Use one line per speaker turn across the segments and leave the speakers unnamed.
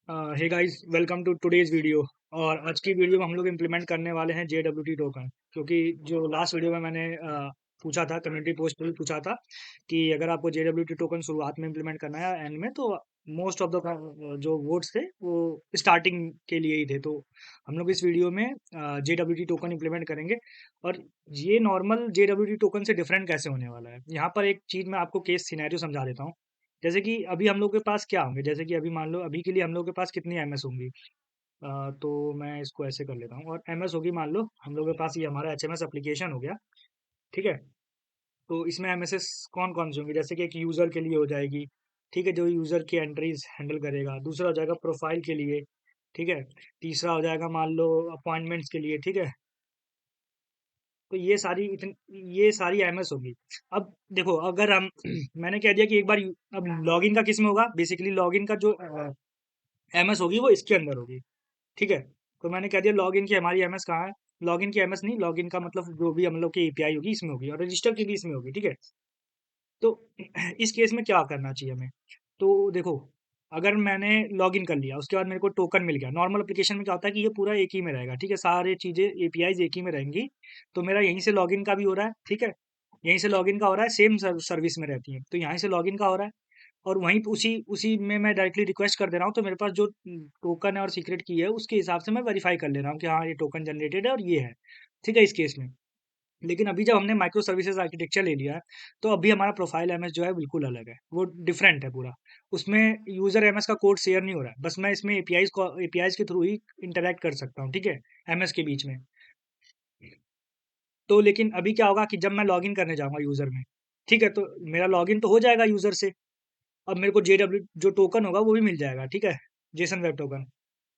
Hey guys, welcome to today's video. और आज की वीडियो में हम लोग इम्प्लीमेंट करने वाले हैं JWT टोकन। क्योंकि जो लास्ट वीडियो में मैंने पूछा था, कम्युनिटी पोस्ट पे भी पूछा था कि अगर आपको JWT टोकन शुरुआत में इम्प्लीमेंट करना है एंड में, तो मोस्ट ऑफ द जो वोट्स थे वो स्टार्टिंग के लिए ही थे। तो हम लोग इस वीडियो में JWT टोकन इम्प्लीमेंट करेंगे। और ये नॉर्मल JWT टोकन से डिफरेंट कैसे होने वाला है, यहाँ पर एक चीज़ मैं आपको केस सिनेरियो समझा देता हूँ। जैसे कि अभी हम लोग के पास क्या होंगे, जैसे कि अभी मान लो अभी के लिए हम लोग के पास कितनी एमएस होंगी। तो मैं इसको ऐसे कर लेता हूँ और एमएस होगी, मान लो हम लोग के पास ये हमारा एचएमएस एप्लीकेशन हो गया। ठीक है। तो इसमें एमएसएस कौन कौन सी होंगी, जैसे कि एक यूज़र के लिए हो जाएगी। ठीक है, जो यूज़र की एंट्रीज हैंडल करेगा। दूसरा हो जाएगा प्रोफाइल के लिए। ठीक है। तीसरा हो जाएगा मान लो अपॉइंटमेंट्स के लिए। ठीक है। तो ये सारी एमएस होगी। अब देखो, अगर हम मैंने कह दिया कि एक बार अब लॉगिन का किस में होगा, बेसिकली लॉगिन का जो एमएस होगी वो इसके अंदर होगी। ठीक है। तो मैंने कह दिया लॉगिन की हमारी एमएस कहाँ है। लॉगिन की एमएस नहीं, लॉगिन का मतलब जो भी हम लोग की एपीआई होगी इसमें होगी, और रजिस्टर की भी इसमें होगी। ठीक है। तो इस केस में क्या करना चाहिए हमें। तो देखो, अगर मैंने लॉगिन कर लिया, उसके बाद मेरे को टोकन मिल गया। नॉर्मल एप्लीकेशन में क्या होता है कि ये पूरा एक ही में रहेगा। ठीक है, सारी चीज़ें एपीआईज एक ही में रहेंगी। तो मेरा यहीं से लॉगिन का भी हो रहा है। ठीक है। यहीं से लॉगिन का हो रहा है, सेम सर्विस में रहती है, तो यहाँ से लॉगिन का हो रहा है। और वहीं पे उसी उसी में मैं डायरेक्टली रिक्वेस्ट कर दे रहा हूँ, तो मेरे पास जो टोकन है और सीक्रेट की है उसके हिसाब से मैं वेरीफाई कर ले रहा हूँ कि हाँ, ये टोकन जनरेटेड है और ये है। ठीक है, इस केस में। लेकिन अभी जब हमने माइक्रो सर्विसेज आर्किटेक्चर ले लिया है, तो अभी हमारा प्रोफाइल एमएस जो है बिल्कुल अलग है, वो डिफरेंट है पूरा। उसमें यूजर एमएस का कोड शेयर नहीं हो रहा है, बस मैं इसमें एपीआईज के थ्रू ही इंटरेक्ट कर सकता हूँ। ठीक है, एमएस के बीच में। तो लेकिन अभी क्या होगा कि जब मैं लॉगिन करने जाऊंगा यूजर में, ठीक है, तो मेरा लॉगिन तो हो जाएगा यूजर से। अब मेरे को जेडब्ल्यू जो टोकन होगा वो भी मिल जाएगा। ठीक है, जेसन वेब टोकन।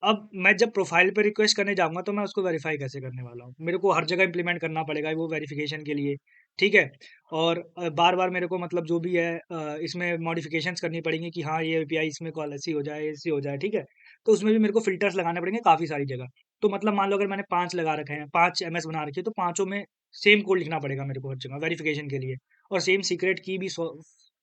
अब मैं जब प्रोफाइल पे रिक्वेस्ट करने जाऊंगा, तो मैं उसको वेरीफाई कैसे करने वाला हूँ, मेरे को हर जगह इंप्लीमेंट करना पड़ेगा वो वेरिफिकेशन के लिए। ठीक है। और बार बार मेरे को मतलब जो भी है इसमें मॉडिफिकेशंस करनी पड़ेंगी कि हाँ, ये एपीआई इसमें कॉल ऐसी हो जाए, ऐसी हो जाए। ठीक है। तो उसमें भी मेरे को फिल्टर्स लगाने पड़ेंगे काफ़ी सारी जगह। तो मतलब मान लो अगर मैंने 5 लगा रखे हैं, 5 एमएस बना रखी है, तो पाँचों में सेम कोड लिखना पड़ेगा मेरे को हर जगह वेरिफिकेशन के लिए। और सेम सीक्रेट की भी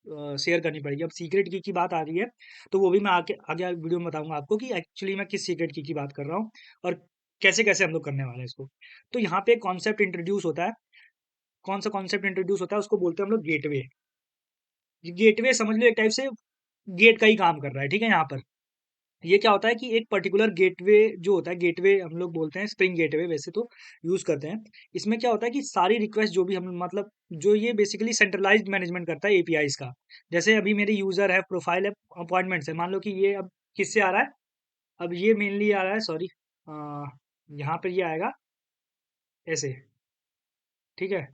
शेयर करनी पड़ेगी। अब सीक्रेट की बात आ रही है, तो वो भी मैं आगे आगे वीडियो में बताऊंगा आपको कि एक्चुअली मैं किस सीक्रेट की बात कर रहा हूँ और कैसे कैसे हम लोग करने वाले हैं इसको। तो यहाँ पे एक कॉन्सेप्ट इंट्रोड्यूस होता है। कौन सा कॉन्सेप्ट इंट्रोड्यूस होता है, उसको बोलते हैं हम लोग गेटवे। गेटवे समझ लो एक टाइप से गेट का ही काम कर रहा है। ठीक है। यहाँ पर ये क्या होता है कि एक पर्टिकुलर गेटवे जो होता है, गेटवे हम लोग बोलते हैं, स्प्रिंग गेटवे वैसे तो यूज करते हैं। इसमें क्या होता है कि सारी रिक्वेस्ट जो भी हम मतलब जो ये बेसिकली सेंट्रलाइज्ड मैनेजमेंट करता है एपीआईज का। जैसे अभी मेरी यूजर है, प्रोफाइल है, अपॉइंटमेंट्स है, मान लो कि ये अब किससे आ रहा है। अब ये मेनली आ रहा है, सॉरी, यहाँ पर ये आएगा ऐसे। ठीक है,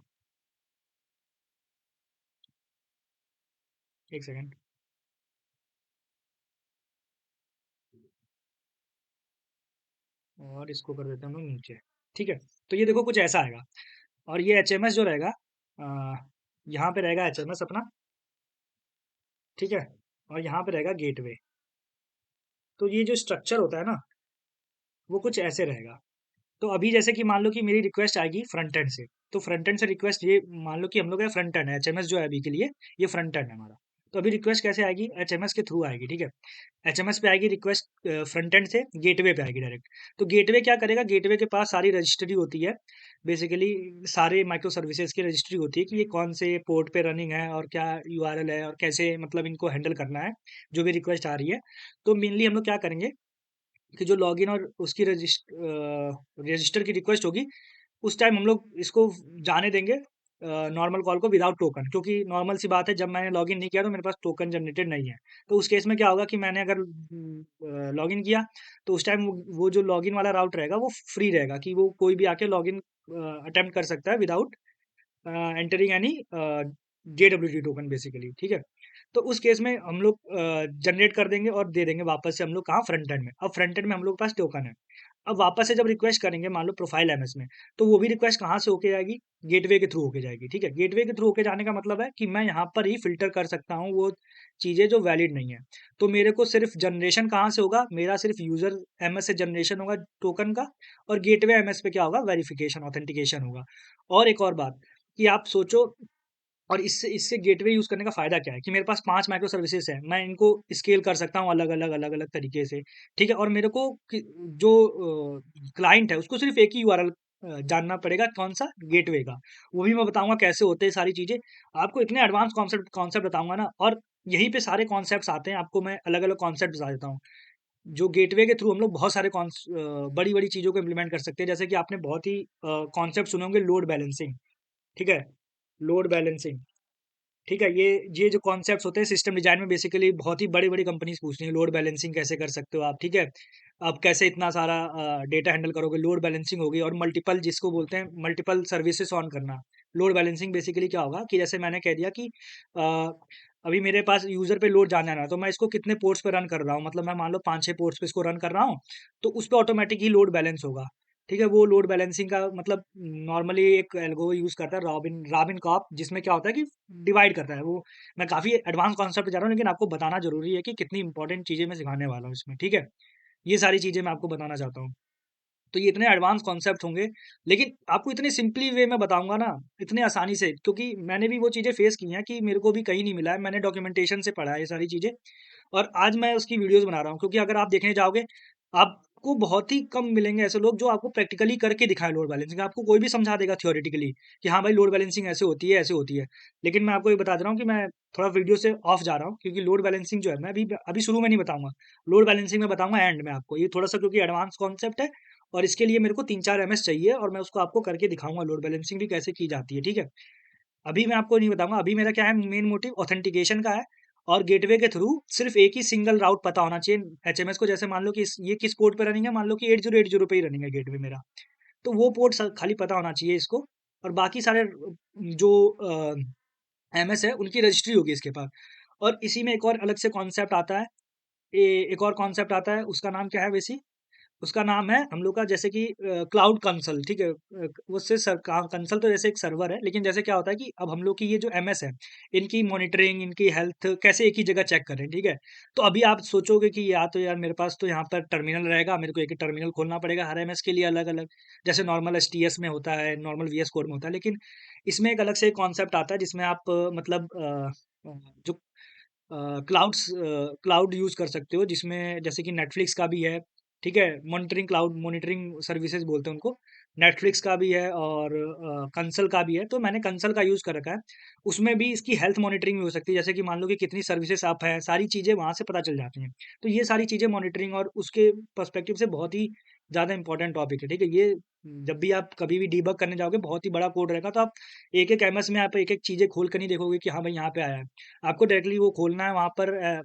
एक सेकेंड। और इसको कर देते हैं हम लोग नीचे। ठीक है। तो ये देखो कुछ ऐसा आएगा। और ये एचएमएस जो रहेगा, यहाँ पे रहेगा एचएमएस अपना। ठीक है। और यहाँ पे रहेगा गेटवे। तो ये जो स्ट्रक्चर होता है ना, वो कुछ ऐसे रहेगा। तो अभी जैसे कि मान लो कि मेरी रिक्वेस्ट आएगी फ्रंट एंड से। तो फ्रंट एंड से रिक्वेस्ट, ये मान लो कि हम लोग है फ्रंट एंड है, एचएमएस जो है अभी के लिए ये फ्रंट एंड है हमारा। तो अभी रिक्वेस्ट कैसे आएगी, एचएमएस के थ्रू आएगी। ठीक है। एचएमएस पे आएगी रिक्वेस्ट, फ्रंट एंड से गेटवे पे आएगी डायरेक्ट। तो गेटवे क्या करेगा, गेटवे के पास सारी रजिस्ट्री होती है। बेसिकली सारे माइक्रो सर्विसेज की रजिस्ट्री होती है कि ये कौन से पोर्ट पे रनिंग है और क्या यूआरएल है और कैसे मतलब इनको हैंडल करना है, जो भी रिक्वेस्ट आ रही है। तो मेनली हम लोग क्या करेंगे कि जो लॉगिन और उसकी रजिस्टर की रिक्वेस्ट होगी, उस टाइम हम लोग इसको जाने देंगे नॉर्मल कॉल को विदाउट टोकन। क्योंकि नॉर्मल सी बात है, जब मैंने लॉगिन नहीं किया तो मेरे पास टोकन जनरेटेड नहीं है। तो उस केस में क्या होगा कि मैंने अगर लॉगिन किया, तो उस टाइम वो जो लॉगिन वाला राउट रहेगा वो फ्री रहेगा, कि वो कोई भी आके लॉगिन अटेम्प्ट कर सकता है without entering any JWT token basically. ठीक है। तो उस केस में हम लोग जनरेट कर देंगे और दे देंगे वापस से हम लोग कहाँ, फ्रंट एंड में। अब फ्रंट एंड में हम लोग के पास टोकन है। अब वापस से जब रिक्वेस्ट करेंगे मान लो प्रोफाइल एमएस में, तो वो भी रिक्वेस्ट कहाँ से होके जाएगी, गेटवे के थ्रू होके जाएगी। ठीक है। गेटवे के थ्रू होके जाने का मतलब है कि मैं यहाँ पर ही फिल्टर कर सकता हूँ वो चीज़ें जो वैलिड नहीं है। तो मेरे को सिर्फ जनरेशन कहाँ से होगा, मेरा सिर्फ यूजर एमएस से जनरेशन होगा टोकन का। और गेटवे एमएस पे क्या होगा, वेरिफिकेशन ऑथेंटिकेशन होगा। और एक और बात कि आप सोचो, और इससे इससे गेटवे यूज़ करने का फ़ायदा क्या है कि मेरे पास 5 माइक्रो सर्विसेज़ हैं, मैं इनको स्केल कर सकता हूँ अलग-अलग, अलग-अलग तरीके से, ठीक है? और मेरे को कि जो क्लाइंट है उसको सिर्फ़ एक ही यूआरएल जानना पड़ेगा, कौन-सा? गेटवे का। वो भी मैं बताऊँगा कैसे होते हैं सारी चीज़ें। आपको इतने एडवांस कॉन्सेप्ट कॉन्सेप्ट बताऊँगा ना, और यहीं पे सारे कॉन्सेप्ट्स आते हैं, आपको मैं अलग-अलग कॉन्सेप्ट बता देता हूँ। जो गेटवे के थ्रू हम लोग बहुत सारे बड़ी-बड़ी चीज़ों को इम्प्लीमेंट कर सकते हैं, जैसे कि आपने बहुत ही कॉन्सेप्ट सुने होंगे, लोड बैलेंसिंग, ठीक है? Load balancing. ठीक है, ये जो कॉन्सेप्ट्स होते हैं सिस्टम डिज़ाइन में, बेसिकली बहुत ही बड़ी-बड़ी कंपनीज़ पूछती हैं, लोड बैलेंसिंग कैसे कर सकते हो आप, ठीक है? आप कैसे इतना सारा डेटा हैंडल करोगे, लोड बैलेंसिंग होगी, और मल्टीपल, जिसको बोलते हैं मल्टीपल सर्विसेज़ ऑन करना। लोड बैलेंसिंग बेसिकली क्या होगा कि जैसे मैंने कह दिया कि अ, अभी मेरे पास यूज़र पे लोड जाना है ना, तो मैं इसको कितने पोर्ट्स पे रन कर रहा हूँ, मतलब मैं मान लो 5-6 पोर्ट्स पे इसको रन कर रहा हूँ, तो उस पे ऑटोमैटिक ही लोड बैलेंस होगा। ठीक है, वो लोड बैलेंसिंग का मतलब नॉर्मली एक एल्गो यूज़ करता है रॉबिन रॉबिन कॉप, जिसमें क्या होता है कि डिवाइड करता है वो। मैं काफ़ी एडवांस कॉन्सेप्ट पे जा रहा हूँ, लेकिन आपको बताना ज़रूरी है कि कितनी इंपॉर्टेंट चीज़ें मैं सिखाने वाला हूँ इसमें, ठीक है? ये सारी चीज़ें मैं आपको बताना चाहता हूँ। तो ये इतने एडवांस कॉन्सेप्ट होंगे, लेकिन आपको इतने सिंपली वे में बताऊँगा ना, इतने आसानी से, क्योंकि मैंने भी वो चीज़ें फेस की हैं कि मेरे को भी कहीं नहीं मिला है। मैंने डॉक्यूमेंटेशन से पढ़ा है ये सारी चीज़ें, और आज मैं उसकी वीडियोज़ बना रहा हूँ, क्योंकि अगर आप देखने जाओगे, आपको बहुत ही कम मिलेंगे ऐसे लोग जो आपको प्रैक्टिकली करके दिखाएँ लोड बैलेंसिंग। आपको कोई भी समझा देगा थ्योरेटिकली कि हाँ भाई, लोड बैलेंसिंग ऐसे होती है, ऐसे होती है। लेकिन मैं आपको ये बता दे रहा हूँ कि मैं थोड़ा वीडियो से ऑफ जा रहा हूँ, क्योंकि लोड बैलेंसिंग जो है, मैं अभी अभी शुरू में नहीं बताऊँगा। लोड बैलेंसिंग में बताऊँगा एंड में आपको। ये थोड़ा-सा क्योंकि एडवांस कॉन्सेप्ट है, और इसके लिए मेरे को 3-4 एमएस चाहिए, और मैं उसको आपको करके दिखाऊँगा लोड बैलेंसिंग भी कैसे की जाती है, ठीक है? अभी मैं आपको नहीं बताऊँगा, अभी मेरा क्या है, मेन मोटिव ऑथेंटिकेशन का है, और गेटवे के थ्रू सिर्फ़ एक ही सिंगल राउट पता होना चाहिए एचएमएस को। जैसे मान लो कि ये किस पोर्ट पे रनिंग है, मान लो कि 8080 पे ही रनिंग है गेटवे मेरा। तो वो पोर्ट खाली पता होना चाहिए इसको, और बाकी सारे जो एमएस है उनकी रजिस्ट्री होगी इसके पास। और इसी में एक और अलग से कॉन्सेप्ट आता है, एक और कॉन्सेप्ट आता है, उसका नाम क्या है वैसे? उसका नाम है हम लोग का, जैसे कि क्लाउड कंसल, ठीक है? उससे कंसल तो जैसे एक सर्वर है, लेकिन जैसे क्या होता है कि अब हम लोग की ये जो एमएस है, इनकी मॉनिटरिंग, इनकी हेल्थ कैसे एक ही जगह चेक करें, ठीक है? तो अभी आप सोचोगे कि या तो यार मेरे पास तो यहाँ पर टर्मिनल रहेगा, मेरे को एक ही टर्मिनल खोलना पड़ेगा हर एमएस के लिए अलग-अलग, जैसे नॉर्मल एसटीएस में होता है, नॉर्मल वीएस कोड में होता है। लेकिन इसमें एक अलग से कॉन्सेप्ट आता है, जिसमें आप मतलब जो क्लाउड यूज़ कर सकते हो, जिसमें जैसे कि नेटफ्लिक्स का भी है, ठीक है? मॉनिटरिंग सर्विसेज़ बोलते हैं उनको। नेटफ्लिक्स का भी है, और कंसल का भी है, तो मैंने कंसल का यूज़ कर रखा है। उसमें भी इसकी हेल्थ मॉनिटरिंग भी हो सकती है, जैसे कि मान लो कि कितनी सर्विसेज़ अप है, सारी चीज़ें वहाँ से पता चल जाती हैं। तो ये सारी चीज़ें मॉनिटरिंग और उसके पर्सपेक्टिव से बहुत ही ज़्यादा इम्पोर्टेंट टॉपिक है, ठीक है? ये जब भी आप कभी भी डीबग करने जाओगे, बहुत ही बड़ा कोड रहेगा, तो आप एक-एक एमएस में आप एक-एक चीज़ें खोल कर नहीं देखोगे कि हाँ भाई, यहाँ पे आया है। आपको डायरेक्टली वो खोलना है वहाँ पर,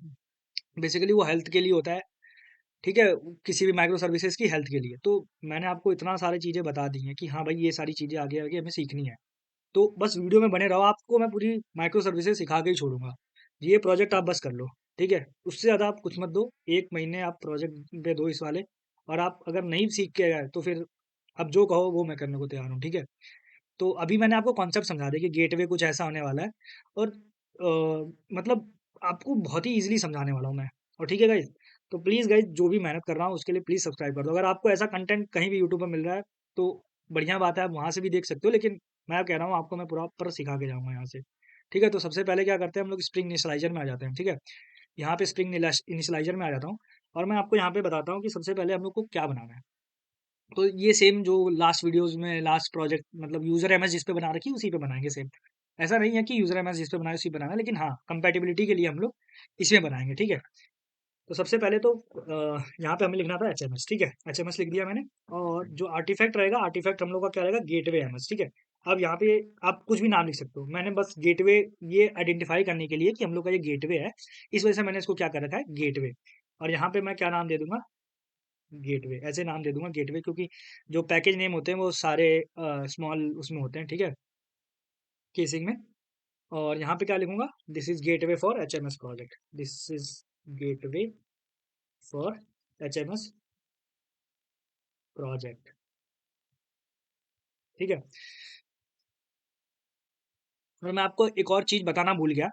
बेसिकली वो हेल्थ के लिए होता है, ठीक है? किसी भी माइक्रो सर्विसेज़ की हेल्थ के लिए। तो मैंने आपको इतना सारी चीज़ें बता दी हैं कि हाँ भाई, ये सारी चीज़ें आगे-आगे हमें सीखनी है। तो बस वीडियो में बने रहो, आपको मैं पूरी माइक्रो सर्विसेज़ सिखा के ही छोड़ूँगा। ये प्रोजेक्ट आप बस कर लो, ठीक है? उससे ज़्यादा आप कुछ मत दो, 1 महीने आप प्रोजेक्ट पे दो इस वाले, और आप अगर नहीं सीख के आए, तो फिर आप जो कहो वो मैं करने को तैयार हूँ, ठीक है? तो अभी मैंने आपको कॉन्सेप्ट समझा दिया कि गेटवे कुछ ऐसा होने वाला है, और मतलब आपको बहुत ही ईज़िली समझाने वाला हूँ मैं, और ठीक है गाइज़? तो प्लीज़ गाइज़, जो भी मेहनत कर रहा हूँ उसके लिए प्लीज़ सब्सक्राइब कर दो। अगर आपको ऐसा कंटेंट कहीं भी यूट्यूब पे मिल रहा है, तो बढ़िया बात है, आप वहाँ से भी देख सकते हो, लेकिन मैं कह रहा हूँ आपको, मैं प्रॉपर सिखा के जाऊँगा यहाँ से। ठीक है? तो सबसे पहले क्या करते हैं हम लोग, स्प्रिंग इनिशियलाइज़र में आ जाते हैं, ठीक है? यहाँ पे स्प्रिंग इनिशियलाइज़र में आ जाता हूँ, और मैं आपको यहाँ पे बताता हूँ कि सबसे पहले हम लोग को क्या बनाना है। तो ये सेम जो लास्ट वीडियोज़ में, लास्ट प्रोजेक्ट, मतलब यूज़र एमएस जिस पे बना रखी है, उसी पे बनाएँगे सेम। ऐसा नहीं है कि यूज़र एमएस जिस पे बनाए उसी पे बनाना है, लेकिन हाँ, कंपैटिबिलिटी के लिए हम लोग इसमें बनाएँगे, ठीक है? तो सबसे पहले तो यहाँ पे हमें लिखना था एचएमएस, ठीक है? एचएमएस लिख दिया मैंने, और जो आर्टिफैक्ट रहेगा, आर्टिफैक्ट हम लोग का क्या रहेगा, गेटवे एमएस, ठीक है? अब यहाँ पे आप कुछ भी नाम लिख सकते हो। मैंने बस गेटवे, ये आइडेंटिफ़ाई करने के लिए कि हम लोग का ये गेटवे है, इस वजह से मैंने इसको क्या कर रखा है, गेटवे। और यहाँ पे मैं क्या नाम दे दूँगा, गेटवे, ऐसे नाम दे दूँगा गेटवे, क्योंकि जो पैकेज नेम होते हैं वो सारे स्मॉल उसमें होते हैं, ठीक है? केसिंग में। और यहाँ पे क्या लिखूँगा, this is gateway for HMS project, this is gateway for HMS project, ठीक है? और मैं आपको एक और चीज़ बताना भूल गया,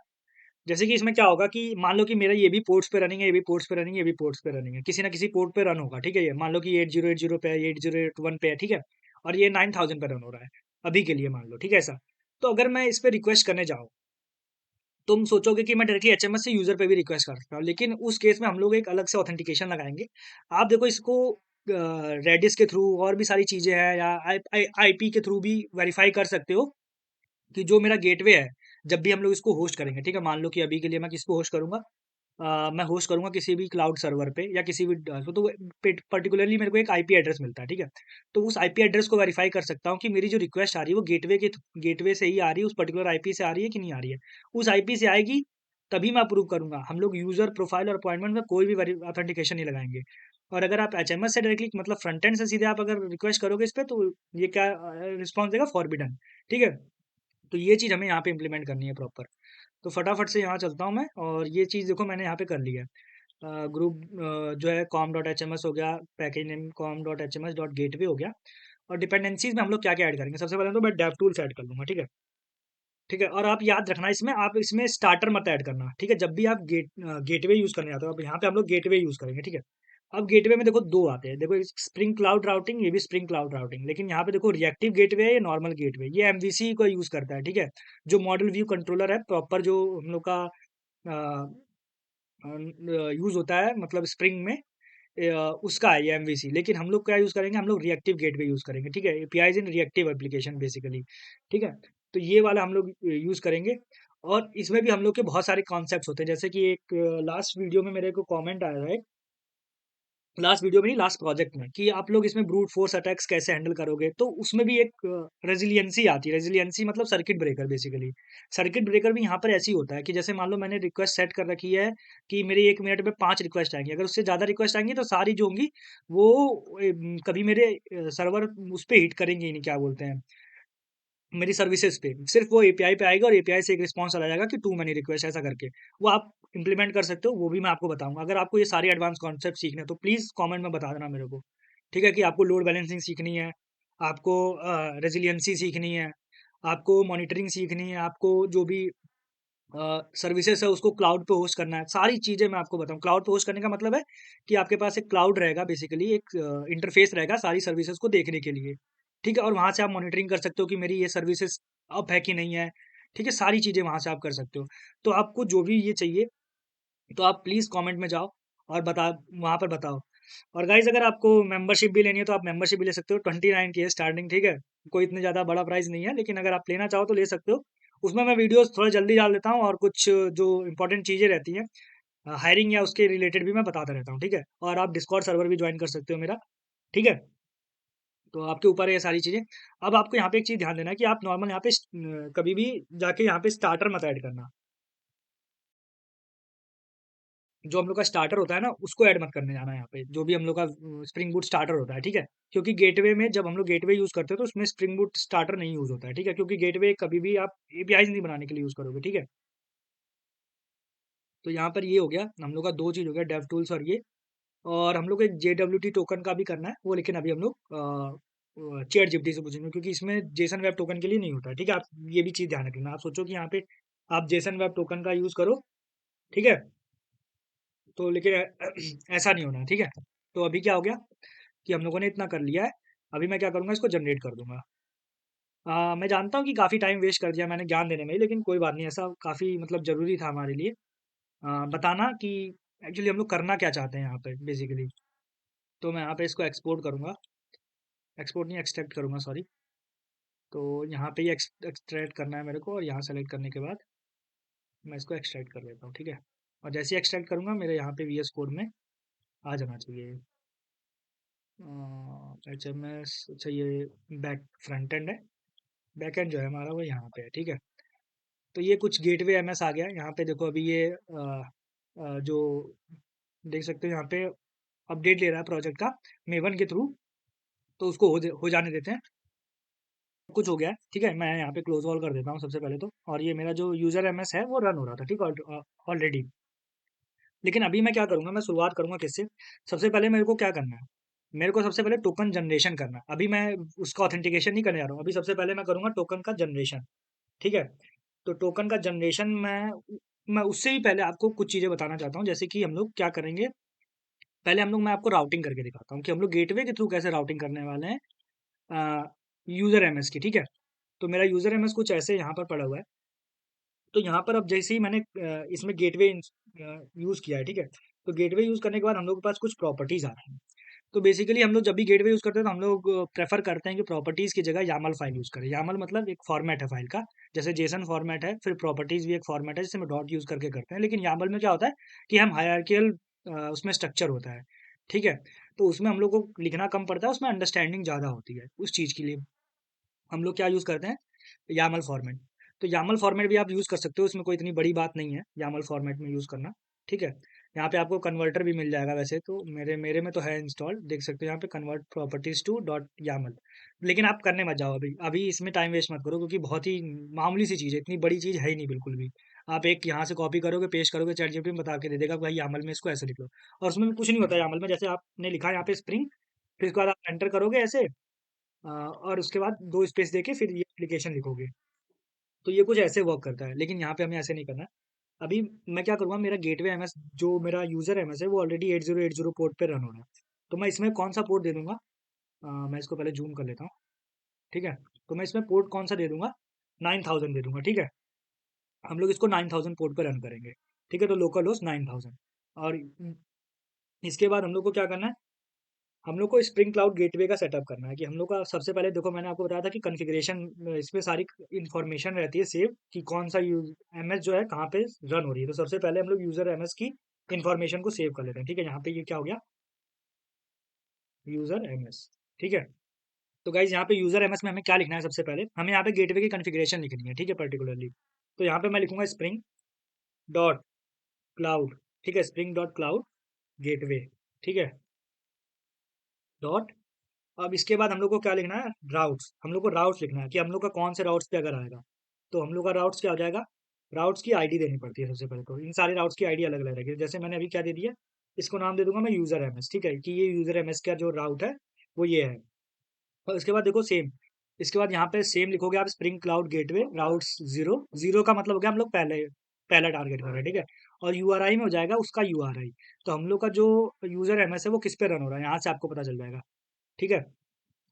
जैसे कि इसमें क्या होगा कि मान लो कि मेरा ये भी पोर्ट्स पे रनिंग है, ये भी पोर्ट्स पे रनिंग है, ये भी पोर्ट्स पे रनिंग है। किसी न किसी पोर्ट पे रन होगा, ठीक है ये? मान लो कि 8080 पे है, 8081 पे है, ठीक है? और ये 9000 पे रन हो रहा है, अभी के लिए मान लो, ठीक है ऐसा? तो अगर मैं इस पे रिक्वेस्ट करने जाऊँ, तुम सोचोगे कि मैं डायरेक्टली एचएमएस से यूज़र पे भी रिक्वेस्ट कर सकता हूँ, लेकिन उस केस में हम लोग एक अलग से ऑथेंटिकेशन लगाएँगे। आप देखो इसको रेडिस के थ्रू और भी सारी चीज़ें हैं या आईपी के थ्रू भी वेरीफ़ाई कर सकते हो कि जो मेरा गेटवे है, जब भी हम लोग इसको होस्ट करेंगे, ठीक है? मान लो कि अभी के लिए मैं किसको होस्ट करूँगा, मैं होस्ट करूँगा किसी भी क्लाउड सर्वर पे या किसी भी तो पर्टिकुलरली मेरे को एक आईपी एड्रेस मिलता है, ठीक है? तो उस आईपी एड्रेस को वेरीफाई कर सकता हूँ कि मेरी जो रिक्वेस्ट आ रही है वो गेटवे से ही आ रही है, उस पर्टिकुलर आईपी से आ रही है कि नहीं आ रही है। उस आईपी से आएगी तभी मैं अप्रूव करूँगा। हम लोग यूज़र प्रोफाइल और अपॉइंटमेंट में कोई भी ऑथेंटिकेशन नहीं लगाएँगे। और अगर आप एचएमएस से डायरेक्टली मतलब फ्रंट एंड से सीधे आप अगर रिक्वेस्ट करोगे इस पे तो ये क्या रिस्पॉन्स देगा फॉरबिडन, ठीक है? तो ये चीज़ हमें यहाँ पे इम्प्लीमेंट करनी है प्रॉपर। तो फटाफट से यहाँ चलता हूँ मैं और ये चीज़ देखो मैंने यहाँ पे कर ली है। ग्रुप जो है com.hms हो गया, पैकेज नेम com.hms.gateway हो गया और डिपेंडेंसीज़ में हम लोग क्या-क्या ऐड करेंगे। सबसे पहले तो मैं डेवटूल्स ऐड कर लूँगा, ठीक है? ठीक है? और आप याद रखना इसमें आप इसमें स्टार्टर मत ऐड करना, ठीक है? जब भी आप गेटवे यूज़ करने जाते हो, अब यहाँ पे हम लोग गेटवे यूज़ करेंगे, ठीक है? अब गेटवे में देखो 2 आते हैं, देखो स्प्रिंग क्लाउड राउटिंग, ये भी स्प्रिंग क्लाउड राउटिंग, लेकिन यहाँ पे देखो रिएक्टिव गेटवे है या नॉर्मल गेटवे, ये एमवीसी को यूज़ करता है, ठीक है? जो मॉडल व्यू कंट्रोलर है, प्रॉपर जो हम लोग का यूज़ होता है मतलब स्प्रिंग में उसका है ये एमवीसी, लेकिन हम लोग क्या यूज़ करेंगे, हम लोग रिएक्टिव गेटवे यूज़ करेंगे, ठीक है? एपीआईज़ इन रिएक्टिव एप्लीकेशन बेसिकली, ठीक है? तो ये वाला हम लोग यूज़ करेंगे और इसमें भी हम लोग के बहुत सारे कॉन्सेप्ट्स होते हैं, जैसे कि एक लास्ट वीडियो में मेरे को कमेंट आया है, लास्ट वीडियो में नहीं लास्ट प्रोजेक्ट में कि आप लोग इसमें ब्रूट फोर्स अटैक्स कैसे हैंडल करोगे, तो उसमें भी एक रेज़िलियंसी आती है। रेज़िलियंसी मतलब circuit breaker basically. Circuit breaker भी यहाँ पर ऐसे ही होता है कि जैसे मान लो मैंने रिक्वेस्ट सेट कर रखी है कि मेरी 1 मिनट में 5 रिक्वेस्ट आएँगी। अगर उससे ज़्यादा रिक्वेस्ट आएँगी तो सारी जो होंगी वो कभी मेरे सर्वर उस पे हिट करेंगे ही नहीं, क्या बोलते हैं, मेरी सर्विसेज पे। सिर्फ़ वो एपीआई पे आएगा और एपीआई से एक रिस्पॉन्स चला जाएगा कि टू मैनी रिक्वेस्ट ऐसा करके। वो आप इम्प्लीमेंट कर सकते हो, वो भी मैं आपको बताऊँगा। अगर आपको ये सारे एडवांस कॉन्सेप्ट सीखने हैं तो प्लीज़ कमेंट में बता देना मेरे को। ठीक है? कि आपको लोड बैलेंसिंग सीखनी है, आपको रेज़िलियंसी सीखनी है, आपको मॉनिटरिंग सीखनी है, आपको जो भी सर्विसेज़ है उसको क्लाउड पे होस्ट करना है। सारी चीज़ें मैं आपको बताऊँ। क्लाउड पे होस्ट करने का मतलब है कि आपके पास एक क्लाउड रहेगा बेसिकली एक इंटरफ़ेस रहेगा सारी सर्विसेज़ को देखने के लिए। ठीक है? और वहाँ से आप मॉनिटरिंग कर सकते हो कि मेरी ये सर्विसेज़ अप है कि नहीं है। ठीक है? सारी चीज़ें वहाँ से आप कर सकते हो। तो आपको जो भी ये चाहिए तो आप प्लीज़ कमेंट में जाओ और वहाँ पर बताओ। और गाइज़ अगर आपको मेंबरशिप भी लेनी है तो आप मेंबरशिप भी ले सकते हो, 29 की है स्टार्टिंग, ठीक है? कोई इतनी ज़्यादा बड़ा प्राइस नहीं है, लेकिन अगर आप लेना चाहो तो ले सकते हो। उसमें मैं वीडियोज़ थोड़ा जल्दी डाल देता हूँ और कुछ जो इम्पोर्टेंट चीज़ें रहती हैं हायरिंग या उसके रिलेटेड भी मैं बताता रहता हूँ, ठीक है? और आप डिस्कॉर्ड सर्वर भी जॉइन कर सकते हो मेरा, ठीक है? तो आपके ऊपर है ये सारी चीज़ें। अब आपको यहाँ पे एक चीज़ ध्यान देना है कि आप नॉर्मल यहाँ पे कभी भी जाके यहाँ पे स्टार्टर मत ऐड करना। जो हम लोग का स्टार्टर होता है ना, उसको ऐड मत करने जाना यहाँ पे, जो भी हम लोग का स्प्रिंग बूट स्टार्टर होता है, ठीक है? क्योंकि गेटवे में जब हम लोग गेटवे यूज़ करते हैं, तो उसमें स्प्रिंग बूट स्टार्टर नहीं यूज़ होता है, ठीक है? क्योंकि गेटवे कभी भी आप एपीआईज़ नहीं बनाने के लिए यूज़ करोगे, ठीक है? तो यहाँ पर ये हो गया, हम लोग का 2 चीज़ हो गया, डेव टूल्स और ये। और हम लोग को एक जेडब्ल्यूटी टोकन का भी करना है, वो लेकिन अभी हम लोग चैट जीपीटी से पूछेंगे क्योंकि इसमें जेसन वेब टोकन के लिए नहीं होता है, ठीक है? आप ये भी चीज़ ध्यान रखना। आप सोचो कि यहाँ पे आप जेसन वेब टोकन का यूज़ करो, ठीक है? तो लेकिन ऐसा नहीं होना है, ठीक है? तो अभी क्या हो गया कि हम लोगों ने इतना कर लिया है, अभी मैं क्या करूँगा इसको जनरेट कर दूँगा। मैं जानता हूँ कि काफ़ी टाइम वेस्ट कर दिया मैंने ज्ञान देने में, लेकिन कोई बात नहीं ऐसा काफ़ी मतलब ज़रूरी था हमारे लिए बताना कि एक्चुअली हम लोग करना क्या चाहते हैं यहाँ पे बेसिकली। तो मैं यहाँ पे इसको एक्सपोर्ट करूँगा, एक्सपोर्ट नहीं एक्सट्रैक्ट करूँगा सॉरी। तो यहाँ पे ही एक्सट्रैक्ट करना है मेरे को और यहाँ सेलेक्ट करने के बाद मैं इसको एक्सट्रैक्ट कर लेता हूँ, ठीक है? और जैसे ही एक्सट्रैक्ट करूँगा मेरे यहाँ पे वीएस कोड में आ जाना चाहिए। एचएमएस अच्छा ये बैक फ्रंट एंड है, बैक एंड जो है हमारा वो यहाँ पे है, ठीक है? तो ये कुछ गेटवे एमएस आ गया है। यहाँ पे देखो अभी ये जो देख सकते हो यहाँ पे अपडेट ले रहा है प्रोजेक्ट का मेवन के थ्रू, तो उसको हो जाने देते हैं। कुछ हो गया है, ठीक है? मैं यहाँ पे क्लोज ऑल कर देता हूँ सबसे पहले तो और ये मेरा जो यूज़र एमएस है वो रन हो रहा था, ठीक है? ऑलरेडी। लेकिन अभी मैं क्या करूँगा, मैं शुरुआत करूँगा किससे? सबसे पहले मेरे को क्या करना है? मेरे को सबसे पहले टोकन जनरेशन करना है। अभी मैं उसका ऑथेंटिकेशन नहीं करने जा रहा हूँ। अभी सबसे पहले मैं करूँगा टोकन का जनरेशन, ठीक है? तो टोकन का जनरेशन मैं उससे ही पहले आपको कुछ चीज़ें बताना चाहता हूँ, जैसे कि हम लोग क्या करेंगे, पहले हम लोग मैं आपको राउटिंग करके दिखाता हूँ कि हम लोग गेटवे के थ्रू कैसे राउटिंग करने वाले हैं यूज़र एमएस की, ठीक है? तो मेरा यूज़र एमएस कुछ ऐसे यहाँ पर पड़ा हुआ है। तो यहाँ पर अब जैसे ही मैंने इसमें गेटवे यूज़ किया है, ठीक है? तो गेटवे यूज़ करने के बाद हम लोग के पास कुछ प्रॉपर्टीज़ आ रही हैं। तो बेसिकली हम लोग जब भी गेटवे यूज़ करते हैं तो हम लोग प्रेफ़र करते हैं कि प्रॉपर्टीज़ की जगह यामल फ़ाइल यूज़ करें। यामल मतलब एक फ़ॉर्मेट है फ़ाइल का, जैसे जेसन फ़ॉर्मेट है, फिर प्रॉपर्टीज़ भी एक फ़ॉर्मेट है जिसे हम डॉट यूज़ करके करते हैं। लेकिन यामल में क्या होता है कि हम हायरार्कियल उसमें स्ट्रक्चर होता है, ठीक है? तो उसमें हम लोग को लिखना कम पड़ता है, उसमें अंडरस्टैंडिंग ज़्यादा होती है उस चीज़ के लिए। हम लोग क्या यूज़ करते हैं यामल फॉर्मेट। तो यामल फॉर्मेट भी आप यूज़ कर सकते हो, इसमें कोई इतनी बड़ी बात नहीं है यामल फॉर्मेट में यूज़ करना, ठीक है। यहाँ पे आपको कन्वर्टर भी मिल जाएगा वैसे तो मेरे मेरे में तो है इंस्टॉल, देख सकते हो यहाँ पे convert properties to dot Yamala. लेकिन आप करने मत जाओ अभी अभी इसमें टाइम वेस्ट मत करो क्योंकि बहुत ही मामूली सी चीज़ है, इतनी बड़ी चीज़ है ही नहीं बिल्कुल भी। आप एक यहाँ से कॉपी करोगे पेस्ट करोगे चैट जीपीटी में बता के दे देगा कि भाई यामल में इसको ऐसे लिख लो। और उसमें भी कुछ नहीं होता यामल में, जैसे आपने लिखा है यहाँ पे स्प्रिंग, फिर उसके बाद आप एंटर करोगे ऐसे और उसके बाद दो स्पेस देके फिर ये एप्लीकेशन लिखोगे। तो ये कुछ ऐसे वर्क करता है, लेकिन यहाँ पे हमें ऐसे नहीं करना है। अभी मैं क्या करूँगा, मेरा गेटवे एमएस जो मेरा यूज़र एमएस है वो ऑलरेडी 8080 पोर्ट पे रन हो रहा है। तो मैं इसमें कौन सा पोर्ट दे दूँगा, मैं इसको पहले ज़ूम कर लेता हूँ, ठीक है? तो मैं इसमें पोर्ट कौन सा दे दूँगा, 9000 दे दूँगा, ठीक है? हम लोग इसको 9000 पोर्ट पे रन करेंगे, ठीक है? तो लोकल होस्ट 9000 और इसके बाद हम लोग को क्या करना है, हम लोग को स्प्रिंग क्लाउड गेटवे का सेटअप करना है कि हम लोग का सबसे पहले देखो मैंने आपको बताया था कि कॉन्फ़िगरेशन इसमें सारी इन्फॉर्मेशन रहती है सेव कि कौन सा यूज एमएस जो है कहाँ पे रन हो रही है। तो सबसे पहले हम लोग यूज़र एमएस की इन्फॉर्मेशन को सेव कर लेते हैं, ठीक है? यहाँ पे ये क्या हो गया, यूज़र एमएस, ठीक है? तो गाइज़ यहाँ पे यूज़र एमएस में हमें क्या लिखना है, सबसे पहले हमें यहाँ पे गेटवे की कॉन्फ़िगरेशन लिखनी है, ठीक है? पर्टिकुलरली तो यहाँ पे मैं लिखूंगा स्प्रिंग डॉट क्लाउड, ठीक है? स्प्रिंग डॉट क्लाउड गेटवे, ठीक है? डॉट, अब इसके बाद हम लोग को क्या लिखना है, राउट्स। हम लोग को राउट्स लिखना है कि हम लोग का कौन से राउट्स पे अगर आएगा। तो हम लोग का राउट्स क्या हो जाएगा, राउट्स की आईडी देनी पड़ती है सबसे पहले। तो इन सारे राउट्स की आईडी अलग अलग रहेगी, जैसे मैंने अभी क्या दे दिया, इसको नाम दे दूंगा मैं यूजर एमएस, ठीक है? कि ये यूजर एमएस का जो राउट है वो ये है। और इसके बाद देखो सेम, इसके बाद यहाँ पे सेम लिखोगे आप spring cloud gateway routes zero, zero का मतलब हो गया हम लोग पहले पहला टारगेट कर रहे हैं, ठीक है? और यूआरआई में हो जाएगा उसका यूआरआई। तो हम लोग का जो यूजर एमएस है वो किस पे रन हो रहा है, यहाँ से आपको पता चल जाएगा, ठीक है?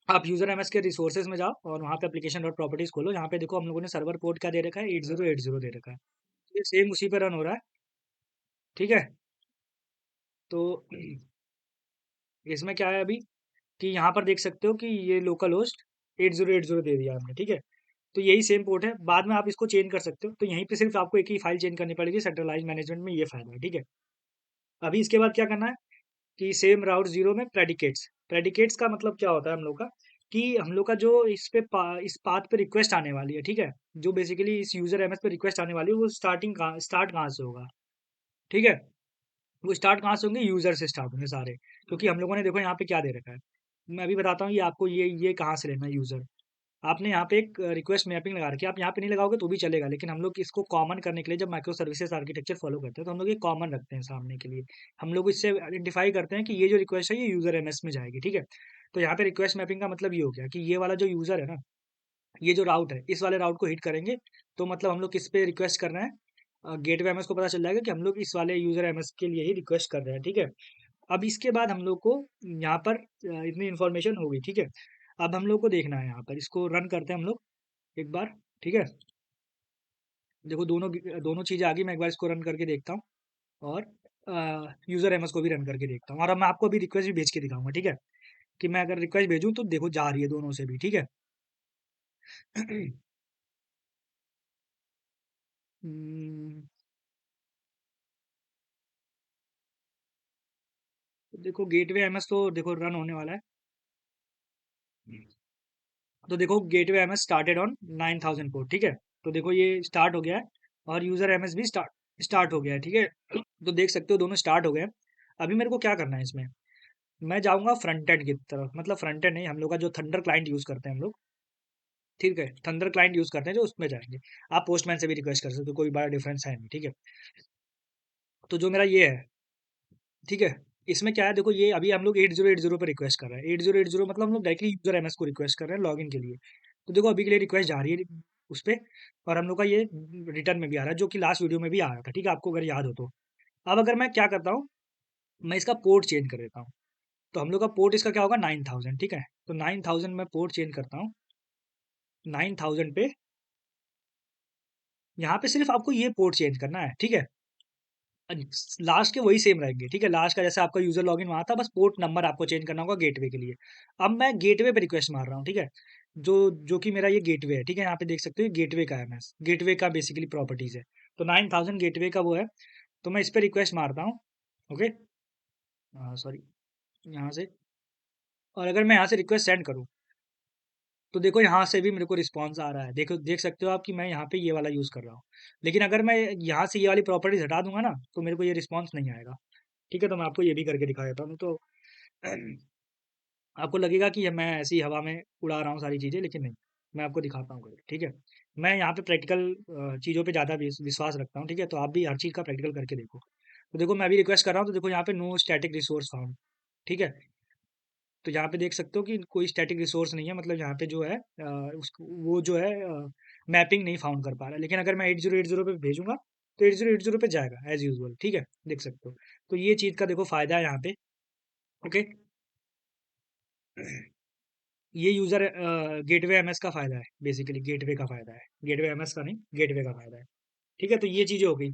आप यूजर एमएस के रिसोर्सेज में जाओ और वहाँ पे एप्लीकेशन डॉट प्रॉपर्टीज खोलो, यहाँ पे देखो हम लोगों ने सर्वर पोर्ट क्या दे रखा है, 8080 दे रखा है। तो ये सेम उसी पे रन हो रहा है, ठीक है? तो इसमें क्या है अभी कि यहाँ पर देख सकते हो कि ये लोकल होस्ट 8080 दे दिया हमने, ठीक है? तो यही सेम पोर्ट है, बाद में आप इसको चेंज कर सकते हो। तो यहीं पे सिर्फ आपको एक ही फाइल चेंज करनी पड़ेगी, सेंट्रलाइज मैनेजमेंट में ये फायदा है, ठीक है? अभी इसके बाद क्या करना है कि सेम राउट जीरो में प्रेडिकेट्स, प्रेडिकेट्स का मतलब क्या होता है हम लोग का कि हम लोग का जो इस पाथ पे रिक्वेस्ट आने वाली है, ठीक है? जो बेसिकली इस यूजर एमएस पे रिक्वेस्ट आने वाली है वो स्टार्ट कहाँ से होगा, ठीक है? वो स्टार्ट कहाँ से होंगे, यूजर से स्टार्ट होंगे सारे, क्योंकि हम लोगों ने देखो यहाँ पे क्या दे रखा है। मैं अभी बताता हूँ ये आपको, ये कहाँ से लेना है यूजर। आपने यहाँ पे एक रिक्वेस्ट मैपिंग लगा रखी है, आप यहाँ पे नहीं लगाओगे तो भी चलेगा, लेकिन हम लोग इसको कॉमन करने के लिए जब माइक्रो सर्विसेज आर्किटेक्चर फॉलो करते हैं तो हम लोग ये कॉमन रखते हैं सामने के लिए। हम लोग इससे आइडेंटिफाई करते हैं कि ये जो रिक्वेस्ट है ये यूजर एमएस में जाएगी, ठीक है? तो यहाँ पे रिक्वेस्ट मैपिंग का मतलब ये हो गया कि ये वाला जो यूजर है ना, ये जो राउट है इस वाले राउट को हिट करेंगे तो मतलब हम लोग किस पे रिक्वेस्ट कर रहे हैं, गेटवे एमएस को पता चल जाएगा कि हम लोग इस वाले यूजर एमएस के लिए ही रिक्वेस्ट कर रहे हैं, ठीक है? अब इसके बाद हम लोग को यहाँ पर इतनी इन्फॉर्मेशन होगी, ठीक है? अब हम लोग को देखना है, यहाँ पर इसको रन करते हैं हम लोग एक बार, ठीक है? देखो दोनों चीज़ें आ गई, मैं एक बार इसको रन करके देखता हूँ और यूज़र एमएस को भी रन करके देखता हूँ और अब मैं आपको अभी रिक्वेस्ट भी भेज के दिखाऊंगा, ठीक है? कि मैं अगर रिक्वेस्ट भेजूँ तो देखो जा रही है दोनों से भी, ठीक है? हम्म, तो देखो गेटवे एमएस तो देखो रन होने वाला है। तो देखो gateway MS started on 9000 port, ठीक है? तो देखो ये स्टार्ट हो गया है और यूज़र एमएस भी स्टार्ट हो गया है, ठीक है? तो देख सकते हो दोनों स्टार्ट हो गए हैं। अभी मेरे को क्या करना है इसमें, मैं जाऊँगा फ्रंट एंड की तरफ, मतलब फ्रंट एंड नहीं, हम लोग का जो थंडर क्लाइंट यूज़ करते हैं हम लोग, ठीक है? थंडर क्लाइंट यूज़ करते हैं जो उसमें जाएँगे। आप पोस्टमैन से भी रिक्वेस्ट कर सकते हो, कोई बड़ा डिफरेंस है नहीं, ठीक है? तो जो मेरा ये है, ठीक है? इसमें क्या है देखो, ये अभी हम लोग 8080 पे रिक्वेस्ट कर रहे हैं। 8080 मतलब हम लोग डायरेक्टली यूज़र एमएस को रिक्वेस्ट कर रहे हैं लॉगिन के लिए। तो देखो अभी के लिए रिक्वेस्ट जा रही है उस पे और हम लोग का ये रिटर्न में भी आ रहा है जो कि लास्ट वीडियो में भी आ रहा था, ठीक है? आपको अगर याद हो तो। अब अगर मैं क्या करता हूँ, मैं इसका पोर्ट चेंज कर देता हूँ। तो हम लोग का पोर्ट इसका क्या होगा, 9000, ठीक है? तो 9000 में पोर्ट चेंज करता हूँ, 9000 पे यहाँ पे सिर्फ आपको ये पोर्ट चेंज करना है, ठीक है? लास्ट के वही सेम रहेंगे, ठीक है? लास्ट का जैसे आपका यूज़र लॉगिन वहाँ था, बस पोर्ट नंबर आपको चेंज करना होगा गेटवे के लिए। अब मैं गेटवे पे रिक्वेस्ट मार रहा हूँ, ठीक है? जो जो कि मेरा ये गेटवे है, ठीक है? यहाँ पे देख सकते हो गेटवे का एमएस, गेटवे का बेसिकली प्रॉपर्टीज़ है। तो 9000 गेटवे का वो है, तो मैं इस पे रिक्वेस्ट मारता हूँ, ओके? सॉरी, यहाँ से, और अगर मैं यहाँ से रिक्वेस्ट सेंड करूँ, तो देखो यहाँ से भी मेरे को रिस्पॉन्स आ रहा है। देखो, देख सकते हो आप कि मैं यहाँ पे ये वाला यूज़ कर रहा हूँ। लेकिन अगर मैं यहाँ से ये वाली प्रॉपर्टीज़ हटा दूँगा ना, तो मेरे को ये रिस्पॉन्स नहीं आएगा। ठीक है? तो मैं आपको ये भी करके दिखा देता हूँ। तो आपको लगेगा कि मैं ऐसे ही हवा में उड़ा रहा हूँ सारी चीज़ें, लेकिन नहीं, मैं आपको दिखाता हूँ करके, ठीक है? मैं यहाँ पे प्रैक्टिकल चीज़ों पे ज़्यादा विश्वास रखता हूँ, ठीक है? तो आप भी हर चीज़ का प्रैक्टिकल करके देखो। तो देखो, मैं अभी रिक्वेस्ट कर रहा हूँ, तो देखो यहाँ पे नो स्टैटिक रिसोर्स फाउंड, ठीक है? तो यहाँ पे देख सकते हो कि कोई स्टैटिक रिसोर्स नहीं है, मतलब यहाँ पे जो है उसको वो जो है मैपिंग नहीं फाउंड कर पा रहा है। लेकिन अगर मैं 8080 पे भेजूँगा, तो 8080 पे जाएगा एज़ यूजुअल, ठीक है? देख सकते हो। तो ये चीज़ का देखो फ़ायदा है यहाँ पे, ओके? ये यूज़र गेटवे एमएस का फ़ायदा है, बेसिकली गेटवे का फ़ायदा है। गेटवे एमएस का नहीं, गेटवे का फ़ायदा है। ठीक है? तो ये चीज़ें हो गई।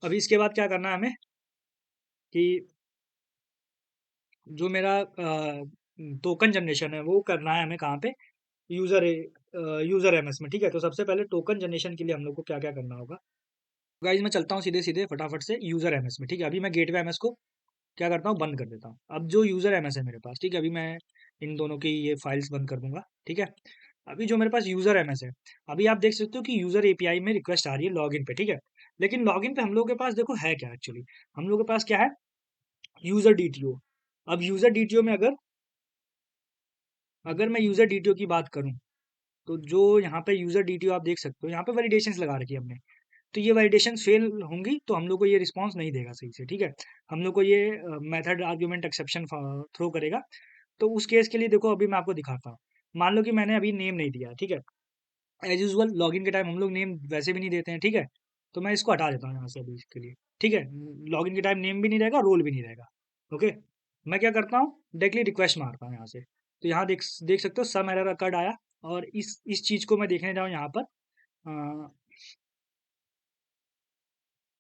अभी इसके बाद क्या करना है हमें कि जो मेरा टोकन जनरेशन है, वो करना है हमें कहाँ पे? यूज़र एमएस में, ठीक है? तो सबसे पहले टोकन जनरेशन के लिए हम लोग को क्या-क्या करना होगा? गाइज़, मैं चलता हूँ सीधे-सीधे फटाफट से यूज़र एमएस में, ठीक है? अभी मैं गेटवे एमएस को क्या करता हूँ, बंद कर देता हूँ। अब जो यूज़र एमएस है मेरे पास, ठीक है? अभी मैं इन दोनों की ये फाइल्स बंद कर दूँगा, ठीक है? अभी जो मेरे पास यूज़र एमएस है, अभी आप देख सकते हो कि यूज़र एपीआई में रिक्वेस्ट आ रही है लॉगिन पे, ठीक है? लेकिन लॉगिन पे हम लोगों के पास देखो है क्या एक्चुअली? हम लोगों के पास क्या है? User DTO. अब यूज़र डीटीओ में अगर अगर मैं यूज़र डीटीओ की बात करूँ, तो जो यहाँ पे यूज़र डीटीओ आप देख सकते हो, यहाँ पे वैलिडेशंस लगा रखी है हमने। तो ये वैलिडेशंस फेल होंगी, तो हम लोग को ये रिस्पॉन्स नहीं देगा सही से, ठीक है? हम लोग को ये मेथड आर्गुमेंट एक्सेप्शन थ्रो करेगा। तो उस केस के लिए देखो, अभी मैं आपको दिखाता हूँ। मान लो कि मैंने अभी नेम नहीं दिया है, ठीक है? एज़ यूजुअल लॉगिन के टाइम हम लोग नेम वैसे भी नहीं देते हैं, ठीक है? तो मैं इसको हटा देता हूँ यहाँ से अभी इसके लिए, ठीक है? लॉगिन के टाइम नेम भी नहीं रहेगा, रोल भी नहीं रहेगा, ओके? मैं क्या करता हूँ, डायरेक्टली रिक्वेस्ट मारता हूँ यहाँ से। तो यहाँ देख देख सकते हो सम एरर अकर्ड आया, और इस चीज़ को मैं देखने जाऊँ यहाँ पर, अ,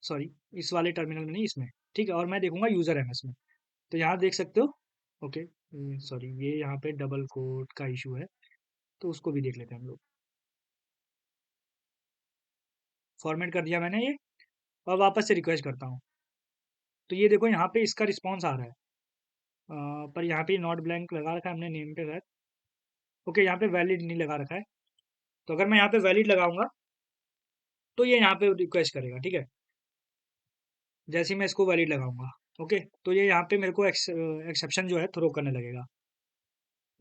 सॉरी, इस वाले टर्मिनल में नहीं, इसमें, ठीक है? और मैं देखूँगा यूज़र एमएस में। तो यहाँ देख सकते हो, ओके, सॉरी, ये यहाँ पे डबल कोट का इश्यू है, तो उसको भी देख लेते हैं हम लोग। फॉर्मेट कर दिया मैंने ये, और वापस से रिक्वेस्ट करता हूँ। तो ये देखो यहाँ पे इसका रिस्पॉन्स आ रहा है। पर यहाँ पे नॉट ब्लैंक लगा रखा है हमने नेम पे शायद। ओके, यहाँ पे वैलिड नहीं लगा रखा है। तो अगर मैं यहाँ पे वैलिड लगाऊंगा, तो ये यहाँ पे रिक्वेस्ट करेगा, ठीक है? जैसे ही मैं इसको वैलिड लगाऊंगा, ओके, तो ये यहाँ पे मेरे को एक्सेप्शन जो है थ्रो करने लगेगा।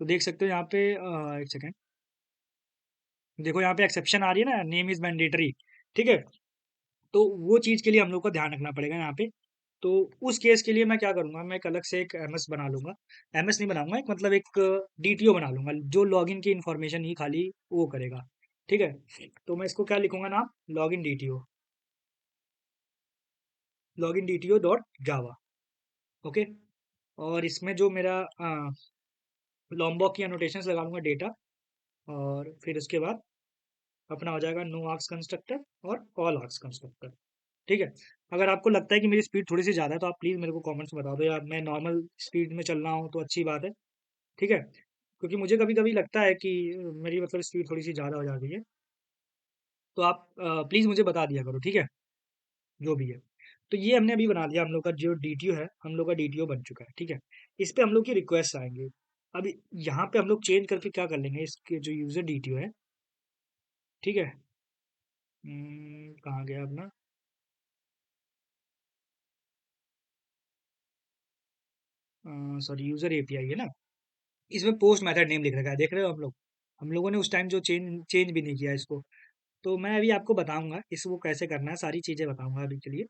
तो देख सकते हो यहाँ पे, एक सेकेंड, देखो यहाँ पे एक्सेप्शन आ रही है ना, नेम इज मैंडेटरी, ठीक है? तो वो चीज़ के लिए हम लोग को ध्यान रखना पड़ेगा यहाँ पे। तो उस केस के लिए मैं क्या करूँगा, मैं एक अलग से एक एमएस बना लूँगा। एमएस नहीं बनाऊँगा, एक मतलब एक डीटीओ बना लूँगा, जो लॉगिन की इन्फॉर्मेशन ही खाली वो करेगा, ठीक है? तो मैं इसको क्या लिखूँगा नाम, login DTO, login DTO dot जावा, ओके? और इसमें जो मेरा लॉम्बॉक की एनोटेशंस लगा लूँगा डेटा, और फिर उसके बाद अपना हो जाएगा नो आर्क्स कंस्ट्रक्टर और ऑल आर्क्स कंस्ट्रक्टर। ठीक है? अगर आपको लगता है कि मेरी स्पीड थोड़ी-सी ज़्यादा है, तो आप प्लीज़ मेरे को कमेंट्स में बता दो, या मैं नॉर्मल स्पीड में चल रहा हूँ तो अच्छी बात है, ठीक है? क्योंकि मुझे कभी-कभी लगता है कि मेरी मतलब स्पीड थोड़ी-सी ज़्यादा हो जाती है, तो आप प्लीज़ मुझे बता दिया करो, ठीक है? जो भी है। तो ये हमने अभी बना लिया, हम लोग का जो डीटीओ है, हम लोग का डीटीओ बन चुका है, ठीक है? इस पे हम लोग की रिक्वेस्ट आएँगे। अब यहाँ पे हम लोग चेंज करके क्या कर लेंगे, इसके जो यूज़र डीटीओ है, ठीक है? कहाँ गया अपना? सॉरी, यूज़र एपीआई है ना? इसमें पोस्ट मेथड नेम लिख रखा है, देख रहे हो आप लोग? हम लोगों ने उस टाइम जो चेंज चेंज भी नहीं किया इसको। तो मैं अभी आपको बताऊँगा इसको कैसे करना है, सारी चीज़ें बताऊँगा अभी के लिए।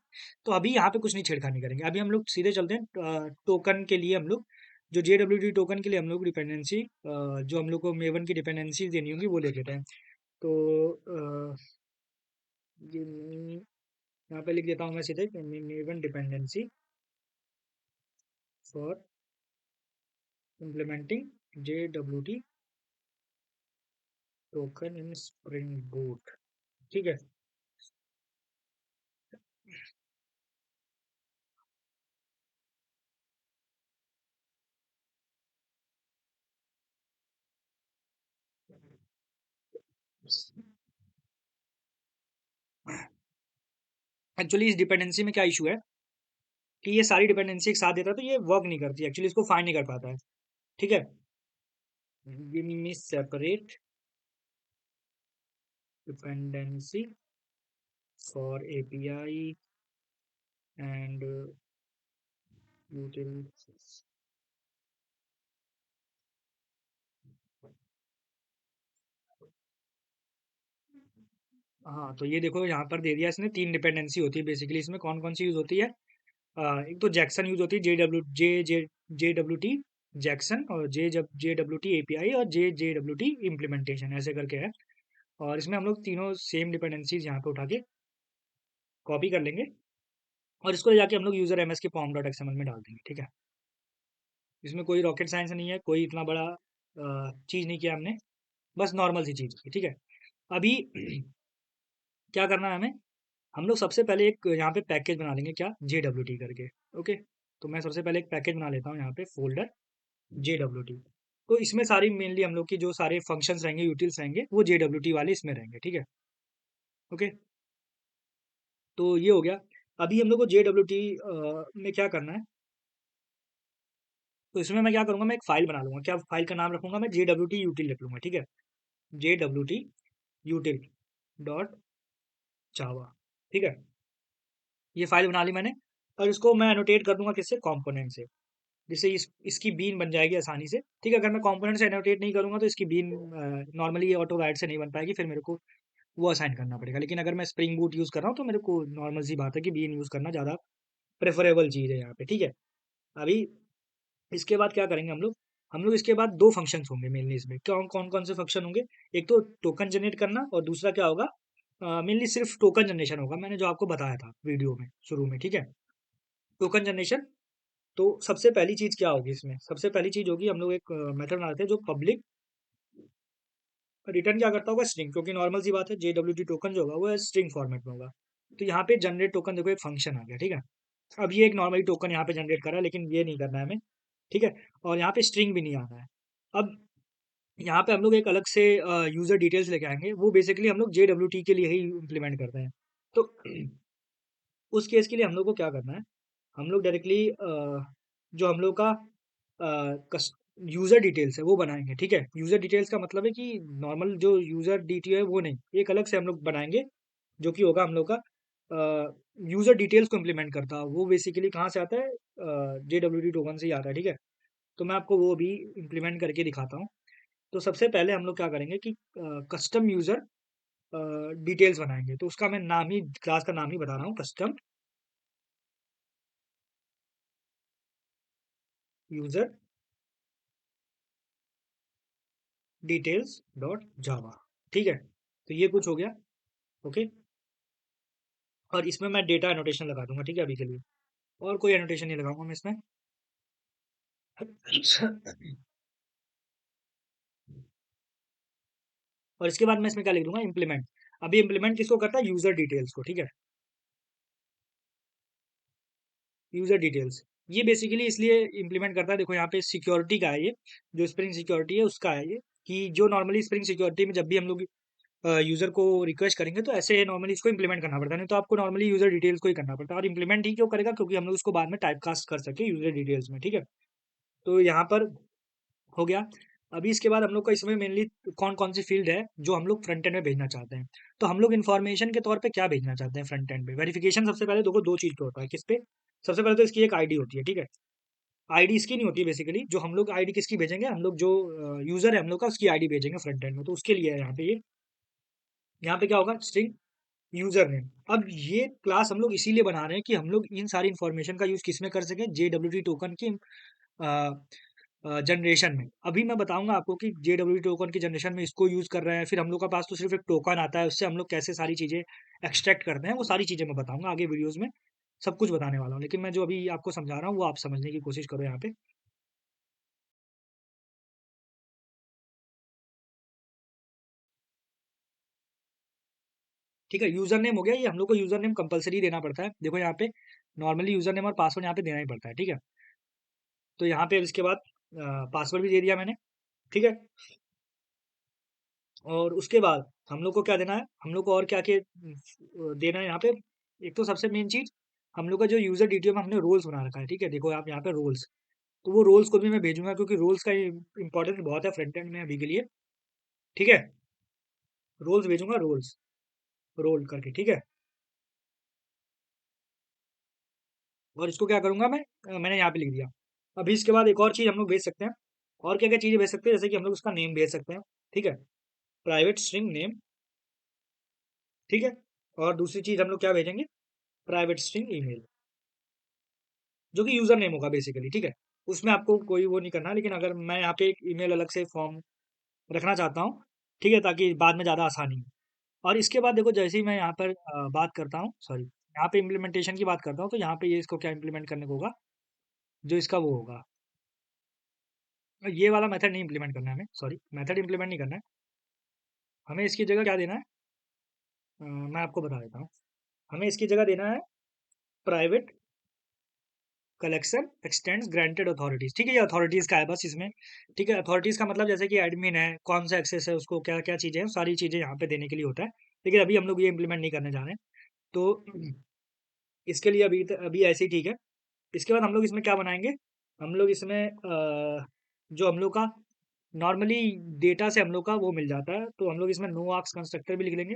तो अभी यहाँ पे कुछ नहीं छेड़खानी करेंगे। अभी हम लोग सीधे चलते हैं टोकन के लिए, हम लोग जो जेडब्ल्यूटी टोकन के लिए हम लोग डिपेंडेंसी, जो हम लोग को मेवन की डिपेंडेंसी देनी होगी वो ले लेते हैं। तो ये यहाँ पे लिख देता हूँ मैं सीधे, maven dependency for implementing जेडब्ल्यूटी token in spring boot. ठीक है। एक्चुअली इस डिपेंडेंसी में क्या इशू है कि ये सारी डिपेंडेंसी एक साथ देता है तो ये वर्क नहीं करती, एक्चुअली इसको फाइंड नहीं कर पाता है। ठीक है। Give me separate dependency for API and utilities. हाँ, तो ये देखो यहाँ पर दे दिया इसने, 3 डिपेंडेंसी होती है बेसिकली इसमें। कौन-कौन सी यूज़ होती है? एक तो जैक्सन यूज़ होती है, जेडब्ल्यूटी जैक्सन, और जेडब्ल्यूटी एपीआई, और जेडब्ल्यूटी इम्प्लीमेंटेशन, ऐसे करके है। और इसमें हम लोग तीनों सेम डिपेंडेंसीज़ यहाँ पे उठा के कॉपी कर लेंगे और इसको ले जाके हम लोग यूज़र एमएस के पॉम डॉट एक्सएमएल में डाल देंगे, ठीक है? इसमें कोई रॉकेट साइंस नहीं है, कोई इतना बड़ा चीज़ नहीं किया हमने, बस नॉर्मल सी चीज़ की, ठीक है? अभी क्या करना है हमें? हम लोग सबसे पहले एक यहाँ पे पैकेज बना लेंगे, क्या? JWT करके, ओके? तो मैं सबसे पहले एक पैकेज बना लेता हूँ यहाँ पे, फ़ोल्डर JWT। तो इसमें सारी मेनली हम लोग की जो सारे फंक्शंस रहेंगे, यूटिल्स रहेंगे, वो JWT वाले इसमें रहेंगे, ठीक है? ओके? तो ये हो गया। अभी हम लोग को JWT में क्या करना है, तो इसमें मैं क्या करूँगा, मैं एक फ़ाइल बना लूँगा। क्या फ़ाइल का नाम रखूँगा मैं? JWT util लिख लूँगा, ठीक है? JWT util डॉट जावा, ठीक है? ये फ़ाइल बना ली मैंने और इसको मैं एनोटेट कर दूँगा किससे? कॉम्पोनेंट से। जिससे इसकी बीन बन जाएगी आसानी से, ठीक है? अगर मैं कॉम्पोनेंट से एनोटेट नहीं करूँगा तो इसकी बीन नॉर्मली ये ऑटो गाइड से नहीं बन पाएगी, फिर मेरे को वो असाइन करना पड़ेगा। लेकिन अगर मैं स्प्रिंग बूट यूज़ कर रहा हूँ तो मेरे को नॉर्मल सी बात है कि बीन यूज़ करना ज़्यादा प्रेफरेबल चीज़ है यहाँ पे, ठीक है? अभी इसके बाद क्या करेंगे हम लोग? हम लोग इसके बाद 2 फंक्शंस होंगे मेनली इसमें। कौन-कौन से फंक्शन होंगे? एक तो टोकन जनरेट करना और दूसरा क्या होगा? मेनली सिर्फ टोकन जनरेशन होगा, मैंने जो आपको बताया था वीडियो में शुरू में, ठीक है? Token generation. तो सबसे पहली चीज़ क्या होगी इसमें? सबसे पहली चीज़ होगी, हम लोग एक मेथड बनाते हैं जो पब्लिक रिटर्न क्या करता होगा? स्ट्रिंग, क्योंकि नॉर्मल सी बात है JWT टोकन जो होगा वो स्ट्रिंग फॉर्मेट में होगा। तो यहाँ पे जनरेट टोकन देखो एक फंक्शन आ गया, ठीक है? अब ये एक नॉर्मली टोकन यहाँ पे जनरेट कर रहा है, लेकिन ये नहीं करना है हमें, ठीक है? और यहाँ पे स्ट्रिंग भी नहीं आना है। अब यहाँ पे हम लोग एक अलग से यूज़र डिटेल्स लेके आएँगे, वो बेसिकली हम लोग JWT के लिए ही इम्प्लीमेंट करते हैं। तो उस केस के लिए हम लोग को क्या करना है? हम लोग डायरेक्टली जो हम लोग का कस यूज़र डिटेल्स है वो बनाएँगे, ठीक है? यूज़र डिटेल्स का मतलब है कि नॉर्मल जो यूज़र डीटी है वो नहीं, एक अलग से हम लोग बनाएँगे, जो कि होगा हम लोग का यूज़र डिटेल्स को इम्प्लीमेंट करता है। वो बेसिकली कहाँ से आता है? JWT टोकन से ही आता है, ठीक है? तो मैं आपको वो भी इम्प्लीमेंट करके दिखाता हूँ। तो सबसे पहले हम लोग क्या करेंगे कि कस्टम यूज़र डिटेल्स बनाएँगे। तो उसका मैं नाम ही, क्लास का नाम ही बता रहा हूँ, कस्टम यूज़र डिटेल्स डॉट जावा, ठीक है? तो ये कुछ हो गया, ओके? और इसमें मैं डेटा एनोटेशन लगा दूँगा, ठीक है, अभी के लिए। और कोई एनोटेशन नहीं लगाऊँगा मैं इसमें। और इसके बाद मैं इसमें क्या लिख दूँगा? इम्प्लीमेंट। अभी इम्प्लीमेंट किसको करता है? यूज़र डिटेल्स को, ठीक है? User details. ये बेसिकली इसलिए इम्प्लीमेंट करता है, देखो यहाँ पे सिक्योरिटी का है ये, जो स्प्रिंग सिक्योरिटी है उसका है ये, कि जो नॉर्मली स्प्रिंग सिक्योरिटी में जब भी हम लोग यूज़र को रिक्वेस्ट करेंगे तो ऐसे नॉर्मली इसको इम्प्लीमेंट करना पड़ता है, नहीं तो आपको नॉर्मली यूज़र डिटेल्स को ही करना पड़ता है। और इम्प्लीमेंट ही क्यों करेगा? क्योंकि हम लोग उसको बाद में टाइपकास्ट कर सकें यूज़र डिटेल्स में, ठीक है? तो यहाँ पर हो गया। अभी इसके बाद हम लोग का इसमें मेनली कौन-कौन सी फ़ील्ड है, जो हम लोग फ्रंट एंड में भेजना चाहते हैं। तो हम लोग इन्फॉर्मेशन के तौर पे क्या भेजना चाहते हैं फ्रंट एंड पे? वेरिफ़िकेशन सबसे पहले देखो 2 चीज़ पे होता है, किस पे? सबसे पहले तो इसकी एक आईडी होती है, ठीक है? आईडी इसकी नहीं होती है बेसिकली, जो हम लोग आईडी किसकी भेजेंगे? हम लोग जो यूज़र है हम लोग का, उसकी आईडी भेजेंगे फ्रंट एंड में, तो उसके लिए है यहाँ पे ये। यहाँ पे क्या होगा? String user name. अब ये क्लास हम लोग इसीलिए बना रहे हैं कि हम लोग इन सारी इन्फॉर्मेशन का यूज़ किसमें कर सकें? JWT टोकन की जनरेशन में। अभी मैं बताऊँगा आपको कि JWT टोकन की जनरेशन में इसको यूज़ कर रहे हैं, फिर हम लोग के पास तो सिर्फ़ एक टोकन आता है, उससे हम लोग कैसे सारी चीज़ें एक्सट्रैक्ट करते हैं, वो सारी चीज़ें मैं बताऊँगा आगे वीडियोज़ में, सब कुछ बताने वाला हूँ। लेकिन मैं जो अभी आपको समझा रहा हूँ, वो आप समझने की कोशिश करो यहाँ पे। ठीक है, यूज़र नेम हो गया, ये हम लोग को यूज़र नेम कंपल्सरी देना पड़ता है। देखो यहाँ पे नॉर्मली यूज़र नेम और पासवर्ड यहाँ पे देना ही पड़ता है, ठीक है? तो यहाँ पे इसके बाद पासवर्ड भी दे दिया मैंने, ठीक है? और उसके बाद हम लोग को क्या देना है, हम लोग को और क्या-क्या देना है यहाँ पे, एक तो सबसे मेन चीज़, हम लोग का जो यूज़र डिटेल में हमने रोल्स बना रखा है, ठीक है? देखो आप यहाँ पे रोल्स, तो वो रोल्स को भी मैं भेजूँगा क्योंकि रोल्स का इम्पोर्टेंस बहुत है फ्रंट एंड में अभी के लिए, ठीक है? रोल्स भेजूँगा रोल्स, रोल करके, ठीक है? और इसको क्या करूँगा मैं, मैंने यहाँ पे लिख दिया। अभी इसके बाद एक और चीज़ हम लोग भेज सकते हैं, और क्या-क्या चीज़ें भेज सकते हैं, जैसे कि हम लोग उसका नेम भेज सकते हैं, ठीक है? प्राइवेट स्ट्रिंग नेम, ठीक है? और दूसरी चीज़ हम लोग क्या भेजेंगे, प्राइवेट स्ट्रिंग ईमेल, जो कि यूज़र नेम होगा बेसिकली, ठीक है? उसमें आपको कोई वो नहीं करना, लेकिन अगर मैं यहाँ पे एक ईमेल अलग से फॉर्म रखना चाहता हूँ, ठीक है? ताकि बाद में ज़्यादा आसानी हो। और इसके बाद देखो जैसे ही मैं यहाँ पर बात करता हूँ, सॉरी, यहाँ पे इम्प्लीमेंटेशन की बात करता हूँ, तो यहाँ पे ये इसको क्या इम्प्लीमेंट करने को होगा, जो इसका वो होगा, ये वाला मेथड नहीं इम्प्लीमेंट करना है हमें, सॉरी, मेथड इम्प्लीमेंट नहीं करना है। हमें इसकी जगह क्या देना है, मैं आपको बता देता हूँ। हमें इसकी जगह देना है private collection x tends granted authorities, ठीक है? ये अथॉरिटीज़ का है बस इसमें, ठीक है? अथॉरिटीज़ का मतलब जैसे कि एडमिन है, कौन सा एक्सेस है उसको, क्या-क्या चीज़ें हैं, सारी चीज़ें यहाँ पे देने के लिए होता है। लेकिन अभी हम लोग ये इम्प्लीमेंट नहीं करने जा रहे हैं। तो इसके लिए अभी ऐसे ही ठीक है। इसके बाद हम लोग इसमें क्या बनाएँगे, हम लोग इसमें जो हम लोग का नॉर्मली डेटा से हम लोग का वो मिल जाता है, तो हम लोग इसमें नो आर्क्स कंस्ट्रक्टर भी लिख लेंगे।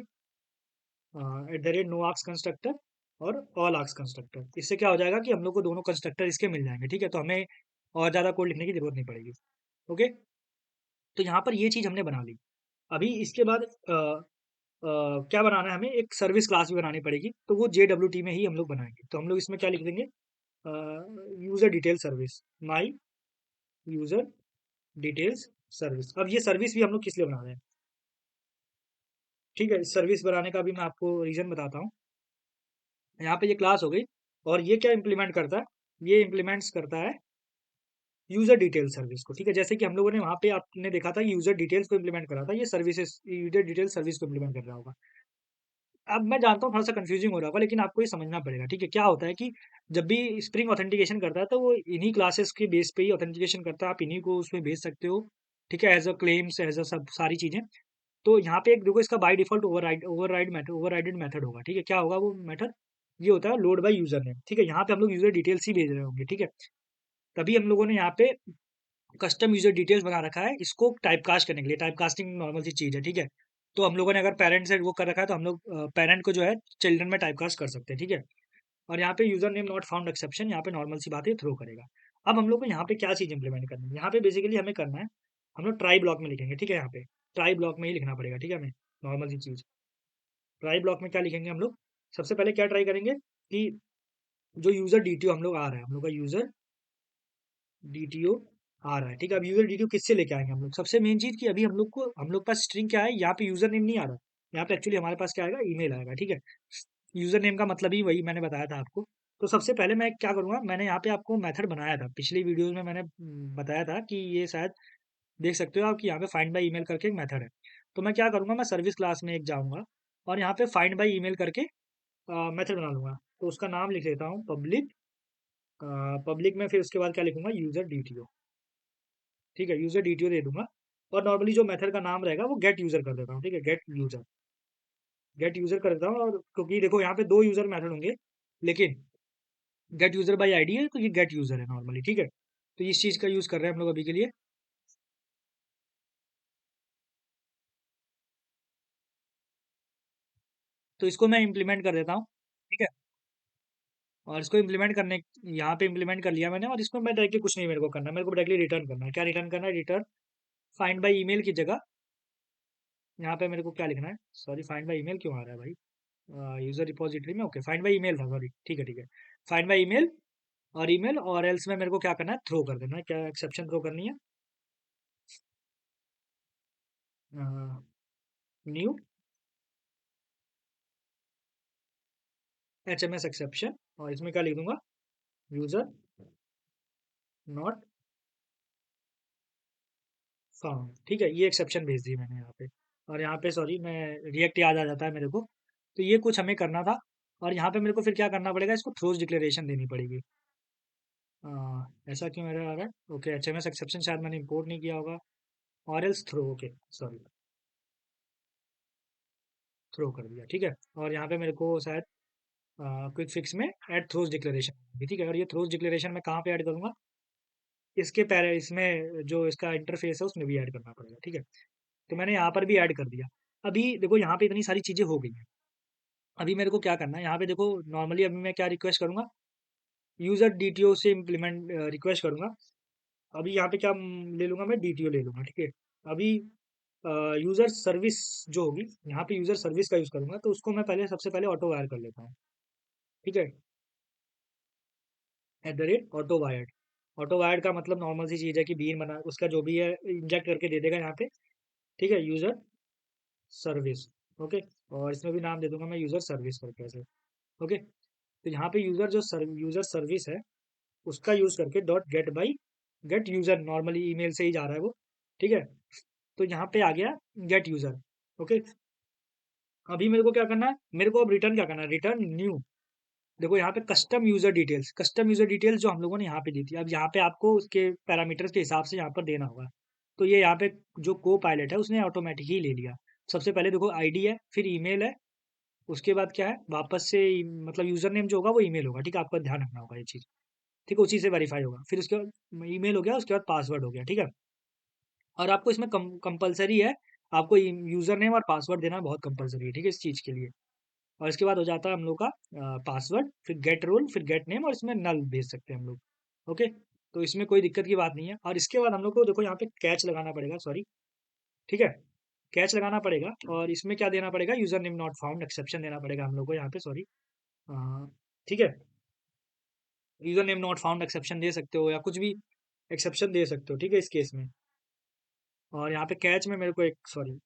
नो आर्क्स कंस्ट्रक्टर और ऑल आर्क्स कंस्ट्रक्टर। इससे क्या हो जाएगा कि हम लोग को दोनों कंस्ट्रक्टर इसके मिल जाएँगे, ठीक है? तो हमें और ज़्यादा कोड लिखने की ज़रूरत नहीं पड़ेगी। ओके? तो यहाँ पर ये चीज़ हमने बना ली। अभी इसके बाद क्या बनाना है हमें, एक सर्विस क्लास भी बनानी पड़ेगी, तो वो जेडब्ल्यूटी में ही हम लोग बनाएँगे। तो हम लोग इसमें क्या लिख देंगे, user detail service, my user details service. अब ये सर्विस भी हम लोग किस लिए बना रहे हैं, ठीक है? इस सर्विस बनाने का भी मैं आपको रीज़न बताता हूँ। यहाँ पे ये क्लास हो गई, और ये क्या इम्प्लीमेंट करता है, ये इम्प्लीमेंट्स करता है यूज़र डिटेल सर्विस को, ठीक है? जैसे कि हम लोगों ने वहाँ पे आपने देखा था यूज़र डिटेल्स को इम्प्लीमेंट करा था, ये सर्विसेज़ यूज़र डिटेल सर्विस को इम्प्लीमेंट कर रहा होगा। अब मैं जानता हूँ थोड़ा-सा कन्फ्यूज़िंग हो रहा होगा, लेकिन आपको ये समझना पड़ेगा, ठीक है? क्या होता है कि जब भी स्प्रिंग ऑथेंटिकेशन करता है, तो वो इन्हीं क्लासेस के बेस पे ही ऑथेंटिकेशन करता है, आप इन्हीं को उसमें भेज सकते हो, ठीक है? As a claims, as a सब सारी चीज़ें। तो यहाँ पे एक देखो इसका बाय डिफ़ॉल्ट ओवरराइड मेथड होगा, ठीक है? क्या होगा वो मेथड? ये होता है लोड बाय यूज़र नेम, ठीक है? यहाँ पे हम लोग यूज़र डिटेल्स ही भेज रहे होंगे, ठीक है? तभी हम लोगों ने यहाँ पे कस्टम यूज़र डिटेल्स बना रखा है, इसको टाइपकास्ट करने के लिए। टाइपकास्टिंग नॉर्मल सी चीज़ है, ठीक है? तो हम लोगों ने अगर पेरेंट से वो कर रखा है, तो हम लोग पेरेंट को जो है चिल्ड्रन में टाइपकास्ट कर सकते हैं, ठीक है? और यहाँ पे user name not found exception, यहाँ पे नॉर्मल सी बात है, थ्रो करेगा। अब हम लोग को यहाँ पे क्या चीज़ इम्प्लीमेंट करनी है? यहाँ पे बेसिकली हमें करना है, हम लोग ट्राई ब्लॉक में लिखेंगे, ठीक है? यहाँ पे ट्राई ब्लॉक में ही लिखना पड़ेगा, ठीक है हमें? नॉर्मल सी चीज़। ट्राई ब्लॉक में क्या लिखेंगे हम लोग? सबसे पहले क्या ट्राई करेंगे कि जो यूज़र डीटीओ हम लोग आ रहा है, हम लोग का यूज़र डीटीओ आ रहा है, ठीक है? अब यूज़र डीटीओ किससे लेके आएँगे हम लोग? सबसे मेन चीज़ कि अभी हम लोग पास स्ट्रिंग क्या है, यहाँ पे यूज़र नेम नहीं आ रहा। यहाँ पे एक्चुअली हमारे पास क्या आएगा? ईमेल आएगा, ठीक है? यूज़र नेम का मतलब ही वही मैंने बताया था आपको। तो सबसे पहले मैं क्या करूँगा, मैंने यहाँ पे आपको मेथड बनाया था। पिछली वीडियोज़ में मैंने बताया था कि ये शायद देख सकते हो आप कि यहाँ पे फाइंड बाय ईमेल करके एक मेथड है। तो मैं क्या करूँगा, मैं सर्विस क्लास में एक जाऊँगा और यहाँ पे फाइंड बाय ईमेल करके मेथड बना लूँगा। तो उसका नाम लिख लेता हूँ पब्लिक, पब्लिक में फिर उसके बाद क्या लिखूँगा, यूज़र डीटीओ, ठीक है? यूज़र डीटीओ दे दूँगा और नॉर्मली जो मेथड का नाम रहेगा वो गेट यूज़र कर देता हूँ, ठीक है? गेट यूज़र कर देता हूँ, और क्योंकि देखो यहाँ पे 2 यूज़र मेथड होंगे, लेकिन गेट यूज़र बाय आईडी है, तो ये गेट यूज़र है नॉर्मली, ठीक है? तो इस चीज़ का यूज़ कर रहे हैं हम लोग अभी के लिए। तो इसको मैं इम्प्लीमेंट कर देता हूँ, ठीक है? और इसको इम्प्लीमेंट करने यहाँ पे इम्प्लीमेंट कर लिया मैंने, और इसको मैं डायरेक्टली कुछ नहीं मेरे को करना है, मेरे को डायरेक्टली रिटर्न करना है। क्या रिटर्न करना है? रिटर्न फाइंड बाय ईमेल की जगह यहाँ पे मेरे को क्या लिखना है? सॉरी, फाइंड बाय ईमेल क्यों आ रहा है भाई? यूज़र रिपॉजिटरी में, ओके, फाइंड बाय ईमेल था, सॉरी, ठीक है, ठीक है। फाइंड बाय ईमेल और एल्स में मेरे को क्या करना है? थ्रो कर देना है। क्या एक्सेप्शन थ्रो करनी है? न्यू एचएमएस एक्सेप्शन, और इसमें क्या लिख दूंगा? यूज़र नॉट फाउंड, ठीक है? ये एक्सेप्शन भेज दी मैंने यहाँ पे। और यहाँ पे सॉरी, मैं रिएक्ट याद आ जाता है मेरे को, तो ये कुछ हमें करना था और यहाँ पे मेरे को फिर क्या करना पड़ेगा, इसको थ्रोज डिक्लेरेशन देनी पड़ेगी। ऐसा क्यों एरर आ रहा है? ओके, एचएमएस एक्सेप्शन शायद मैंने इंपोर्ट नहीं किया होगा, और else throw, okay sorry, throw कर दिया, ठीक है। और यहाँ पे मेरे को शायद क्विक फिक्स में ऐड थ्रोज डिक्लेरेशन, ठीक है। और ये थ्रोज डिक्लेरेशन मैं कहाँ पे ऐड करूँगा, इसके पहले इसमें जो इसका इंटरफेस है उसमें भी ऐड करना पड़ेगा, ठीक है। तो मैंने यहाँ पर भी ऐड कर दिया। अभी देखो यहाँ पे इतनी सारी चीज़ें हो गई हैं। अभी मेरे को क्या करना है, यहाँ पे देखो नॉर्मली अभी मैं क्या रिक्वेस्ट करूँगा, यूज़र डीटीओ से इम्प्लीमेंट रिक्वेस्ट करूँगा। अभी यहाँ पे क्या ले लूँगा, मैं डीटीओ ले लूँगा, ठीक है। अभी यूज़र सर्विस जो होगी, यहाँ पे यूज़र सर्विस का यूज़ करूँगा, तो उसको मैं पहले सबसे पहले ऑटो वायर कर लेता हूँ, ठीक है। ऑटो वायर्ड, ऑटो वायर्ड का मतलब नॉर्मल सी चीज़ है कि बीन बना उसका जो भी है इंजेक्ट करके दे देगा यहाँ पे, ठीक है, यूज़र सर्विस, ओके। और इसमें भी नाम दे दूंगा मैं यूज़र सर्विस करके ऐसे, ओके। तो यहाँ पे यूज़र सर्विस है, उसका यूज़ करके dot gate by gate user, normally email से ही जा रहा है वो, ठीक है। तो यहाँ पे आ गया गेट यूज़र, ओके। अभी मेरे को क्या करना है, मेरे को अब रिटर्न क्या करना है, रिटर्न न्यू। देखो यहाँ पे कस्टम यूज़र डिटेल्स जो हम लोगों ने यहाँ पे दी थी, अब यहाँ पे आपको उसके पैरामीटर्स के हिसाब से यहाँ पर देना होगा। तो ये यहाँ पे जो को पायलट है उसने ऑटोमेटिक ही ले लिया। सबसे पहले देखो आईडी है, फिर ईमेल है, उसके बाद क्या है, वापस से मतलब यूज़र नेम जो होगा वो ईमेल होगा, ठीक है। आपका ध्यान रखना होगा ये चीज़, ठीक है। उसी से वेरीफाई होगा, फिर उसके बाद ईमेल हो गया, उसके बाद पासवर्ड हो गया, ठीक है। और आपको इसमें कंपलसरी है, आपको यूज़र नेम और पासवर्ड देना बहुत कंपलसरी है, ठीक है, इस चीज़ के लिए। और इसके बाद हो जाता है हम लोग का पासवर्ड, फिर गेट रोल, फिर गेट नेम, और इसमें नल भेज सकते हैं हम लोग, ओके। तो इसमें कोई दिक्कत की बात नहीं है। और इसके बाद हम लोग को देखो यहाँ पे कैच लगाना पड़ेगा, सॉरी, ठीक है, कैच लगाना पड़ेगा। और इसमें क्या देना पड़ेगा, user name not found exception देना पड़ेगा हम लोग को यहाँ पे, सॉरी, ठीक है। User name not found exception दे सकते हो या कुछ भी एक्सेप्शन दे सकते हो, ठीक है, इस केस में। और यहाँ पे कैच में मेरे को एक, सॉरी,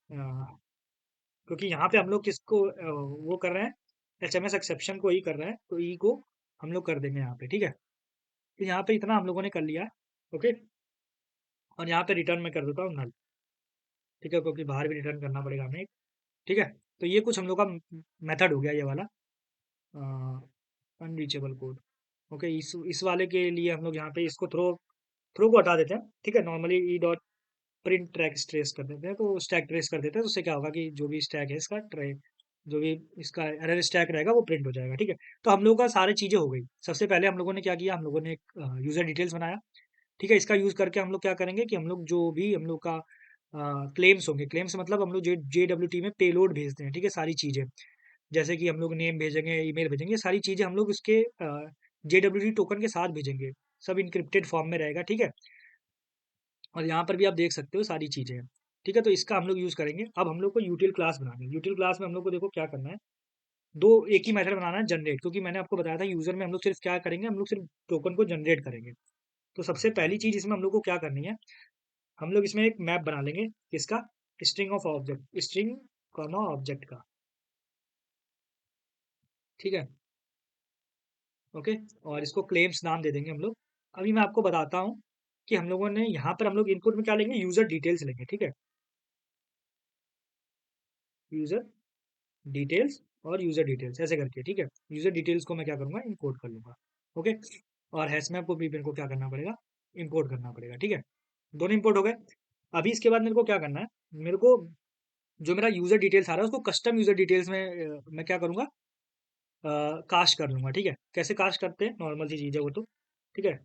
क्योंकि यहाँ पे हम लोग किसको वो कर रहे हैं, एचएमएस एक्सेप्शन को ही कर रहे हैं, तो ई को हम लोग कर देंगे यहाँ पे, ठीक है। तो यहाँ पे इतना हम लोगों ने कर लिया है, ओके। और यहाँ पे रिटर्न में कर देता हूँ नल, ठीक है, क्योंकि बाहर भी रिटर्न करना पड़ेगा हमें, ठीक है। तो ये कुछ हम लोग का मेथड हो गया ये वाला, अनरीचेबल कोड, ओके। इस वाले के लिए हम लोग यहाँ पे इसको थ्रो थ्रो को हटा देते हैं, ठीक है। Normally E dot print track trace कर देते हैं, तो स्टैक ट्रेस कर देते हैं, तो उससे क्या होगा कि जो भी स्टैक है इसका जो भी इसका एरर स्टैक रहेगा वो प्रिंट हो जाएगा, ठीक है। तो हम लोगों का सारी चीज़ें हो गई। सबसे पहले हम लोगों ने क्या किया, हम लोगों ने एक यूज़र डिटेल्स बनाया, ठीक है। इसका यूज़ करके हम लोग क्या करेंगे कि हम लोग जो भी हम लोग का क्लेम्स होंगे, क्लेम्स मतलब हम लोग जेडब्ल्यूटी में पेलोड भेजते हैं, ठीक है, सारी चीज़ें, जैसे कि हम लोग नेम भेजेंगे, ईमेल भेजेंगे, सारी चीज़ें हम लोग उसके जेडब्ल्यूटी टोकन के साथ भेजेंगे, सब इनक्रिप्टेड फॉर्म में रहेगा, ठीक है। और यहाँ पर भी आप देख सकते हो सारी चीज़ें हैं, ठीक है। तो इसका हम लोग यूज़ करेंगे। अब हम लोग को यूटिल क्लास बनानी है। यूटिल क्लास में हम लोग को देखो क्या करना है, दो एक ही मेथड बनाना है, जनरेट, क्योंकि मैंने आपको बताया था यूज़र में हम लोग सिर्फ क्या करेंगे, हम लोग सिर्फ टोकन को जनरेट करेंगे। तो सबसे पहली चीज़ इसमें हम लोग को क्या करनी है, हम लोग इसमें एक मैप बना लेंगे, किसका, string of object, string comma object का, ठीक है, ओके। और इसको क्लेम्स नाम दे देंगे हम लोग। अभी मैं आपको बताता हूँ कि हम लोगों ने यहाँ पर हम लोग इनपुट में क्या लेंगे, यूज़र डिटेल्स लेंगे, ठीक है, यूज़र डिटेल्स और यूज़र डिटेल्स ऐसे करके, ठीक है। यूज़र डिटेल्स को मैं क्या करूँगा, इंपोर्ट कर लूँगा, ओके। और हैश मैप को भी मेरे को क्या करना पड़ेगा, इंपोर्ट करना पड़ेगा, ठीक है। दोनों इंपोर्ट हो गए। अभी इसके बाद मेरे को क्या करना है, मेरे को जो मेरा यूज़र डिटेल्स आ रहा है उसको कस्टम यूज़र डिटेल्स में मैं क्या करूँगा, कास्ट कर लूँगा, ठीक है। कैसे कास्ट करते हैं, नॉर्मल सी चीज़ है वो तो, ठीक है।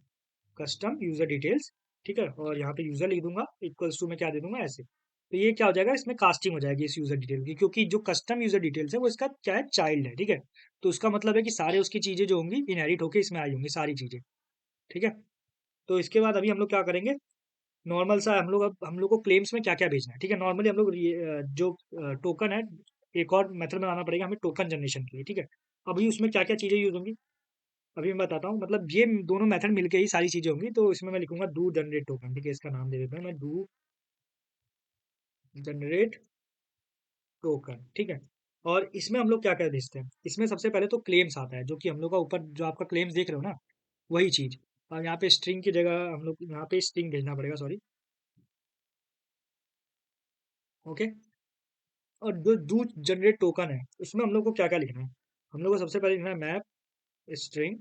कस्टम यूज़र डिटेल्स, ठीक है। और यहाँ पे यूज़र लिख दूंगा, इक्वल्स टू में क्या दे दूंगा, ऐसे। तो ये क्या हो जाएगा, इसमें कास्टिंग हो जाएगी इस यूज़र डिटेल की, क्योंकि जो कस्टम यूज़र डिटेल्स है वो इसका क्या है, चाइल्ड है, ठीक है। तो उसका मतलब है कि सारे उसकी चीज़ें जो होंगी इनहेरिट होके इसमें आई होंगी सारी चीज़ें, ठीक है। तो इसके बाद अभी हम लोग क्या करेंगे, नॉर्मल सा हम लोग को क्लेम्स में क्या क्या भेजना है, ठीक है। नॉर्मली हम लोग जो टोकन है, एक और मेथड बनाना पड़ेगा हमें टोकन जनरेशन के लिए, ठीक है। अभी उसमें क्या क्या चीज़ें यूज होंगी, अभी मैं बताता हूँ। मतलब ये दोनों मेथड मिलके ही सारी चीज़ें होंगी। तो इसमें मैं लिखूंगा डू जनरेट टोकन, ठीक है, इसका नाम दे देता हूँ मैं, डू जनरेट टोकन, ठीक है। और इसमें हम लोग क्या क्या भेजते हैं, इसमें सबसे पहले तो क्लेम्स आता है, जो कि हम लोग का ऊपर जो आपका क्लेम्स देख रहे हो ना, वही चीज़। और यहाँ पे स्ट्रिंग की जगह हम लोग यहाँ पे स्ट्रिंग भेजना पड़ेगा, सॉरी, ओके। और जो डू जनरेट टोकन है उसमें हम लोग को क्या क्या लिखना है। हम लोग को सबसे पहले लिखना है मैप स्ट्रिंग,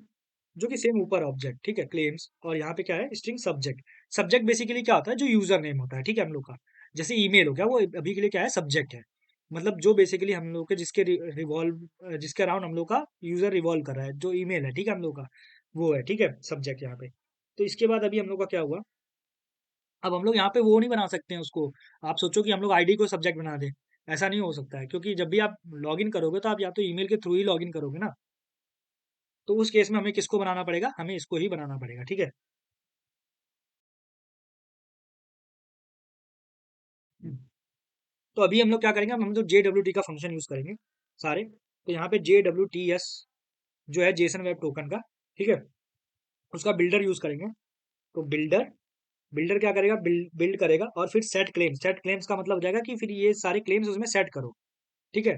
जो कि सेम ऊपर ऑब्जेक्ट, ठीक है, क्लेम्स, और यहाँ पे क्या है स्ट्रिंग सब्जेक्ट। सब्जेक्ट बेसिकली क्या होता है, जो यूजर नेम होता है, ठीक है, हम लोग का। जैसे ईमेल हो गया, वो अभी के लिए क्या है, सब्जेक्ट है। मतलब जो बेसिकली हम लोग के जिसके रिवॉल्व जिसके अराउंड हम लोग का यूजर रिवॉल्व कर रहा है, जो ईमेल है, ठीक है, हम लोग का वो है, ठीक है, सब्जेक्ट यहाँ पे। तो इसके बाद अभी हम लोग का क्या हुआ, अब हम लोग यहाँ पे वो नहीं बना सकते हैं उसको। आप सोचो कि हम लोग आईडी को सब्जेक्ट बना दें, ऐसा नहीं हो सकता है, क्योंकि जब भी आप लॉगिन करोगे तो आप या तो ईमेल के थ्रू ही लॉगिन करोगे ना। तो उस केस में हमें किसको बनाना पड़ेगा, हमें इसको ही बनाना पड़ेगा, ठीक है। तो अभी हम लोग क्या करेंगे, हम लोग JWT का फंक्शन यूज करेंगे सारे। तो यहाँ पे JWTS जो है जेसन वेब टोकन का, ठीक है, उसका बिल्डर यूज करेंगे। तो बिल्डर बिल्डर क्या करेगा, बिल्ड करेगा, और फिर सेट क्लेम्स का मतलब हो जाएगा कि फिर ये सारे क्लेम्स उसमें सेट करो, ठीक है।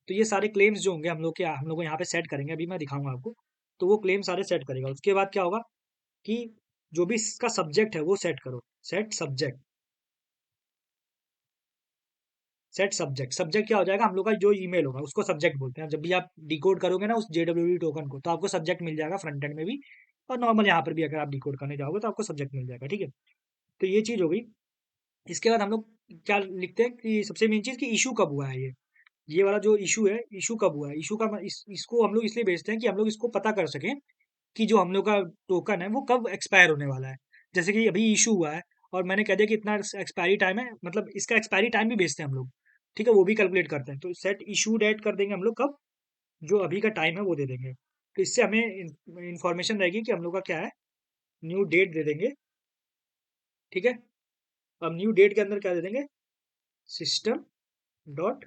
तो ये सारे क्लेम्स जो होंगे हम लोग को यहाँ पे सेट करेंगे, अभी मैं दिखाऊंगा आपको। तो वो क्लेम सारे सेट करेगा। उसके बाद क्या होगा कि जो भी इसका सब्जेक्ट है वो सेट करो, set subject. Set subject, subject क्या हो जाएगा, हम लोग का जो ईमेल होगा उसको सब्जेक्ट बोलते हैं। जब भी आप डिकोड करोगे ना उस JWT टोकन को, तो आपको सब्जेक्ट मिल जाएगा फ्रंट एंड में भी, और नॉर्मल यहाँ पर भी अगर आप डिकोड करने जाओगे तो आपको सब्जेक्ट मिल जाएगा, ठीक है। तो ये चीज़ हो गई। इसके बाद हम लोग क्या लिखते हैं कि सबसे मेन चीज़ कि इशू कब हुआ है, ये वाला जो इशू है, इशू कब हुआ है, इशू का इसको हम लोग इसलिए भेजते हैं कि हम लोग इसको पता कर सकें कि जो हम लोग का टोकन है वो कब एक्सपायर होने वाला है। जैसे कि अभी इशू हुआ है और मैंने कह दिया कि इतना एक्सपायरी टाइम है, मतलब इसका एक्सपायरी टाइम भी भेजते हैं हम लोग, ठीक है, वो भी कैलकुलेट करते हैं। तो सेट इशू डेट कर देंगे हम लोग कब, जो अभी का टाइम है वो दे देंगे। तो इससे हमें इंफॉर्मेशन रहेगी कि हम लोग का क्या है, न्यू डेट दे देंगे, ठीक है। अब न्यू डेट के अंदर क्या दे देंगे, सिस्टम डॉट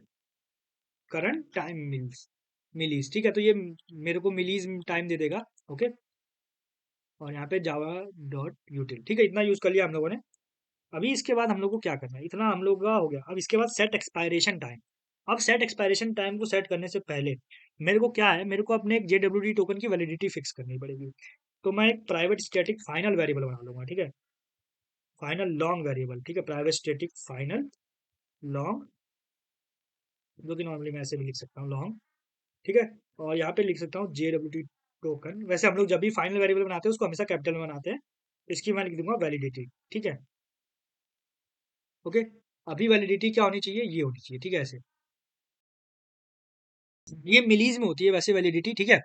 करंट टाइम मिलीज, ठीक है। तो ये मेरे को मिलीज टाइम दे देगा, ओके। और यहाँ पे जावा डॉट यूटिल, ठीक है, इतना यूज कर लिया हम लोगों ने। अभी इसके बाद हम लोग को क्या करना है, इतना हम लोग का हो गया। अब इसके बाद सेट एक्सपायरेशन टाइम। अब सेट एक्सपायरेशन टाइम को सेट करने से पहले मेरे को क्या है, मेरे को अपने एक JWT टोकन की वैलिडिटी फिक्स करनी पड़ेगी। तो मैं एक प्राइवेट स्टैटिक फाइनल वेरिएबल बना लूंगा, ठीक है, फाइनल लॉन्ग वेरिएबल, ठीक है, प्राइवेट स्टैटिक फाइनल लॉन्ग, जो कि नॉर्मली मैं ऐसे भी लिख सकता हूँ लॉन्ग, ठीक है। और यहाँ पे लिख सकता हूँ JWT टोकन। वैसे हम लोग जब भी फाइनल वेरिएबल बनाते हैं उसको हमेशा कैपिटल में बनाते हैं। इसकी मैं लिख दूंगा वैलिडिटी, ठीक है, ओके। अभी वैलिडिटी क्या होनी चाहिए, ये होनी चाहिए, ठीक है, ऐसे। ये मिलीज में होती है वैसे वैलिडिटी, ठीक है।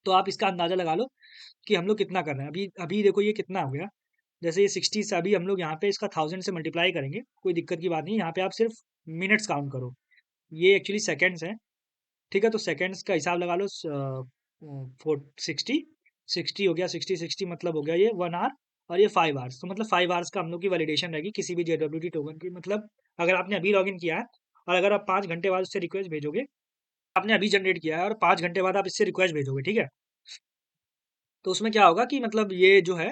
तो आप इसका अंदाजा लगा लो कि हम लोग कितना कर रहे हैं। अभी अभी देखो ये कितना हो गया, जैसे ये 60 से अभी हम लोग यहाँ पे इसका 1000 से मल्टीप्लाई करेंगे, कोई दिक्कत की बात नहीं। यहाँ पे आप सिर्फ मिनट्स काउंट करो, ये एक्चुअली सेकेंड्स हैं, ठीक है। तो सेकेंड्स का हिसाब लगा लो, 60 हो गया, 60 मतलब हो गया ये 1 आवर, और ये 5 आवर्स। तो मतलब 5 आवर्स का हम लोग की वैलिडेशन रहेगी किसी भी JWT टोकन की। मतलब अगर आपने अभी लॉगिन किया है और अगर आप 5 घंटे बाद उससे रिक्वेस्ट भेजोगे, आपने अभी जनरेट किया है और 5 घंटे बाद आप इससे रिक्वेस्ट भेजोगे, ठीक है, तो उसमें क्या होगा कि मतलब ये जो है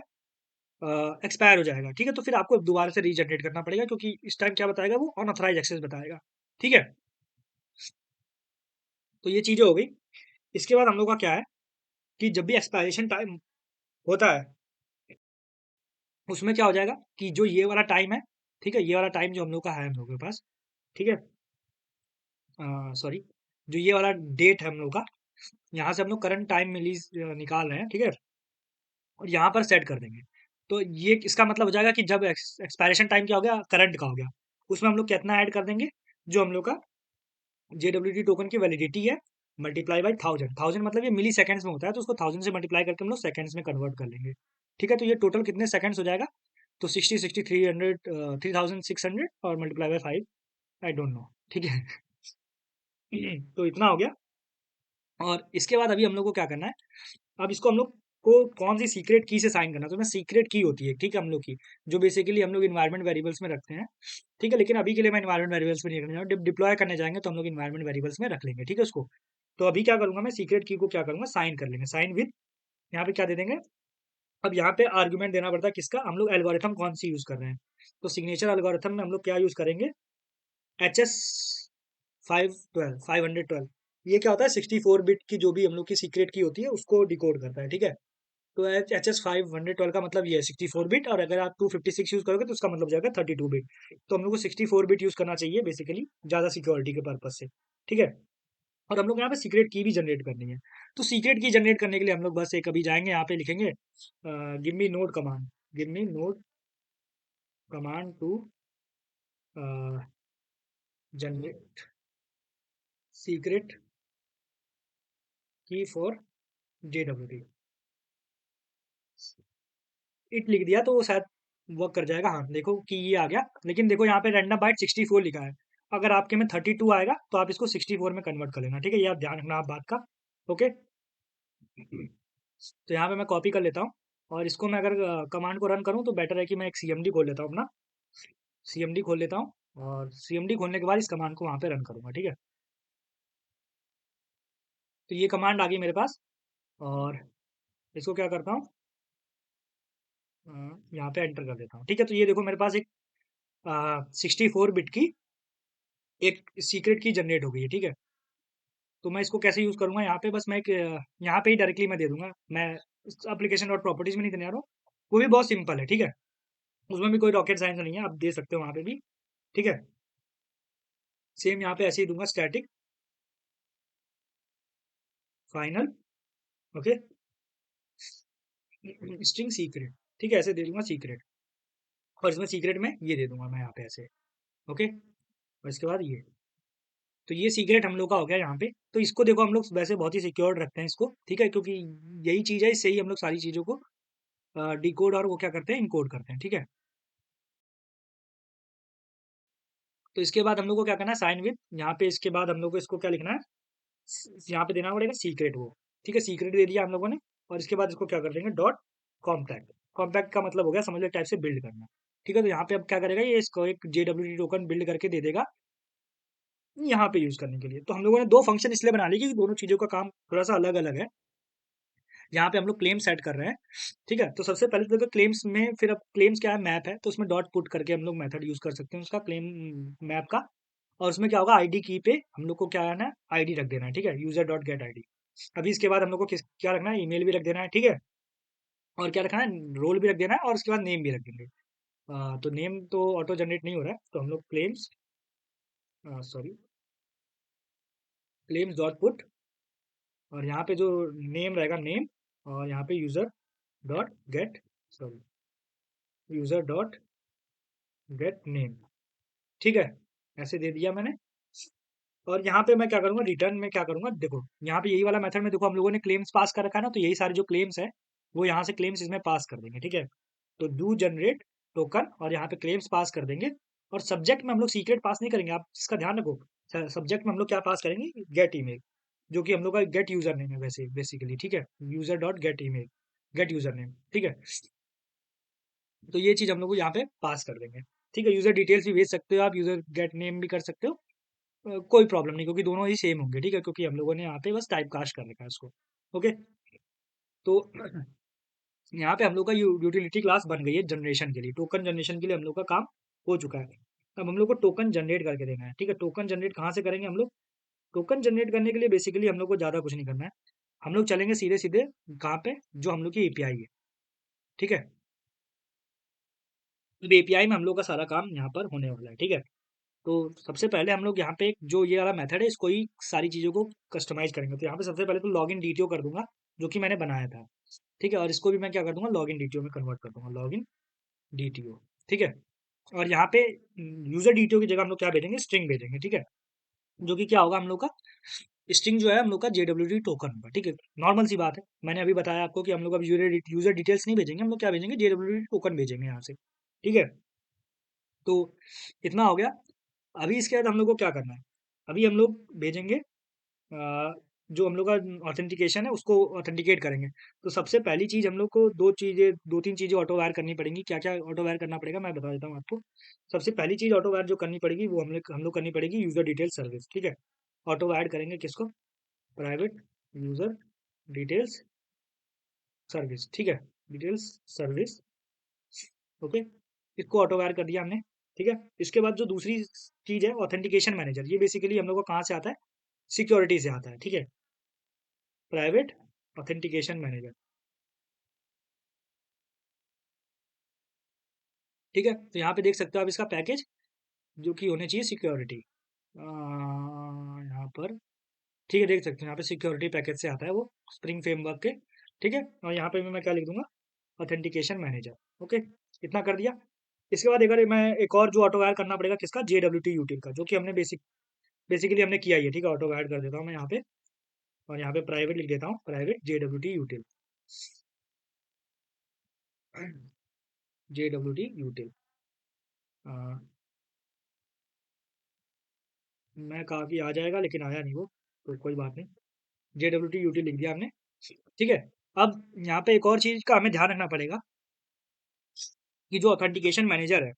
एक्सपायर हो जाएगा, ठीक है। तो फिर आपको दोबारा से रीजनरेट करना पड़ेगा, क्योंकि इस टाइम क्या बताएगा, वो अनऑथराइज एक्सेस बताएगा, ठीक है। तो ये चीज़ें हो गई। इसके बाद हम लोग का क्या है कि जब भी एक्सपायरेशन टाइम होता है उसमें क्या हो जाएगा कि जो ये वाला टाइम है, ठीक है, ये वाला टाइम जो हम लोग का है हम लोग के पास, ठीक है, सॉरी, जो ये वाला डेट है हम लोग का, यहाँ से हम लोग करंट टाइम मिलीज निकाल रहे हैं, ठीक है, और यहाँ पर सेट कर देंगे। तो ये इसका मतलब हो जाएगा कि जब एक्सपायरेशन टाइम क्या हो गया, करंट का हो गया, उसमें हम लोग कितना ऐड कर देंगे, जो हम लोग का JWT टोकन की वैलिडिटी है, मल्टीप्लाई बाई 1000। मतलब ये मिली सेकंड्स में होता है, तो उसको 1000 से मल्टीप्लाई करके हम लोग सेकंड्स में कन्वर्ट कर लेंगे, ठीक है। तो ये टोटल कितने सेकंड्स हो जाएगा, तो 300 3600 और multiply by 5, I don't know, ठीक है। तो इतना हो गया। और इसके बाद अभी हम लोग को क्या करना है, अब इसको हम लोग को कौन सी सीक्रेट की से साइन करना है, तो मैं सीक्रेट की होती है, ठीक है, हम लोग की, जो बेसिकली हम लोग इन्वायरमेंट वेरिएबल्स में रखते हैं, ठीक है। लेकिन अभी के लिए मैं इन्वायरमेंट वेरिएबल्स में नहीं रखने जा रहा हूँ, डिप्लॉय करने जाएंगे तो हम लोग इन्वायरमेंट वेरिएबल्स में रख लेंगे, ठीक है, उसको। तो अभी क्या करूंगा, मैं सीक्रेट की को क्या करूंगा, साइन कर लेंगे, साइन विद, यहाँ पे क्या दे देंगे। अब यहाँ पे आर्गुमेंट देना पड़ता है किसका, हम लोग एल्गोरिथम कौन सी यूज कर रहे हैं। तो सिग्नेचर एल्गोरिथम में हम लोग क्या यूज करेंगे, HS 512। ये क्या होता है, 64 बिट की जो भी हम लोग की सीक्रेट की होती है उसको डिकोड करता है, ठीक है। तो HS5 112 का मतलब ये है 64 बिट, और अगर आप 256 यूज़ करोगे तो उसका मतलब हो जाएगा 32 बिट। तो हम लोग को 64 बिट यूज़ करना चाहिए बेसिकली, ज़्यादा सिक्योरिटी के पर्पज से, ठीक है। और हम लोग यहाँ पे सीक्रेट की भी जनरेट करनी है। तो सीक्रेट की जनरेट करने के लिए हम लोग बस एक अभी जाएंगे, यहाँ पे लिखेंगे give me node command, give me node command to generate secret key for JWT। It लिख दिया तो वो शायद वर्क कर जाएगा। हाँ देखो कि ये आ गया, लेकिन देखो यहाँ पे रैंडम बाइट 64 लिखा है। अगर आपके में 32 आएगा तो आप इसको 64 में कन्वर्ट कर लेना, ठीक है। ये आप ध्यान रखना आप बात का। ओके, तो यहाँ पे मैं कॉपी कर लेता हूँ, और इसको मैं अगर कमांड को रन करूँ तो बेटर है कि मैं एक CMD खोल लेता हूँ अपना, CMD खोल लेता हूँ, और CMD खोलने के बाद इस कमांड को वहाँ पे रन करूँगा, ठीक है। तो ये कमांड आ गई मेरे पास, और इसको क्या करता हूँ, यहाँ पे एंटर कर देता हूँ, ठीक है। तो ये देखो मेरे पास एक 64 बिट की एक सीक्रेट की जनरेट हो गई है, ठीक है। तो मैं इसको कैसे यूज़ करूँगा, यहाँ पे बस मैं एक यहाँ पे ही डायरेक्टली मैं दे दूँगा। मैं एप्लीकेशन डॉट प्रॉपर्टीज में नहीं देने आ रहा हूँ, वो भी बहुत सिंपल है, ठीक है। उसमें भी कोई रॉकेट साइंस नहीं है, आप दे सकते हो वहाँ पे भी, ठीक है। सेम यहाँ पे ऐसे ही दूंगा, static final, okay, string secret, ठीक है, ऐसे दे दूंगा सीक्रेट। और इसमें सीक्रेट में ये दे दूंगा मैं यहाँ पे ऐसे, ओके। और इसके बाद ये, तो ये सीक्रेट हम लोग का हो गया यहाँ पे। तो इसको देखो हम लोग वैसे बहुत ही सिक्योर रखते हैं इसको, ठीक है, क्योंकि यही चीज़ है, इससे ही हम लोग सारी चीज़ों को डिकोड और वो क्या करते हैं, इनकोड करते हैं, ठीक है। तो इसके बाद हम लोग को क्या करना है, साइन विद, यहाँ पे इसके बाद हम लोग को इसको क्या लिखना है, यहाँ पे देना पड़ेगा सीक्रेट वो, ठीक है। सीक्रेट दे दिया हम लोगों ने, और इसके बाद इसको क्या कर देंगे, डॉट कॉम्पैक्ट। कॉम्पैक्ट का मतलब हो गया, समझ लो टाइप से बिल्ड करना, ठीक है। तो यहाँ पे अब क्या करेगा, ये इसको एक JWT टोकन बिल्ड करके दे देगा यहाँ पे यूज करने के लिए। तो हम लोगों ने दो फंक्शन इसलिए बना ली क्योंकि दोनों चीजों का काम थोड़ा सा अलग अलग है। यहाँ पे हम लोग क्लेम सेट कर रहे हैं, ठीक है। तो सबसे पहले तो देखो क्लेम्स में, फिर अब क्लेम्स क्या है, मैप है, तो उसमें डॉट पुट करके हम लोग मेथड यूज कर सकते हैं उसका, क्लेम मैप का। और उसमें क्या होगा, आईडी की पे हम लोग को क्या करना है, आईडी रख देना है, ठीक है, यूजर डॉट गेट आईडी। अभी इसके बाद हम लोग को किस क्या रखना है, ईमेल भी रख देना है, ठीक है। और क्या रखना है, रोल भी रख देना है, और उसके बाद नेम भी रख देंगे। तो नेम तो ऑटो जनरेट नहीं हो रहा है, तो हम लोग claims, sorry, claims dot put, और यहाँ पे जो नेम रहेगा नेम, और यहाँ पे user dot gate, sorry, user dot gate name, ठीक है, ऐसे दे दिया मैंने। और यहाँ पे मैं क्या करूँगा, रिटर्न में क्या करूँगा, देखो यहाँ पे यही वाला मेथड में देखो हम लोगों ने क्लेम्स पास कर रखा है ना, तो यही सारे जो क्लेम्स है वो यहाँ से क्लेम्स इसमें पास कर देंगे, ठीक है। तो डू जनरेट टोकन, और यहाँ पे क्लेम्स पास कर देंगे। और सब्जेक्ट में हम लोग सीक्रेट पास नहीं करेंगे, आप इसका ध्यान रखो। सब्जेक्ट में हम लोग क्या पास करेंगे, गेट ईमेल, जो कि हम लोग का गेट यूजर नेम है वैसे बेसिकली, ठीक है, user dot gate email, gate user name, ठीक है। तो ये चीज हम लोग को यहाँ पे पास कर देंगे, ठीक है। यूजर डिटेल्स भी भेज सकते हो आप, यूजर गेट नेम भी कर सकते हो, कोई प्रॉब्लम नहीं, क्योंकि दोनों ही सेम होंगे, ठीक है, क्योंकि हम लोगों ने यहाँ पे बस टाइप कास्ट कर रखा है इसको, ओके। तो यहाँ पे हम लोग का यूटिलिटी क्लास बन गई है जनरेशन के लिए, टोकन जनरेशन के लिए हम लोग का काम हो चुका है। अब हम लोग को टोकन जनरेट करके देना है, ठीक है। टोकन जनरेट कहाँ से करेंगे हम लोग, टोकन जनरेट करने के लिए बेसिकली हम लोग को ज़्यादा कुछ नहीं करना है। हम लोग चलेंगे सीधे सीधे कहाँ पे, जो हम लोग की एपीआई है, ठीक है। अब एपीआई में हम लोग का सारा काम यहाँ पर होने वाला है, ठीक है। तो सबसे पहले हम लोग यहाँ पे जो ये वाला मेथड है इसको ही सारी चीज़ों को कस्टमाइज करेंगे। तो यहाँ पे सबसे पहले तो लॉगिन डीटीओ कर दूंगा, जो कि मैंने बनाया था, ठीक है। और इसको भी मैं क्या कर दूंगा, लॉगिन डीटीओ में कन्वर्ट कर दूंगा, लॉगिन डीटीओ, ठीक है। और यहाँ पे यूजर डीटीओ की जगह हम लोग क्या भेजेंगे, स्ट्रिंग भेजेंगे, ठीक है। जो कि क्या होगा, हम लोग का स्ट्रिंग जो है हम लोग का JWT टोकन होगा, ठीक है। नॉर्मल सी बात है, मैंने अभी बताया आपको कि हम लोग अब यूजर डिटेल्स नहीं भेजेंगे, हम लोग क्या भेजेंगे, JWT टोकन भेजेंगे यहाँ से, ठीक है। तो इतना हो गया। अभी इसके बाद हम लोग को क्या करना है, अभी हम लोग भेजेंगे जो हम लोग का ऑथेंटिकेशन है उसको ऑथेंटिकेट करेंगे। तो सबसे पहली चीज़ हम लोग को दो तीन चीज़ें ऑटो वायर करनी पड़ेंगी। क्या क्या ऑटो वायर करना पड़ेगा मैं बता देता हूँ आपको। सबसे पहली चीज़ ऑटो वायर जो करनी पड़ेगी वो हम लोग करनी पड़ेगी यूज़र डिटेल सर्विस, ठीक है। ऑटो वायर करेंगे किसको, प्राइवेट यूज़र डिटेल्स सर्विस, ठीक है, डिटेल्स सर्विस, ओके। इसको ऑटो वायर कर दिया हमने, ठीक है। इसके बाद जो दूसरी चीज़ है ऑथेंटिकेशन मैनेजर, ये बेसिकली हम लोग को कहाँ से आता है, सिक्योरिटी से आता है, ठीक है, प्राइवेट ऑथेंटिकेशन मैनेजर, ठीक है, तो यहाँ पे देख सकते हो आप इसका पैकेज, जो कि होने चाहिए सिक्योरिटी। यहाँ पर ठीक है, देख सकते हो यहाँ पे सिक्योरिटी पैकेज से आता है वो, स्प्रिंग फ्रेमवर्क के। ठीक है, और यहाँ पे भी मैं क्या लिख दूंगा, ऑथेंटिकेशन मैनेजर। ओके, इतना कर दिया। इसके बाद अगर मैं एक और जो ऑटो ऐड करना पड़ेगा किसका, JWT यूटिल का, जो कि हमने बेसिकली हमने किया ही है। ठीक है, ऑटो ऐड कर देता हूँ मैं यहाँ पे, और यहाँ पे प्राइवेट लिख देता हूँ, प्राइवेट JWT यूटिल, JWT यूटिल। मैं कहा कि आ जाएगा, लेकिन आया नहीं वो, तो कोई बात नहीं। JWT यूटिल लिख दिया हमने। ठीक है, अब यहाँ पे एक और चीज का हमें ध्यान रखना पड़ेगा कि जो ऑथेंटिकेशन मैनेजर है,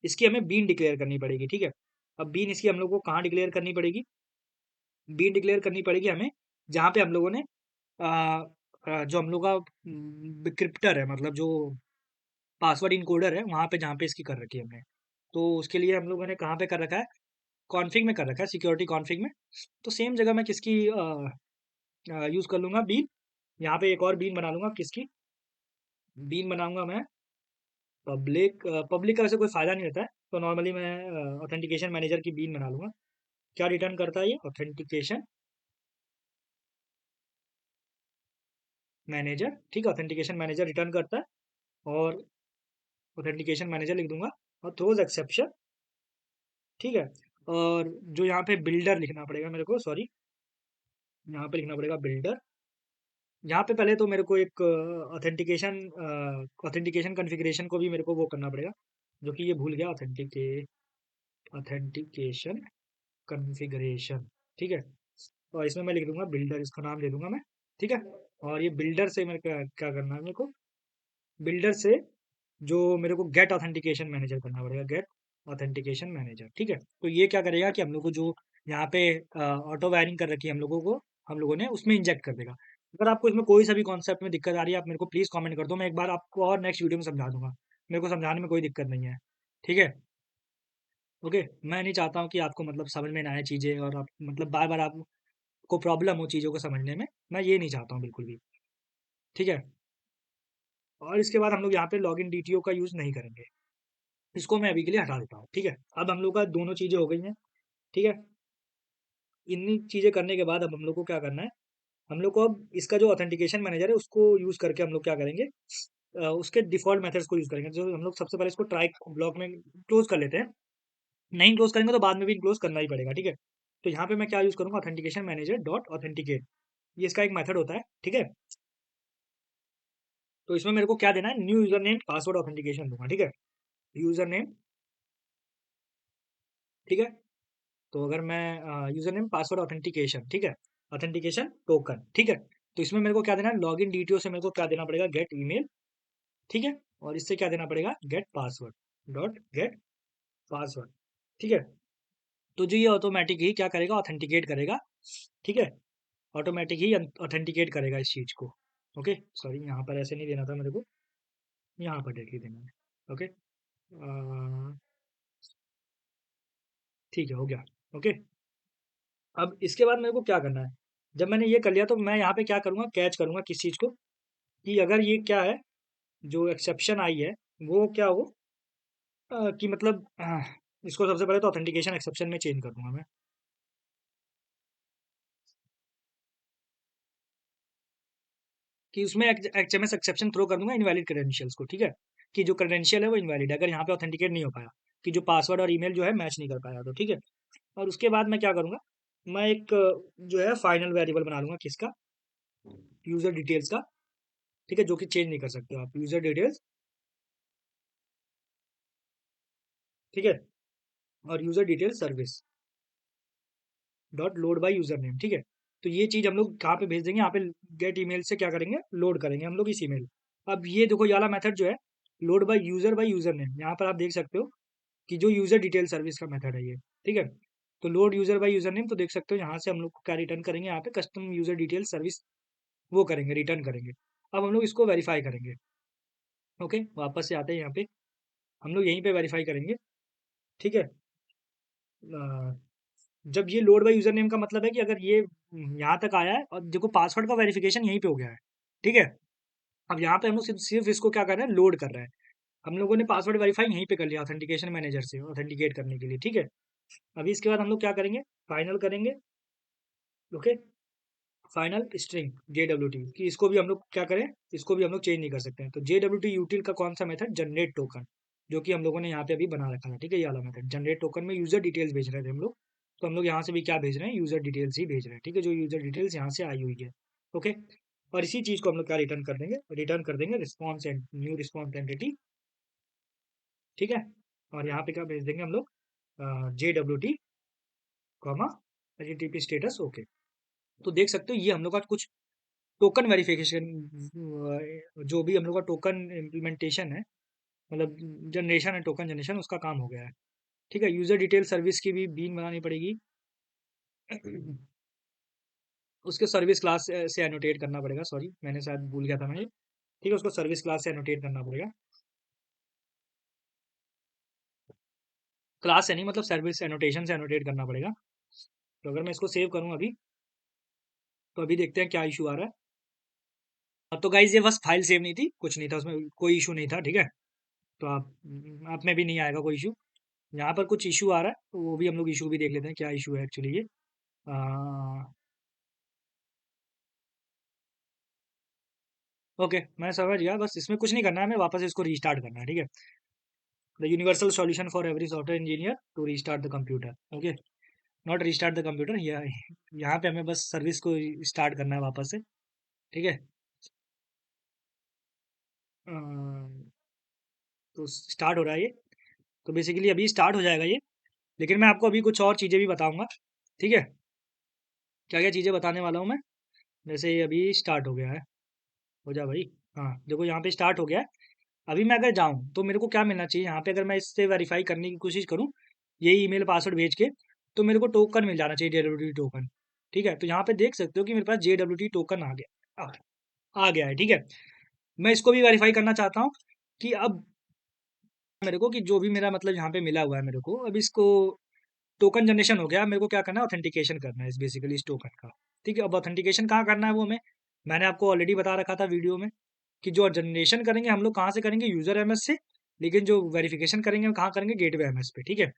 इसकी हमें बीन डिक्लेयर करनी पड़ेगी। ठीक है, अब बीन इसकी हम लोग को कहाँ डिक्लेयर करनी पड़ेगी, बीन डिक्लेयर करनी पड़ेगी हमें जहाँ पे हम लोगों ने जो हम लोग का क्रिप्टर है, मतलब जो पासवर्ड इनकोडर है, वहाँ पे जहाँ पे इसकी कर रखी है हमने। तो उसके लिए हम लोगों ने कहाँ पे कर रखा है, कॉन्फ़िग में कर रखा है, सिक्योरिटी कॉन्फ़िग में। तो सेम जगह मैं किसकी यूज़ कर लूँगा, बीन। यहाँ पे एक और बीन बना लूँगा, किसकी बीन बनाऊँगा मैं, पब्लिक। पब्लिक का वैसे कोई फ़ायदा नहीं रहता है, तो नॉर्मली मैं ऑथेंटिकेशन मैनेजर की बीन बना लूँगा। क्या रिटर्न करता है ये, ऑथेंटिकेशन मैनेजर। ठीक है, ऑथेंटिकेशन मैनेजर रिटर्न करता है, और ऑथेंटिकेशन मैनेजर लिख दूंगा, और थ्रोज एक्सेप्शन। ठीक है, और जो यहाँ पे बिल्डर लिखना पड़ेगा मेरे को, सॉरी, यहाँ पे लिखना पड़ेगा बिल्डर। यहाँ पे पहले तो मेरे को एक ऑथेंटिकेशन कॉन्फ़िगरेशन को भी मेरे को वो करना पड़ेगा, जो कि ये भूल गया, ऑथेंटिकेशन कॉन्फ़िगरेशन। ठीक है, और इसमें मैं लिख दूंगा बिल्डर, इसका नाम दे दूंगा मैं। ठीक है, और ये बिल्डर से मेरे क्या क्या करना है मेरे को, बिल्डर से जो मेरे को गेट ऑथेंटिकेशन मैनेजर करना पड़ेगा, गेट ऑथेंटिकेशन मैनेजर। ठीक है, तो ये क्या करेगा कि हम लोग को जो यहाँ पे ऑटो वायरिंग कर रखी है हम लोगों ने उसमें इंजेक्ट कर देगा। अगर आपको इसमें कोई सा भी कॉन्सेप्ट में दिक्कत आ रही है, आप मेरे को प्लीज़ कमेंट कर दो, मैं एक बार आपको और नेक्स्ट वीडियो में समझा दूंगा। मेरे को समझाने में कोई दिक्कत नहीं है। ठीक है, ओके। मैं नहीं चाहता हूँ कि आपको मतलब समझ में ना आए चीज़ें, और आप मतलब बार बार आपको प्रॉब्लम हो चीज़ों को समझने में, मैं ये नहीं चाहता हूँ बिल्कुल भी। ठीक है, और इसके बाद हम लोग यहाँ पे लॉगिन DTO का यूज़ नहीं करेंगे, इसको मैं अभी के लिए हटा देता हूँ। ठीक है, अब हम लोग का दोनों चीज़ें हो गई हैं। ठीक है, इन्हीं चीज़ें करने के बाद अब हम लोग को क्या करना है, हम लोग को अब इसका जो ऑथेंटिकेशन मैनेजर है उसको यूज़ करके हम लोग क्या करेंगे, उसके डिफ़ॉल्ट मेथड्स को यूज़ करेंगे। जो हम लोग सबसे पहले इसको ट्राई ब्लॉक में क्लोज़ कर लेते हैं। नहीं क्लोज़ करेंगे तो बाद में भी क्लोज़ करना ही पड़ेगा। ठीक है, तो यहाँ पे मैं क्या यूज़ करूँगा, ऑथेंटिकेशन मैनेजर डॉट ऑथेंटिकेट, ये इसका एक मेथड होता है। ठीक है, तो इसमें मेरे को क्या देना है, new user name password authentication दूंगा। ठीक है, यूज़र नेम। ठीक है, तो अगर मैं यूजर नेम पासवर्ड ऑथेंटिकेशन, ठीक है, ऑथेंटिकेशन टोकन। ठीक है, तो इसमें मेरे को क्या देना है, लॉगिन DTO से मेरे को क्या देना पड़ेगा, गेट ईमेल। ठीक है, और इससे क्या देना पड़ेगा, gate password dot gate password. ठीक है, तो जो ये ऑटोमेटिक ही क्या करेगा, ऑथेंटिकेट करेगा। ठीक है, ऑटोमेटिक ही ऑथेंटिकेट करेगा इस चीज को। ओके, सॉरी, यहाँ पर ऐसे नहीं देना था मेरे को, यहाँ पर देख ही देना है। ओके, ठीक है, हो गया। ओके, अब इसके बाद मेरे को क्या करना है, जब मैंने ये कर लिया तो मैं यहाँ पे क्या करूँगा, कैच करूँगा किस चीज़ को, कि अगर ये क्या है, जो एक्सेप्शन आई है, वो क्या हो, कि मतलब इसको सबसे पहले तो ऑथेंटिकेशन एक्सेप्शन में चेंज कर दूंगा मैं, कि उसमें HMS एक्सेप्शन थ्रो कर दूंगा इनवैलिड क्रेडेंशियल्स को। ठीक है, कि जो क्रेडेंशियल है वो इनवैलिड है, अगर यहाँ पे ऑथेंटिकेट नहीं हो पाया, कि जो पासवर्ड और ईमेल जो है मैच नहीं कर पाया, तो ठीक है। और उसके बाद मैं क्या करूँगा, मैं एक जो है फाइनल वेरिएबल बना लूंगा, किसका, यूजर डिटेल्स का। ठीक है, जो कि चेंज नहीं कर सकते हो आप, यूजर डिटेल्स। ठीक है, और user detail service dot load by user name. ठीक है, तो ये चीज हम लोग कहाँ पे भेज देंगे, यहाँ पे गेट ईमेल से क्या करेंगे, लोड करेंगे हम लोग इस ईमेल। अब ये देखो, ये वाला मेथड जो है, लोड बाय यूजर नेम, यहाँ पर आप देख सकते हो कि जो यूजर डिटेल सर्विस का मेथड है ये। ठीक है, तो load user by user name, तो देख सकते हो यहाँ से हम लोग को क्या रिटर्न करेंगे, यहाँ पे कस्टम यूजर डिटेल सर्विस वो करेंगे, रिटर्न करेंगे। अब हम लोग इसको वेरीफाई करेंगे। ओके, वापस से आते हैं यहाँ पे, हम लोग यहीं पे वेरीफाई करेंगे। ठीक है, जब ये लोड बाय यूजर नेम का मतलब है कि अगर ये यहाँ तक आया है, और देखो पासवर्ड का वेरिफिकेशन यहीं पे हो गया है। ठीक है, अब यहाँ पे हम लोग सिर्फ सिर्फ इसको क्या कर रहे हैं, लोड कर रहे हैं। हम लोगों ने पासवर्ड वेरीफाई यहीं पे कर लिया ऑथेंटिकेशन मैनेजर से ऑथेंटिकेट करने के लिए, ठीक है। अभी इसके बाद हम लोग क्या करेंगे, फाइनल करेंगे। ओके, फाइनल स्ट्रिंग JWT कि इसको भी हम लोग क्या करें, इसको भी हम लोग चेंज नहीं कर सकते हैं। तो JWT यूटिल का कौन सा मेथड, जनरेट टोकन, जो कि हम लोगों ने यहाँ पे अभी बना रखा था, ठीक है। ये वाला मेथड जनरेट टोकन में यूजर डिटेल्स भेज रहे थे हम लोग, तो हम लोग यहाँ से भी क्या भेज रहे हैं, यूजर डिटेल्स ही भेज रहे हैं, ठीक है, जो यूजर डिटेल्स यहाँ से आई हुई है। ओके, और इसी चीज को हम लोग क्या रिटर्न कर देंगे, रिटर्न कर देंगे response and new response entity, ठीक है। और यहाँ पे क्या भेज देंगे हम लोग, JWT comma HTTP status okay. तो देख सकते हो ये हम लोग का कुछ टोकन वेरिफिकेशन, जो भी हम लोग का टोकन इम्प्लीमेंटेशन है, मतलब जनरेशन है, टोकन जनरेशन उसका काम हो गया है, ठीक है। यूजर डिटेल सर्विस की भी बीन बनानी पड़ेगी, उसके सर्विस क्लास से एनोटेट करना पड़ेगा, सॉरी मैंने शायद भूल गया था मैं ये, ठीक है, उसको सर्विस क्लास से एनोटेट करना पड़ेगा, क्लास से नहीं, मतलब सर्विस एनोटेशन से एनोटेट करना पड़ेगा। तो अगर मैं इसको सेव करूँ अभी, तो अभी देखते हैं क्या इशू आ रहा है। तो गाइज ये बस फाइल सेव नहीं थी, कुछ नहीं था उसमें, कोई इशू नहीं था, ठीक है। तो आप में भी नहीं आएगा कोई इशू। यहाँ पर कुछ इशू आ रहा है, तो वो भी हम लोग इशू भी देख लेते हैं, क्या इशू है एक्चुअली ये। ओके, मैं समझ गया, बस इसमें कुछ नहीं करना है, हमें वापस इसको रीस्टार्ट करना है, ठीक है। The universal solution for every software engineer to restart the computer, okay, not restart the computer, यहाँ पे हमें बस सर्विस को स्टार्ट करना है वापस से, ठीक है। अ, तो स्टार्ट हो रहा है ये, तो बेसिकली अभी स्टार्ट हो जाएगा ये, लेकिन मैं आपको अभी कुछ और चीज़ें भी बताऊंगा, ठीक है। क्या क्या चीज़ें बताने वाला हूँ मैं, जैसे ये अभी स्टार्ट हो गया है, हो जा भाई। हाँ देखो यहाँ पे स्टार्ट हो गया है। अभी मैं अगर जाऊँ तो मेरे को क्या मिलना चाहिए यहाँ पे, अगर मैं इससे वेरीफाई करने की कोशिश करूँ, यही ईमेल पासवर्ड भेज के, तो मेरे को टोकन मिल जाना चाहिए, JWT टोकन, ठीक है। तो यहाँ पे देख सकते हो कि मेरे पास JWT टोकन आ गया है, ठीक है। मैं इसको भी वेरीफाई करना चाहता हूँ कि अब मेरे को, कि जो भी मेरा मतलब यहाँ पे मिला हुआ है मेरे को, अब इसको टोकन जनरेशन हो गया, मेरे को क्या करना है, ऑथेंटिकेशन करना है इस बेसिकली इस टोकन का, ठीक है। अब ऑथेंटिकेशन कहाँ करना है वो मैंने आपको ऑलरेडी बता रखा था वीडियो में, कि जो जनरेशन करेंगे हम लोग कहाँ से करेंगे, यूजर एमएस से, लेकिन जो वेरिफिकेशन करेंगे हम कहाँ करेंगे, गेटवे एमएस पे, ठीक है।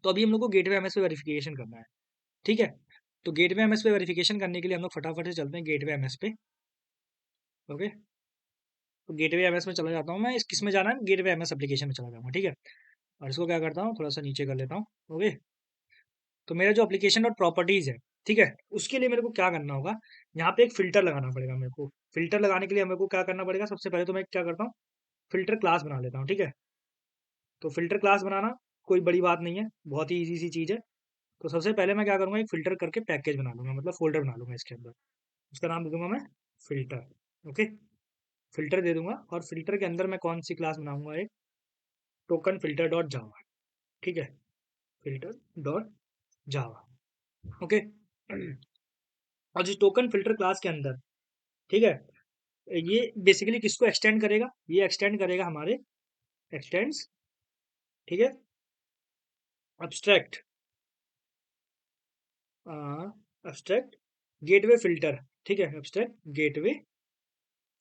तो अभी हम लोग को गेटवे एमएस पे वेरिफिकेशन करना है, ठीक है। तो गेटवे एमएस पे वेरिफिकेशन करने के लिए हम लोग फटाफट से चलते हैं गेटवे एमएस पे। ओके, तो गेटवे एमएस में चला जाता हूँ मैं, इस किस में जाना है, गेटवे एमएस एप्लीकेशन में चला जाऊँगा, ठीक है। और इसको क्या करता हूँ, थोड़ा सा नीचे कर लेता हूँ। ओके, तो मेरा जो एप्लीकेशन डॉट प्रॉपर्टीज है, ठीक है, उसके लिए मेरे को क्या करना होगा, यहाँ पे एक फिल्टर लगाना पड़ेगा मेरे को। फिल्टर लगाने के लिए मेरे को क्या करना पड़ेगा, सबसे पहले तो मैं क्या करता हूँ, फिल्टर क्लास बना लेता हूँ, ठीक है। तो फिल्टर क्लास बनाना कोई बड़ी बात नहीं है, बहुत ही इजी सी चीज़ है। तो सबसे पहले मैं क्या करूँगा, एक फ़िल्टर करके पैकेज बना लूँगा, मतलब फ़ोल्डर बना लूँगा इसके अंदर। उसका नाम दे दूँगा मैं फ़िल्टर, ओके। फ़िल्टर दे दूँगा, और फ़िल्टर के अंदर मैं कौन सी क्लास बनाऊँगा, एक टोकन फ़िल्टर डॉट जावा, ठीक है, फ़िल्टर डॉट जावा, ओके। और जिस टोकन फ़िल्टर क्लास के अंदर, ठीक है, ये बेसिकली किसको एक्सटेंड करेगा, ये एक्सटेंड करेगा हमारे एक्सटेंड्स, ठीक है, एब्स्ट्रैक्ट, एब्स्ट्रैक्ट गेटवे फ़िल्टर, ठीक है, एब्स्ट्रैक्ट गेटवे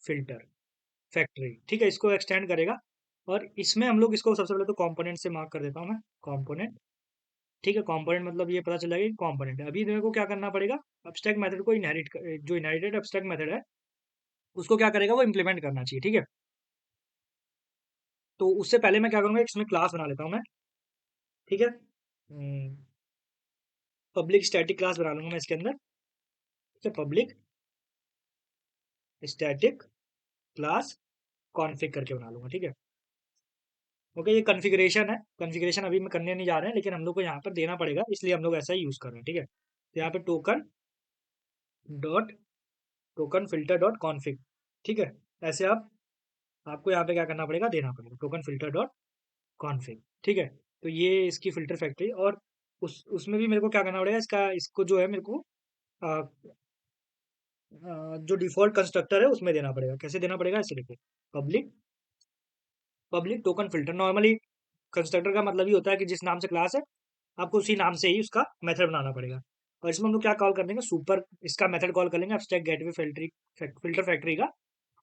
फ़िल्टर फैक्ट्री, ठीक है, इसको एक्सटेंड करेगा। और इसमें हम लोग इसको सबसे पहले तो कंपोनेंट से मार्क कर देता हूँ मैं, कंपोनेंट, ठीक है। कंपोनेंट मतलब ये पता चल जाएगा कि कंपोनेंट है। अभी मेरे को क्या करना पड़ेगा, अब्स्ट्रैक्ट मेथड को जो इनहेरिटेड अब्स्ट्रैक्ट मेथड है, उसको क्या करेगा, वो इंप्लीमेंट करना चाहिए, ठीक है। तो उससे पहले मैं क्या करूँगा, इसमें क्लास बना लेता हूँ मैं, ठीक है। पब्लिक स्टैटिक क्लास बना लूंगा मैं इसके अंदर, ठीक है, पब्लिक स्टैटिक क्लास कॉन्फ़िग करके बना लूंगा, ठीक है। ओके, ये कॉन्फ़िगरेशन है, कॉन्फ़िगरेशन अभी मैं करने नहीं जा रहे हैं, लेकिन हम लोग को यहाँ पर देना पड़ेगा, इसलिए हम लोग ऐसा ही यूज़ कर रहे हैं, ठीक है। तो यहाँ पे dot token filter dot config, ठीक है। ऐसे आपको यहाँ पे क्या करना पड़ेगा, देना पड़ेगा टोकन फिल्टर डॉट कॉन्फ़िग, ठीक है। तो ये इसकी फिल्टर फैक्ट्री, और उसमें भी मेरे को क्या करना पड़ेगा, इसको जो है मेरे को अ, जो डिफ़ॉल्ट कंस्ट्रक्टर है उसमें देना पड़ेगा। कैसे देना पड़ेगा, ऐसे देखो, public public token filter, normally constructor का मतलब ही होता है कि जिस नाम से क्लास है, आपको उसी नाम से ही उसका मेथड बनाना पड़ेगा। और इसमें हम लोग क्या कॉल कर देंगे, सुपर, इसका मेथड कॉल कर लेंगे एब्स्ट्रैक्ट गेटवे फिल्टर फैक्ट्री का,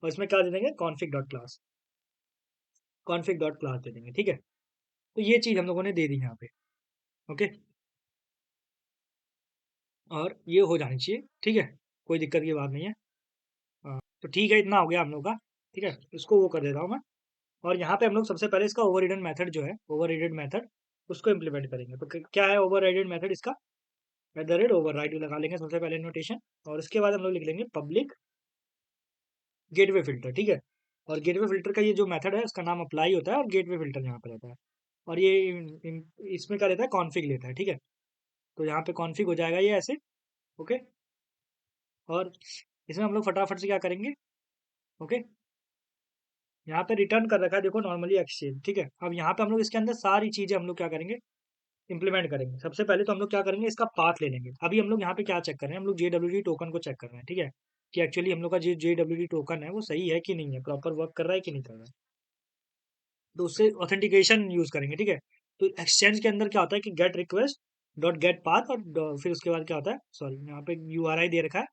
और इसमें क्या दे देंगे, config dot class, config dot class दे देंगे, ठीक है। तो ये चीज़ हम लोगों ने दे दी यहाँ पे, ओके। और ये हो जानी चाहिए, ठीक है, कोई दिक्कत की बात नहीं है। तो ठीक है, इतना हो गया हम लोग का, ठीक है। इसको वो कर देता हूँ मैं। और यहाँ पे हम लोग सबसे पहले इसका ओवररिडन मेथड जो है, ओवररिडन मेथड उसको इम्प्लीमेंट करेंगे। तो क्या है ओवरराइडेड मेथड इसका? एट द रेट ओवरराइड लगा लेंगे सबसे पहले नोटेशन, और उसके बाद हम लोग लिख लेंगे पब्लिक गेटवे फिल्टर, ठीक है। और गेटवे फिल्टर का ये जो मेथड है उसका नाम अप्लाई होता है, और गेटवे फिल्टर यहाँ पे रहता है। और ये इसमें क्या लेता है, कॉन्फिग लेता है, ठीक है। तो यहाँ पे कॉन्फिग हो जाएगा ये ऐसे, ओके। और इसमें हम लोग फटाफट से क्या करेंगे, ओके। यहाँ पे रिटर्न कर रखा है देखो नॉर्मली एक्सचेंज, ठीक है। अब यहाँ पे हम लोग इसके अंदर सारी चीजें हम लोग क्या करेंगे, इंप्लीमेंट करेंगे। सबसे पहले तो हम लोग क्या करेंगे, इसका पाथ ले लेंगे। अभी हम लोग यहाँ पे क्या चेक कर रहे हैं, हम लोग JWT टोकन को चेक कर रहे हैं, ठीक है, कि एक्चुअली हम लोग का जो JWT टोकन है वो सही है कि नहीं है, प्रॉपर वर्क कर रहा है कि नहीं कर रहा है। तो उससे ऑथेंटिकेशन यूज करेंगे, ठीक है। तो एक्सचेंज के अंदर क्या होता है कि gate request dot get path, और फिर उसके बाद क्या होता है, सॉरी यहाँ पे URI दे रखा है,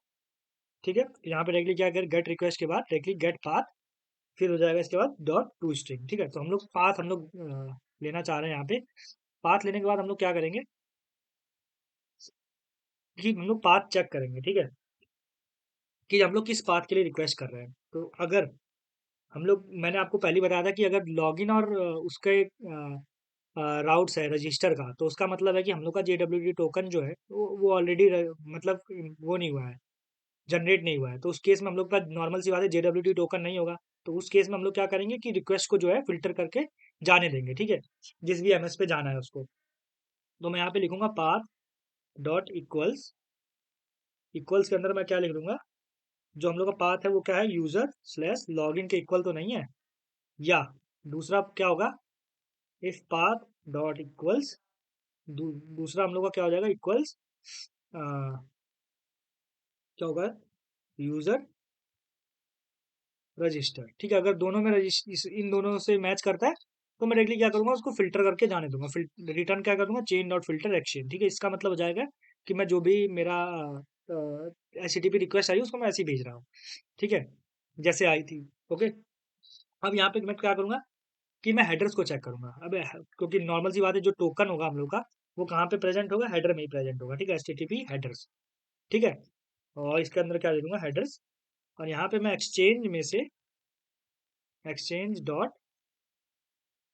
ठीक है। यहाँ पे डायरेक्टली क्या कर, गेट रिक्वेस्ट के बाद डायरेक्टली गेट पाथ, फिर हो जाएगा इसके बाद डॉट टू स्ट्रिंग, ठीक है। तो हम लोग पाथ हम लोग लेना चाह रहे हैं यहाँ पे। पाथ लेने के बाद हम लोग क्या करेंगे कि हम लोग पाथ चेक करेंगे, ठीक है, कि हम लोग किस पाथ के लिए रिक्वेस्ट कर रहे हैं। तो अगर हम लोग, मैंने आपको पहले ही बताया था कि अगर लॉगिन और उसके राउट्स है रजिस्टर का, तो उसका मतलब है कि हम लोग का JWT टोकन जो है वो ऑलरेडी मतलब वो नहीं हुआ है, जनरेट नहीं हुआ है। तो उस केस में हम लोग का नॉर्मल सी बात है, JWT टोकन नहीं होगा। तो उस केस में हम लोग क्या करेंगे कि रिक्वेस्ट को जो है फिल्टर करके जाने देंगे, ठीक है, जिस भी MS पे जाना है उसको। तो मैं यहाँ पे लिखूंगा पाथ डॉट इक्वल्स, इक्वल्स के अंदर मैं क्या लिख दूंगा, जो हम लोग का पाथ है वो क्या है, यूजर स्लैश लॉगिन के इक्वल तो नहीं है। या दूसरा क्या होगा, इफ पाथ डॉट इक्वल्स, दूसरा हम लोग का क्या हो जाएगा, इक्वल्स क्या होगा, यूजर रजिस्टर, ठीक है। अगर दोनों में इन दोनों से मैच करता है तो मैं डायरेक्टली क्या करूंगा, उसको फिल्टर करके जाने दूंगा। रिटर्न क्या करूंगा, चेन डॉट फिल्टर एक्सचेंज, ठीक है। इसका मतलब हो जाएगा कि मैं जो भी मेरा HTTP रिक्वेस्ट आई उसको मैं ऐसे ही भेज रहा हूँ, ठीक है, जैसे आई थी, ओके। अब यहाँ पे मैं क्या करूंगा कि मैं हेडर्स को चेक करूंगा। अब क्योंकि नॉर्मल सी बात है, जो टोकन होगा हम लोग का वो कहाँ पे प्रेजेंट होगा, हेडर में ही प्रेजेंट होगा, ठीक है, HTTP हेडर्स, ठीक है। और इसके अंदर क्या दे दूंगा, हेडर्स। और यहाँ पे मैं एक्सचेंज में से एक्सचेंज डॉट,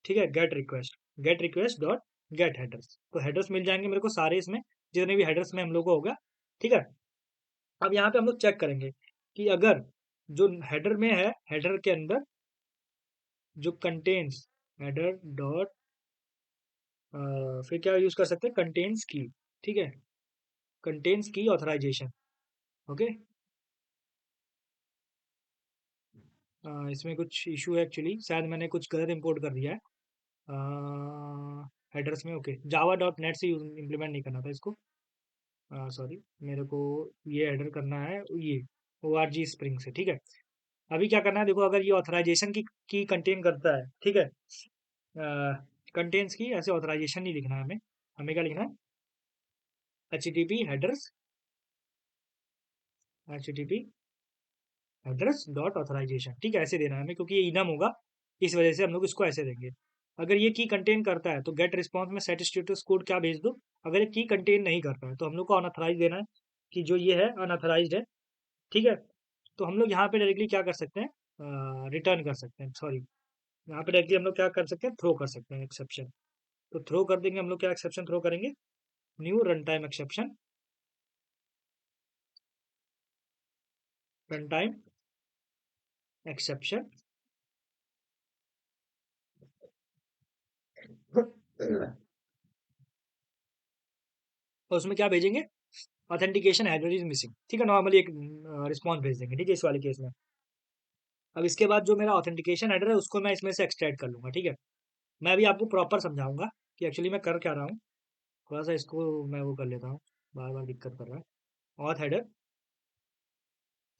ठीक है, gate request dot gate headers. तो हेडर्स मिल जाएंगे मेरे को सारे इसमें, जितने भी हेडर्स में हम लोग को होगा, ठीक है। अब यहाँ पे हम लोग चेक करेंगे कि अगर जो हेडर में है, हेडर के अंदर जो कंटेन्स हेडर डॉट, फिर क्या यूज कर सकते हैं, कंटेन्स की, ठीक है, कंटेन्स की ऑथराइजेशन, ओके। इसमें कुछ इशू है एक्चुअली, शायद मैंने कुछ गलत इंपोर्ट कर दिया है हेडर्स में, ओके। जावा डॉट नेट से इम्प्लीमेंट नहीं करना था इसको, सॉरी, मेरे को ये हेडर करना है ये ORG स्प्रिंग से, ठीक है। अभी क्या करना है देखो, अगर ये ऑथराइजेशन की कंटेन करता है, ठीक है, कंटेन्स की, ऐसे ऑथराइजेशन नहीं लिखना है हमें। हमें क्या लिखना है, HTTP headers, HTTP address dot authorization, ठीक है, ऐसे देना है हमें, क्योंकि ये इनम होगा, इस वजह से हम लोग इसको ऐसे देंगे। अगर ये की कंटेन करता है तो गेट रिस्पॉन्स में सेट स्टेटस कोड क्या भेज दो। अगर ये की कंटेन नहीं करता है तो हम लोग को अनऑथराइज देना है, कि जो ये है अनऑथराइज्ड है, ठीक है। तो हम लोग यहाँ पे डायरेक्टली क्या कर सकते हैं, रिटर्न कर सकते हैं, सॉरी, यहाँ पे डायरेक्टली हम लोग क्या कर सकते हैं, थ्रो कर सकते हैं एक्सेप्शन। तो थ्रो कर देंगे हम लोग, क्या एक्सेप्शन थ्रो करेंगे, new run time exception, run time exception, और उसमें क्या भेजेंगे, ऑथेंटिकेशन हेडर इज मिसिंग, ठीक है, नॉर्मली एक रिस्पॉन्स भेज देंगे, ठीक है, इस वाले केस में। अब इसके बाद जो मेरा ऑथेंटिकेशन हेडर है उसको मैं इसमें से एक्सट्रैक्ट कर लूंगा, ठीक है। मैं अभी आपको प्रॉपर समझाऊंगा कि एक्चुअली मैं कर क्या रहा हूँ। थोड़ा सा इसको मैं वो कर लेता हूँ, बार बार दिक्कत कर रहा है। ऑथ हेडर,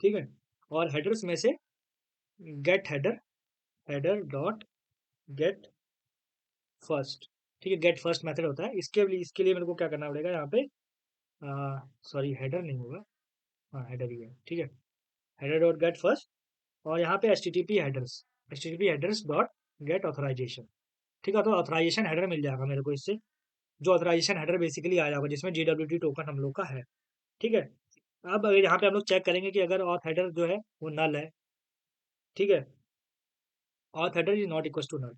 ठीक है, और हेडर्स में से get header, header dot get first, ठीक है, गेट फर्स्ट मेथड होता है। इसके लिए मेरे को क्या करना पड़ेगा यहाँ पे, सॉरी हेडर नहीं होगा, हाँ हेडर ही है, ठीक है, हेडर डॉट गेट फर्स्ट। और यहाँ पे HTTP headers, HTTP headers dot get authorization. ठीक है, तो ऑथराइजेशन हेडर मिल जाएगा मेरे को इससे, जो ऑथराइजेशन हेडर बेसिकली आ जाएगा जिसमें JWT टोकन हम लोग का है। ठीक है, अब अगर यहाँ पे हम लोग चेक करेंगे कि अगर ऑथ हेडर जो है वो नल है। ठीक है, auth header is not equal to null,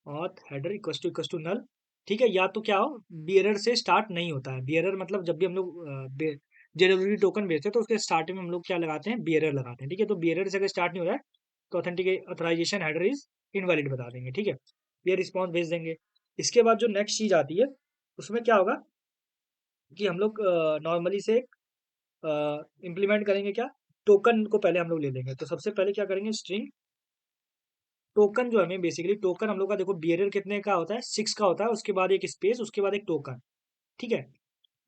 auth header equal to null. ठीक है, या तो क्या हो, बियरर से स्टार्ट नहीं होता है। बियरर मतलब जब भी हम लोग JWT टोकन भेजते हैं तो उसके स्टार्टिंग में हम लोग क्या लगाते हैं, बियरर लगाते हैं। ठीक है, तो बियरर से अगर स्टार्ट नहीं हो रहा है तो authenticate authorization header is invalid बता देंगे। ठीक है, ये रिस्पॉन्स भेज देंगे। इसके बाद जो नेक्स्ट चीज आती है उसमें क्या होगा कि हम लोग नॉर्मली से इम्प्लीमेंट करेंगे क्या, टोकन को पहले हम लोग ले लेंगे। तो सबसे पहले क्या करेंगे, स्ट्रिंग टोकन जो हमें बेसिकली टोकन हम लोग का देखो बियरर कितने का होता है, 6 का होता है, उसके बाद एक स्पेस, उसके बाद एक टोकन। ठीक है,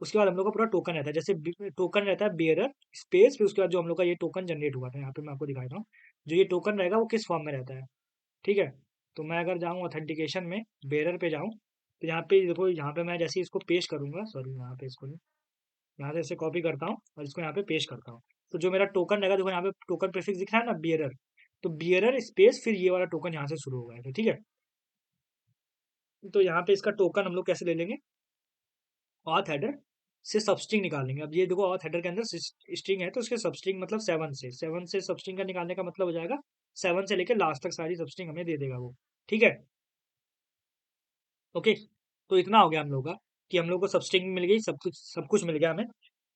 उसके बाद हम लोग का पूरा टोकन रहता है, जैसे टोकन रहता है बियरर स्पेस, फिर उसके बाद जो हम लोग का ये टोकन जनरेट हुआ था, यहाँ पे मैं आपको दिखा रहा हूँ जो ये टोकन रहेगा वो किस फॉर्म में रहता है। ठीक है, तो मैं अगर जाऊँ ऑथेंटिकेशन में बेरर पे जाऊँ, तो यहाँ पे देखो, यहाँ पे मैं जैसे ही इसको पेश करूंगा, सॉरी यहाँ पे इसको नहीं, यहाँ से इसे कॉपी करता हूँ और इसको यहाँ पे पेश करता हूँ। तो जो मेरा टोकन रहेगा, देखो यहाँ पे टोकन प्रीफिक्स दिख रहा है ना बियरर, तो बियरर स्पेस फिर ये वाला टोकन यहाँ से शुरू होगा। तो ठीक है, तो यहाँ पे इसका टोकन हम लोग कैसे ले लेंगे, ऑथ हेडर से सबस्ट्रिंग निकालेंगे। अब ये देखो ऑथ हेडर के अंदर स्ट्रिंग है, तो उसके सबस्ट्रिंग मतलब 7 से सबस्ट्रिंग का निकालने का मतलब हो जाएगा 7 से लेकर लास्ट तक सारी सबस्ट्रिंग हमें दे देगा वो। ठीक है, ओके, तो इतना हो गया हम लोग का कि हम लोग को सबस्ट्रिंग मिल गई, सब कुछ मिल गया हमें।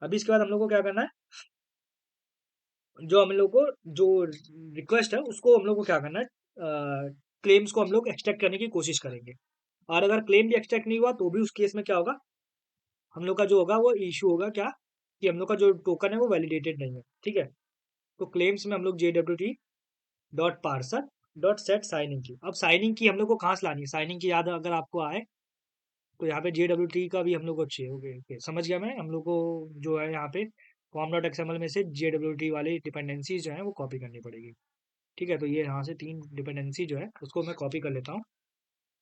अभी इसके बाद हम लोग को क्या करना है, जो हम लोग को जो रिक्वेस्ट है उसको हम लोग को क्या करना है, क्लेम्स को हम लोग एक्सट्रैक्ट करने की कोशिश करेंगे। और अगर क्लेम भी एक्सट्रैक्ट नहीं हुआ तो भी उस केस में क्या होगा, हम लोग का जो होगा वो इशू होगा क्या, कि हम लोग का जो टोकन है वो वैलिडेटेड नहीं है। ठीक है, तो क्लेम्स में हम लोग JWT.parser.set साइनिंग की। अब साइनिंग की हम लोग को कहाँ से लानी है, साइनिंग की याद अगर आपको आए तो यहाँ पे JWT का भी हम लोग को चाहिए। ओके ओके, समझ गया मैं। हम लोग को जो है यहाँ पे com.xml में से JWT वाली डिपेंडेंसी जो है वो कॉपी करनी पड़ेगी। ठीक है, तो ये यहाँ से 3 डिपेंडेंसी जो है उसको मैं कॉपी कर लेता हूँ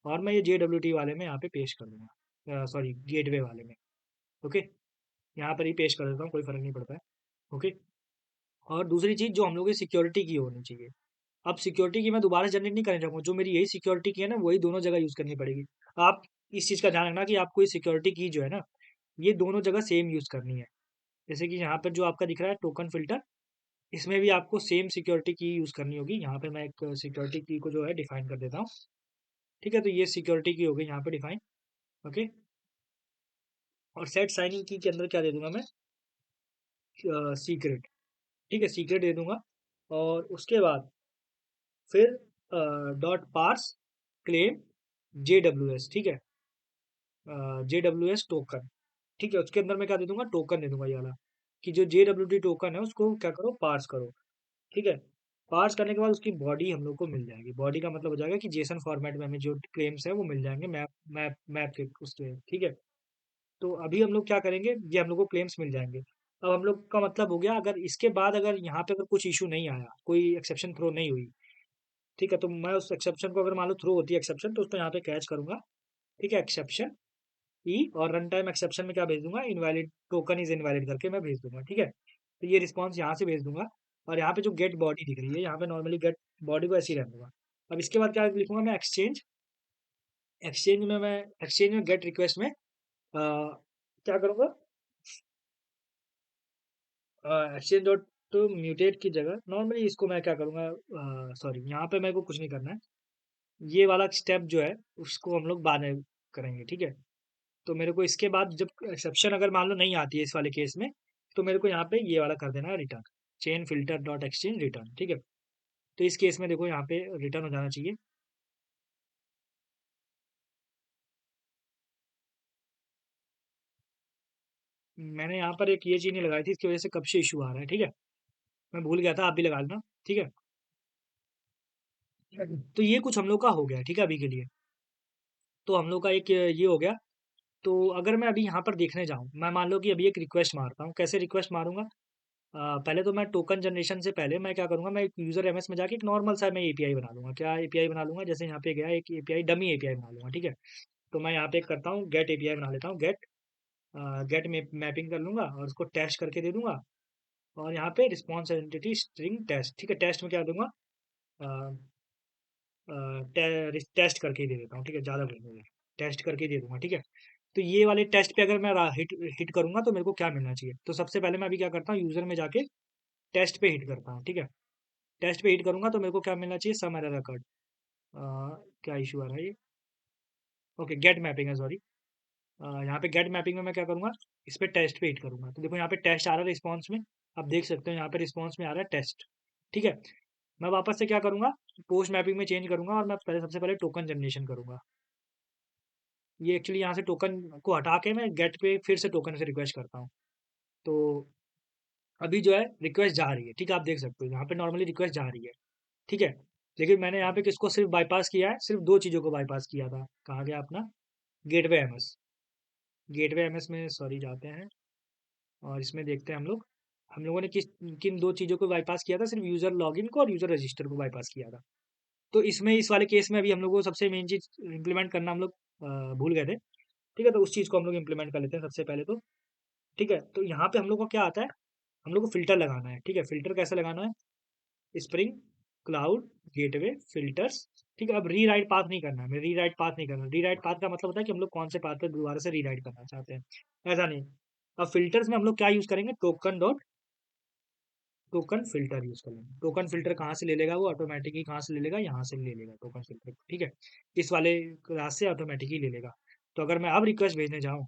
और मैं ये JWT वाले में यहाँ पे पेश कर दूंगा, सॉरी गेटवे वाले में। ओके, यहाँ पर ही पेश कर देता हूँ, कोई फर्क नहीं पड़ता है। ओके, और दूसरी चीज़ जो हम लोग की सिक्योरिटी की होनी चाहिए। अब सिक्योरिटी की मैं दोबारा जनरेट नहीं करना चाहूँगा, जो मेरी यही सिक्योरिटी की है ना वही दोनों जगह यूज़ करनी पड़ेगी। आप इस चीज़ का ध्यान रखना कि आपको ये सिक्योरिटी की जो है ना, ये दोनों जगह सेम यूज़ करनी है। जैसे कि यहाँ पर जो आपका दिख रहा है टोकन फ़िल्टर, इसमें भी आपको सेम सिक्योरिटी की यूज़ करनी होगी। यहाँ पे मैं एक सिक्योरिटी की को जो है डिफाइन कर देता हूँ। ठीक है, तो ये सिक्योरिटी की हो गई यहाँ पे डिफाइन। ओके, और सेट साइनिंग की के अंदर क्या दे दूंगा मैं, सीक्रेट। ठीक है, सीक्रेट दे दूंगा। और उसके बाद फिर डॉट पार्स क्लेम JWS। ठीक है, JWS टोकन। ठीक है, उसके अंदर मैं क्या दे दूंगा, टोकन दे दूंगा ये वाला, कि जो JWT टोकन है उसको क्या करो, पार्स करो। ठीक है, पार्स करने के बाद उसकी बॉडी हम लोग को मिल जाएगी। बॉडी का मतलब हो जाएगा कि जेसन फॉर्मेट में हमें जो क्लेम्स है वो मिल जाएंगे, मैप मैप मैप के उसके। ठीक है, तो अभी हम लोग क्या करेंगे, ये हम लोग को क्लेम्स मिल जाएंगे। अब हम लोग का मतलब हो गया, अगर इसके बाद अगर यहाँ पे अगर कुछ इशू नहीं आया, कोई एक्सेप्शन थ्रो नहीं हुई, ठीक है, तो मैं उस एक्सेप्शन को, अगर मान लो थ्रो होती है एक्सेप्शन, तो उसको यहाँ पे कैच करूंगा। ठीक है, एक्सेप्शन ई, और रन टाइम एक्सेप्शन में क्या भेज दूंगा, इनवैलिड टोकन इज इनवैलिड करके मैं भेज दूंगा। ठीक है, तो ये रिस्पॉन्स यहाँ से भेज दूंगा। और यहाँ पे जो गेट बॉडी दिख रही है, यहाँ पे नॉर्मली गेट बॉडी को ऐसे ही रहने दूंगा। अब इसके बाद क्या लिखूंगा मैं, एक्सचेंज। एक्सचेंज में गेट रिक्वेस्ट में क्या करूंगा, एक्सचेंज डॉट म्यूटेट की जगह नॉर्मली इसको मैं क्या करूंगा, सॉरी यहाँ पे मेरे को कुछ नहीं करना है, ये वाला स्टेप जो है उसको हम लोग बाद में करेंगे। ठीक है, तो मेरे को इसके बाद जब एक्सेप्शन अगर मान लो नहीं आती है इस वाले केस में, तो मेरे को यहाँ पे ये वाला कर देना है, return chain filter dot exchange return. ठीक है, तो इस केस में देखो यहाँ पे रिटर्न हो जाना चाहिए। मैंने यहाँ पर एक ये चीज़ नहीं लगाई थी, इसकी वजह से कब से इशू आ रहा है। ठीक है, मैं भूल गया था, आप भी लगा लेना। ठीक है, तो ये कुछ हम लोग का हो गया। ठीक है, अभी के लिए तो हम लोग का एक ये हो गया। तो अगर मैं अभी यहाँ पर देखने जाऊँ, मैं मान लो कि अभी एक रिक्वेस्ट मारता हूँ, कैसे रिक्वेस्ट मारूंगा, पहले तो मैं टोकन जनरेशन से पहले मैं क्या करूंगा, मैं एक यूजर एमएस में जाके एक नॉर्मल सा मैं एपीआई बना लूंगा। क्या एपीआई बना लूंगा, जैसे यहाँ पे गया एक एपीआई, डमी एपीआई बना लूंगा। ठीक है, तो मैं यहाँ पे करता हूँ गेट एपीआई बना लेता हूँ, गेट मैपिंग कर लूंगा और उसको टेस्ट करके दे दूंगा। और यहाँ पे रिस्पॉन्स आइडेंटिटी स्ट्रिंग टेस्ट। ठीक है, टेस्ट में क्या दूंगा, टेस्ट करके ही दे देता हूँ, ठीक है, ज़्यादा बोलूँगा, टेस्ट करके ही दे दूंगा, ठीक है। तो ये वाले टेस्ट पे अगर मैं हिट हिट करूंगा तो मेरे को क्या मिलना चाहिए, तो सबसे पहले मैं अभी क्या करता हूँ, यूजर में जाके टेस्ट पे हिट करता हूँ, ठीक है। टेस्ट पे हिट करूंगा तो मेरे को क्या मिलना चाहिए, सम एरर अकर्ड। क्या इशू आ रहा है ये, ओके गेट मैपिंग है, सॉरी। यहाँ पे गेट मैपिंग में मैं क्या करूंगा, इस पे टेस्ट पे हिट करूंगा, तो देखो यहाँ पे टेस्ट आ रहा है रिस्पॉन्स में। आप देख सकते हो यहाँ पे रिस्पॉन्स में आ रहा है टेस्ट, ठीक है। मैं वापस से क्या करूंगा, पोस्ट मैपिंग में चेंज करूंगा और मैं पहले सबसे पहले टोकन जनरेशन करूंगा। ये एक्चुअली यहाँ से टोकन को हटा के मैं गेट पे फिर से टोकन से रिक्वेस्ट करता हूँ। तो अभी जो है रिक्वेस्ट जा रही है, ठीक है, आप देख सकते हो यहाँ पे नॉर्मली रिक्वेस्ट जा रही है, ठीक है। लेकिन मैंने यहाँ पे किसको सिर्फ बाईपास किया है, सिर्फ दो चीज़ों को बाईपास किया था। कहाँ गया अपना गेटवे एमएस, गेटवे एमएस में सॉरी जाते हैं और इसमें देखते हैं हम लोगों ने किस किन दो चीज़ों को बाईपास किया था, सिर्फ यूज़र लॉगिन को और यूज़र रजिस्टर को बाईपास किया था। तो इसमें इस वाले केस में अभी हम लोग को सबसे मेन चीज़ इम्प्लीमेंट करना हम लोग भूल गए थे, ठीक है। तो उस चीज़ को हम लोग इम्प्लीमेंट कर लेते हैं सबसे पहले तो, ठीक है। तो यहाँ पे हम लोग को क्या आता है, हम लोग को फ़िल्टर लगाना है, ठीक है। फ़िल्टर कैसे लगाना है, स्प्रिंग क्लाउड गेटवे फ़िल्टर्स, ठीक है। अब रीराइट पाथ नहीं करना है, हमें रीराइट पाथ नहीं करना। रीराइट पाथ का मतलब होता है कि हम लोग कौन से पाथ पे दोबारा से रीराइट करना चाहते हैं, ऐसा नहीं। अब फ़िल्टर्स में हम लोग क्या यूज़ करेंगे, टोकन फ़िल्टर यूज़ करेंगे। टोकन फ़िल्टर कहाँ से ले लेगा, वो ऑटोमैटिकली कहाँ से ले लेगा, यहाँ से ले लेगा टोकन फ़िल्टर, ठीक है। इस वाले क्लास से ऑटोमैटिकली ले लेगा। तो अगर मैं अब रिक्वेस्ट भेजने जाऊँ,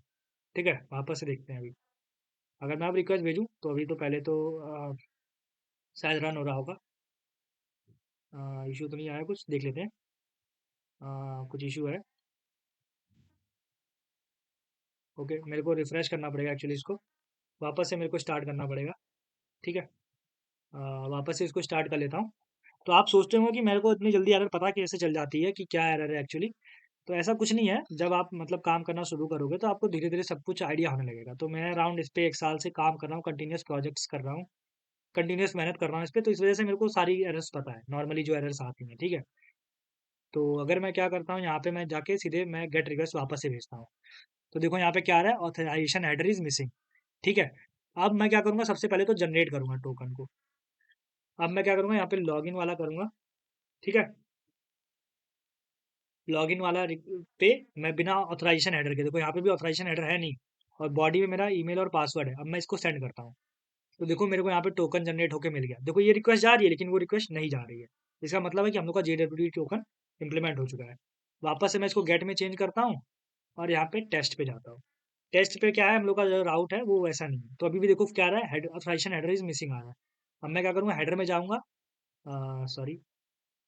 ठीक है, वापस से देखते हैं अभी। अगर मैं अब रिक्वेस्ट भेजूँ तो अभी तो पहले तो शायद रन हो रहा होगा। इशू तो नहीं आया, कुछ देख लेते हैं। कुछ इशू है, ओके। मेरे को रिफ्रेश करना पड़ेगा एक्चुअली इसको, वापस से मेरे को स्टार्ट करना पड़ेगा, ठीक है। वापस से इसको स्टार्ट कर लेता हूँ। तो आप सोचते होंगे कि मेरे को इतनी जल्दी एरर पता कैसे चल जाती है कि क्या एरर है एक्चुअली। तो ऐसा कुछ नहीं है, जब आप मतलब काम करना शुरू करोगे तो आपको धीरे धीरे सब कुछ आइडिया होने लगेगा। तो मैं अराउंड इस पे 1 साल से काम कर रहा हूँ, कंटिन्यूस प्रोजेक्ट्स कर रहा हूँ, कंटिन्यूस मेहनत कर रहा हूँ इस पे, तो इस वजह से मेरे को सारी एरर्स पता है, नॉर्मली जो एरर्स आती हैं, ठीक है। तो अगर मैं क्या करता हूँ, यहाँ पे मैं जाके सीधे मैं गेट रिक्वेस्ट वापस से भेजता हूँ। तो देखो यहाँ पे क्या आ रहा है, ऑथराइजेशन हेडर इज मिसिंग, ठीक है। अब मैं क्या करूँगा, सबसे पहले तो जनरेट करूँगा टोकन को। अब मैं क्या करूँगा, यहाँ पे लॉगिन वाला करूँगा, ठीक है। लॉगिन वाला पे मैं बिना ऑथराइजेशन हेडर के, देखो यहाँ पे भी ऑथराइजेशन हेडर है नहीं, और बॉडी में मेरा ईमेल और पासवर्ड है। अब मैं इसको सेंड करता हूँ, तो देखो मेरे को यहाँ पे टोकन जनरेट होके मिल गया। देखो ये रिक्वेस्ट जा रही है लेकिन वो रिक्वेस्ट नहीं जा रही है, इसका मतलब है कि हम लोग का JWT टोकन इंप्लीमेंट हो चुका है। वापस से मैं इसको गेट में चेंज करता हूँ और यहाँ पे टेस्ट पे जाता हूँ। टेस्ट पे क्या है, हम लोग का जो राउट है वो वैसा नहीं है, तो अभी भी देखो क्या आ रहा है, head authorization header is missing आ रहा है। अब मैं क्या करूँगा, हेडर में जाऊँगा, सॉरी,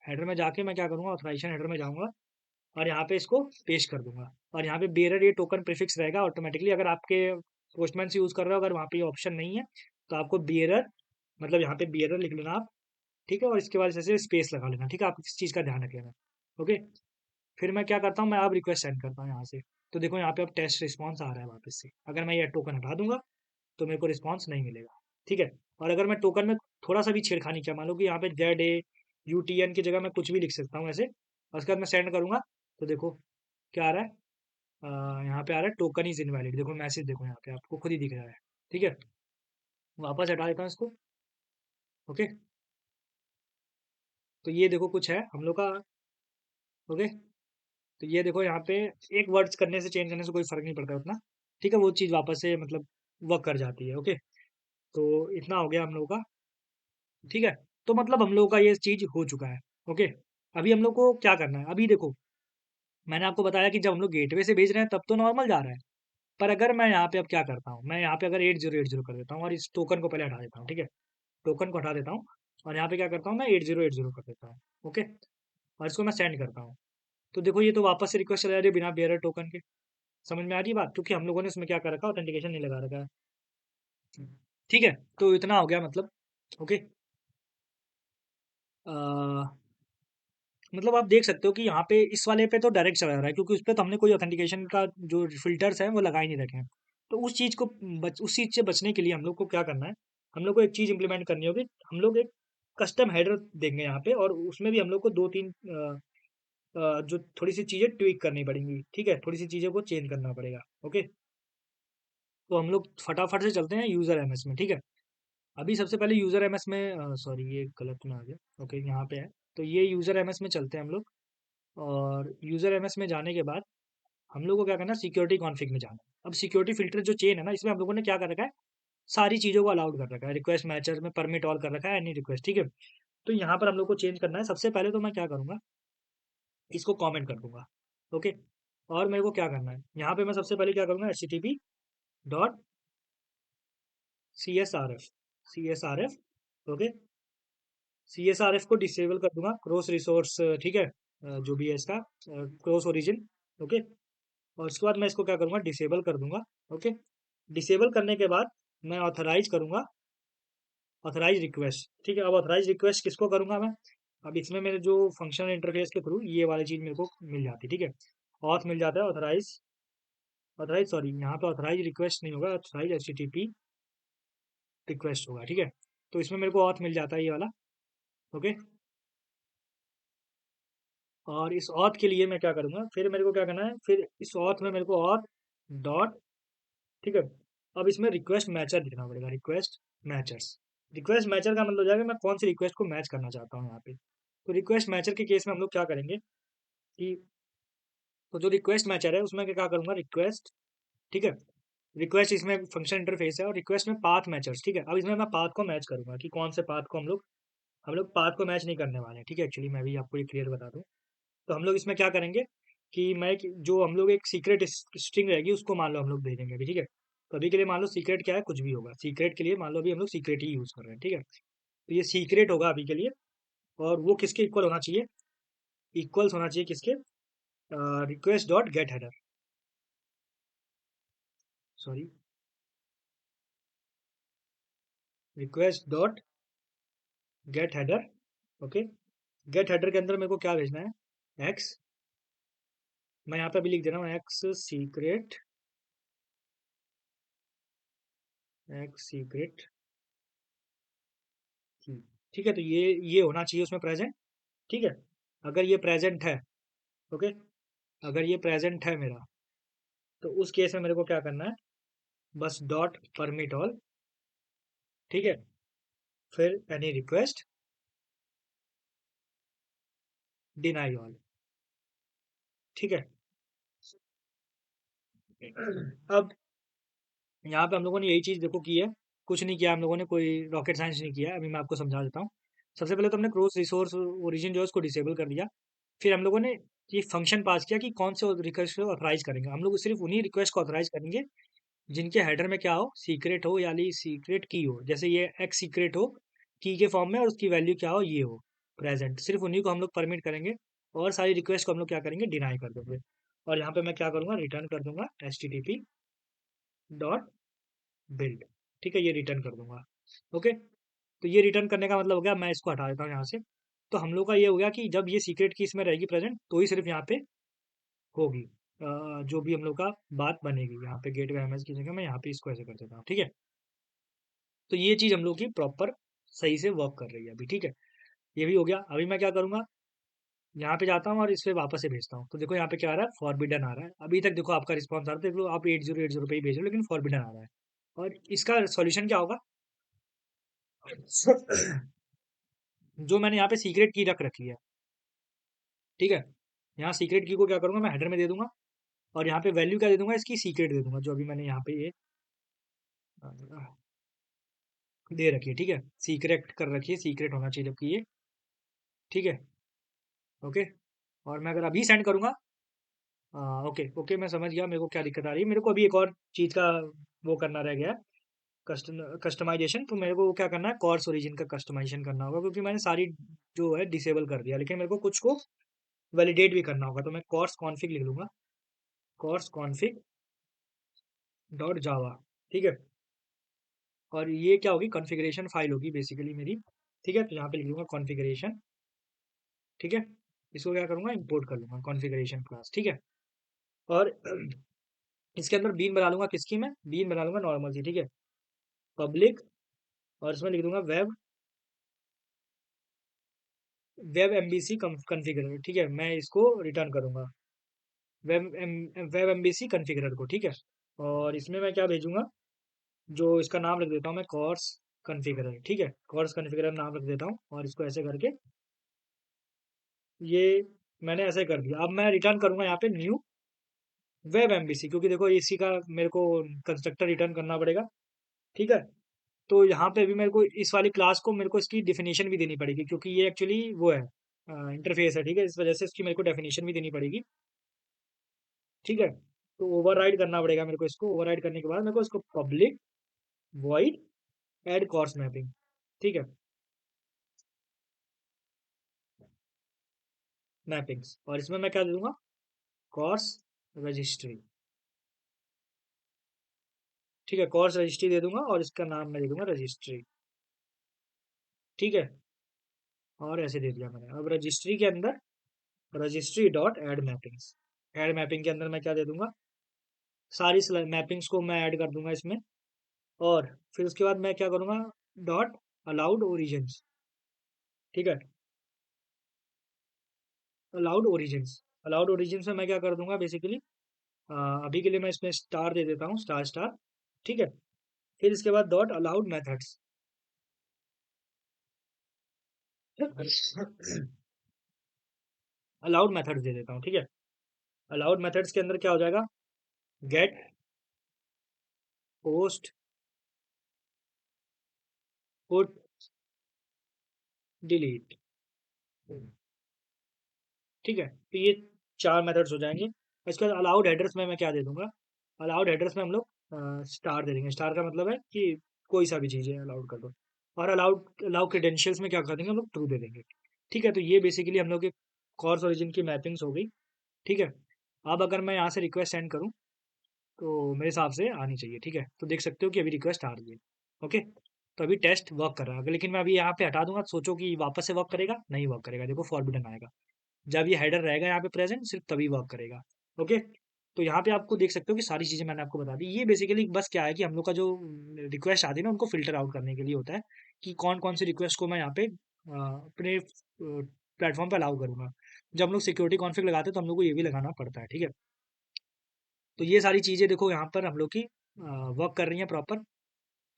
हेडर में जाके मैं क्या करूँगा, ऑथराइजेशन हेडर में जाऊँगा और यहाँ पे इसको पेस्ट कर दूंगा। और यहाँ पे बेरर ये टोकन प्रीफिक्स रहेगा ऑटोमेटिकली, अगर आपके पोस्टमैन से यूज़ कर रहे हो, अगर वहाँ पे ये ऑप्शन नहीं है तो आपको बेरर, मतलब यहाँ पे बेरर लिख लेना आप, ठीक है। और इसके बाद जैसे स्पेस लगा लेना, ठीक है, आप इस चीज़ का ध्यान रख लेना, ओके। फिर मैं क्या करता हूँ, मैं अब रिक्वेस्ट सेंड करता हूँ यहाँ से। तो देखो यहाँ पे अब टेस्ट रिस्पॉन्स आ रहा है वापस से। अगर मैं ये टोकन हटा दूंगा तो मेरे को रिस्पॉन्स नहीं मिलेगा, ठीक है। और अगर मैं टोकन में थोड़ा सा भी छेड़खानी किया, मान लो कि यहाँ पे ZAUTN की जगह मैं कुछ भी लिख सकता हूँ ऐसे, और उसके बाद मैं सेंड करूंगा, तो देखो क्या आ रहा है, यहाँ पे आ रहा है टोकन इज इनवैलिड, देखो मैसेज, देखो यहाँ पे आपको खुद ही दिख रहा है, ठीक है। वापस हटा देता हूँ इसको, ओके। तो ये देखो कुछ है हम लोग का, ओके। तो ये देखो यहाँ पे एक वर्ड्स करने से, चेंज करने से कोई फर्क नहीं पड़ता उतना, ठीक है। वो चीज़ वापस से मतलब वर्क कर जाती है, ओके। तो इतना हो गया हम लोगों का, ठीक है। तो मतलब हम लोगों का ये चीज़ हो चुका है, ओके। अभी हम लोग को क्या करना है, अभी देखो मैंने आपको बताया कि जब हम लोग गेटवे से भेज रहे हैं तब तो नॉर्मल जा रहा है। पर अगर मैं यहाँ पे अब क्या करता हूँ, मैं यहाँ पे अगर 8080 कर देता हूँ और इस टोकन को पहले हटा देता हूँ, ठीक है। टोकन को हटा देता हूँ और यहाँ पे क्या करता हूँ, मैं 8080 कर देता हूँ, ओके। और इसको मैं सेंड करता हूँ। तो देखो ये तो वापस से रिक्वेस्ट चला जा रही है बिना बेयरर टोकन के। समझ में आ रही है बात, क्योंकि हम लोगों ने उसमें क्या कर रखा है, ऑथेंटिकेशन नहीं लगा रखा है, ठीक है। तो इतना हो गया मतलब, ओके। मतलब आप देख सकते हो कि यहाँ पे इस वाले पे तो डायरेक्ट चला रहा है, क्योंकि उस पे तो हमने कोई ऑथेंटिकेशन का जो फिल्टर्स है वो लगा ही नहीं रखे हैं। तो उस चीज़ को उस चीज़ से बचने के लिए हम लोग को क्या करना है, हम लोग को एक चीज़ इंप्लीमेंट करनी होगी। हम लोग एक कस्टम हेडर देंगे यहाँ पे, और उसमें भी हम लोग को दो तीन जो थोड़ी सी चीज़ें ट्विक करनी पड़ेंगी, ठीक है, थोड़ी सी चीज़ों को चेंज करना पड़ेगा, ओके। तो हम लोग फटाफट से चलते हैं यूज़र एमएस में, ठीक है। अभी सबसे पहले यूज़र एमएस में, सॉरी ये गलत में आ गया, ओके, यहाँ पे है। तो ये यूज़र एमएस में चलते हैं हम लोग। और यूज़र एमएस में जाने के बाद हम लोग को क्या करना है, सिक्योरिटी कॉन्फ़िग में जाना है। अब सिक्योरिटी फ़िल्टर जो चेन है ना, इसमें हम लोगों ने क्या कर रखा है, सारी चीज़ों को अलाउड कर रखा है। रिक्वेस्ट मैचर में परमिट ऑल कर रखा है, एनी रिक्वेस्ट, ठीक है? तो यहाँ पर हम लोग को चेंज करना है। सबसे पहले तो मैं क्या करूँगा, इसको कमेंट कर दूँगा, ओके? और मेरे को क्या करना है, यहाँ पे मैं सबसे पहले क्या करूँगा, HTTP dot CSRF CSRF, okay? CSRF को डिसेबल कर दूँगा, क्रॉस रिसोर्स, ठीक है? जो भी है इसका क्रॉस ओरिजिन, ओके? और उसके बाद मैं इसको क्या करूँगा, डिसेबल कर दूँगा, ओके? डिसेबल करने के बाद मैं ऑथराइज़ करूँगा, ऑथराइज़ रिक्वेस्ट, ठीक है? अब ऑथराइज़ रिक्वेस्ट किसको करूँगा मैं? अब इसमें मेरे जो फंक्शनल इंटरफ़ेस के थ्रू ये वाली चीज़ मेरे को मिल जाती है, ठीक है? ऑथ मिल जाता है, ऑथराइज़ ऑथराइज़ सॉरी, यहाँ पे ऑथराइज़ रिक्वेस्ट नहीं होगा, ऑथराइज़ एचटीटीपी रिक्वेस्ट होगा, ठीक है? तो इसमें मेरे को ऑथ मिल जाता है ये वाला, ओके? और इस ऑथ के लिए मैं क्या करूँगा, फिर मेरे को क्या करना है, फिर इस ऑथ में मेरे को ऑथ डॉट, ठीक है? अब इसमें रिक्वेस्ट मैचर लिखना पड़ेगा, रिक्वेस्ट मैचर्स। रिक्वेस्ट मैचर का मतलब हो जाएगा मैं कौन सी रिक्वेस्ट को मैच करना चाहता हूँ यहाँ पे। तो रिक्वेस्ट मैचर के केस में हम लोग क्या करेंगे कि तो जो रिक्वेस्ट मैचर है उसमें क्या करूँगा, रिक्वेस्ट, ठीक है? रिक्वेस्ट इसमें फंक्शन इंटरफेस है और रिक्वेस्ट में पाथ मैचर्स, ठीक है? अब इसमें मैं पाथ को मैच करूँगा कि कौन से पाथ को हम लोग पाथ को मैच नहीं करने वाले हैं, ठीक है? एक्चुअली मैं भी आपको ये क्लियर बता दूँ। तो हम लोग इसमें क्या करेंगे कि जो हम लोग एक सीक्रेट स्ट्रिंग रहेगी उसको मान लो हम लोग भेजेंगे अभी, ठीक है? तो अभी के लिए मान लो सीक्रेट क्या है, कुछ भी होगा। सीक्रेट के लिए मान लो अभी हम लोग सीक्रेट ही यूज़ कर रहे हैं, ठीक है? तो ये सीक्रेट होगा अभी के लिए और वो किसके इक्वल होना चाहिए? इक्वल्स होना चाहिए किसके? Request dot get header, sorry, request dot get header, okay? Get header के अंदर मेरे को क्या भेजना है? एक्स, मैं यहाँ पे अभी लिख दे रहा हूँ, एक्स सीक्रेट, एक्स सीक्रेट की, ठीक है? तो ये होना चाहिए उसमें प्रेजेंट, ठीक है? अगर ये प्रेजेंट है, ओके? अगर ये प्रेजेंट है मेरा, तो उस केस में मेरे को क्या करना है, बस डॉट परमिट ऑल, ठीक है? फिर एनी रिक्वेस्ट, डिनाई ऑल, ठीक है? अब यहाँ पे हम लोगों ने यही चीज़ देखो की है, कुछ नहीं किया हम लोगों ने, कोई रॉकेट साइंस नहीं किया है। अभी मैं आपको समझा देता हूँ। सबसे पहले तो हमने क्रॉस रिसोर्स ओरिजिन जो है उसको डिसेबल कर दिया। फिर हम लोगों ने ये फंक्शन पास किया कि कौन से रिक्वेस्ट को ऑथराइज करेंगे। हम लोग सिर्फ उन्हीं रिक्वेस्ट को ऑथराइज करेंगे जिनके हेडर में क्या हो, सीक्रेट हो, यानी सीक्रेट की हो। जैसे ये एक्स सीक्रेट हो की के फॉर्म में और उसकी वैल्यू क्या हो, ये हो प्रेजेंट, सिर्फ उन्हीं को हम लोग परमिट करेंगे और सारी रिक्वेस्ट को हम लोग क्या करेंगे, डिनाई कर देंगे। और यहाँ पे मैं क्या करूँगा, रिटर्न कर दूंगा H T T P dot build, ठीक है? ये रिटर्न कर दूंगा, ओके? तो ये रिटर्न करने का मतलब हो गया, मैं इसको हटा देता हूँ यहाँ से। तो हम लोग का ये हो गया कि जब ये सीक्रेट की इसमें रहेगी प्रेजेंट तो ही सिर्फ यहाँ पे होगी जो भी हम लोग का बात बनेगी। यहाँ पे गेट वे एमएस की जगह मैं यहाँ पे इसको ऐसे कर देता हूँ, ठीक है? तो ये चीज़ हम लोग की प्रॉपर सही से वर्क कर रही है अभी, ठीक है? ये भी हो गया। अभी मैं क्या करूँगा, यहाँ पे जाता हूँ और इस पे वापस से भेजता हूँ। तो देखो यहाँ पे क्या आ रहा है, फॉरबिडन आ रहा है। अभी तक देखो आपका रिस्पॉन्स आ रहा है, देख लो आप 8080 पे ही भेज रहे हो लेकिन फॉरबिडन आ रहा है। और इसका सॉल्यूशन क्या होगा? जो मैंने यहाँ पे सीक्रेट की रख रखी है, ठीक है? यहाँ सीक्रेट की को क्या करूँगा, मैं हेडर में दे दूंगा और यहाँ पे वैल्यू क्या दे दूंगा, इसकी सीक्रेट दे दूंगा, जो अभी मैंने यहाँ पे ये अ, दे रखी है, ठीक है? सीक्रेट कर रखी है, सीक्रेट होना चाहिए जबकि ये, ठीक है? ओके? और मैं अगर अभी सेंड करूँगा, ओके ओके, मैं समझ गया मेरे को क्या दिक्कत आ रही है। मेरे को अभी एक और चीज़ का वो करना रह गया है, कस्टमाइजेशन। तो मेरे को क्या करना है, कॉर्स ओरिजिन का कस्टमाइजेशन करना होगा क्योंकि मैंने सारी जो है डिसेबल कर दिया, लेकिन मेरे को कुछ को वैलिडेट भी करना होगा। तो मैं कॉर्स कॉन्फिग लिख लूंगा, कॉर्स कॉन्फिग डॉट जावा, ठीक है? और ये क्या होगी, कॉन्फ़िगरेशन फाइल होगी बेसिकली मेरी, ठीक है? तो यहाँ पे लिख लूँगा कॉन्फ़िगरेशन, ठीक है? इसको क्या करूँगा, इंपोर्ट कर लूँगा कॉन्फ़िगरेशन क्लास, ठीक है? और इसके अंदर बीन बना लूँगा किसकी, मैं बीन बना लूँगा नॉर्मल सी, ठीक है? पब्लिक, और इसमें लिख दूँगा वेब एमबीसी कॉन्फ़िगरर, ठीक है? मैं इसको रिटर्न करूँगा वेब एमबीसी कॉन्फ़िगरर को, ठीक है? और इसमें मैं क्या भेजूँगा, जो इसका नाम रख देता हूँ मैं, कोर्स कॉन्फ़िगरर, ठीक है? कोर्स कॉन्फ़िगरर नाम रख देता हूँ और इसको ऐसे करके ये मैंने ऐसे कर दिया। अब मैं रिटर्न करूंगा यहाँ पे न्यू वेब एमबीसी, क्योंकि देखो इसी का मेरे को कंस्ट्रक्टर रिटर्न करना पड़ेगा। ठीक है, तो यहाँ पे भी मेरे को इस वाली क्लास को मेरे को इसकी डेफिनेशन भी देनी पड़ेगी, क्योंकि ये एक्चुअली वो है इंटरफेस है। ठीक है, इस वजह से इसकी मेरे को डेफिनेशन भी देनी पड़ेगी। ठीक है, तो ओवरराइड करना पड़ेगा मेरे को इसको। ओवरराइड करने के बाद मेरे को इसको public void add CORS mapping. ठीक है, मैपिंग्स, और इसमें मैं क्या दे दूंगा, कॉर्स रजिस्ट्री। ठीक है, कॉर्स रजिस्ट्री दे दूंगा और इसका नाम मैं दे दूंगा रजिस्ट्री। ठीक है, और ऐसे दे दिया मैंने। अब रजिस्ट्री के अंदर registry dot add mappings, add mapping के अंदर मैं क्या दे दूंगा, सारी मैपिंग्स को मैं ऐड कर दूंगा इसमें। और फिर उसके बाद मैं क्या करूंगा, डॉट अलाउड ओरिजिन्स। ठीक है, अलाउड ओरिजिन्स, अलाउड ओरिजिन्स में मैं क्या कर दूंगा बेसिकली, अभी के लिए मैं इसमें स्टार दे देता हूँ, स्टार स्टार। ठीक है, फिर इसके बाद dot allowed methods, allowed methods दे देता हूँ। ठीक है, अलाउड मेथड्स के अंदर क्या हो जाएगा, गेट, पोस्ट, पुट, डिलीट। ठीक है, तो ये चार मेथड्स हो जाएंगे। इसके बाद अलाउड हेडर्स में मैं क्या दे दूंगा, अलाउड हेडर्स में हम लोग स्टार दे देंगे। स्टार का मतलब है कि कोई सा भी चीज़ है अलाउड कर दो। और अलाउड अलाउ क्रेडेंशियल्स में क्या कर देंगे हम लोग, ट्रू दे देंगे। ठीक है, तो ये बेसिकली हम लोग के कॉर्स ओरिजिन की मैपिंग्स हो गई। ठीक है, अब अगर मैं यहाँ से रिक्वेस्ट सेंड करूँ तो मेरे हिसाब से आनी चाहिए। ठीक है, तो देख सकते हो कि अभी रिक्वेस्ट आ रही है। ओके, तो अभी टेस्ट वर्क कर रहा है। लेकिन मैं अभी यहाँ पे हटा दूंगा तो सोचो कि वापस से वर्क करेगा, नहीं वर्क करेगा। देखो फॉरबिडन आएगा। जब ये हेडर रहेगा यहाँ पे प्रेजेंट, सिर्फ तभी वर्क करेगा। ओके, तो यहाँ पे आपको देख सकते हो कि सारी चीज़ें मैंने आपको बता दी। ये बेसिकली बस क्या है कि हम लोग का जो रिक्वेस्ट आती है ना, उनको फिल्टर आउट करने के लिए होता है कि कौन कौन सी रिक्वेस्ट को मैं यहाँ पे अपने प्लेटफॉर्म पे अलाउ करूँगा। जब हम लोग सिक्योरिटी कॉन्फ़िग लगाते हैं तो हम लोग को ये भी लगाना पड़ता है। ठीक है, तो ये सारी चीज़ें देखो यहाँ पर हम लोग की वर्क कर रही हैं प्रॉपर।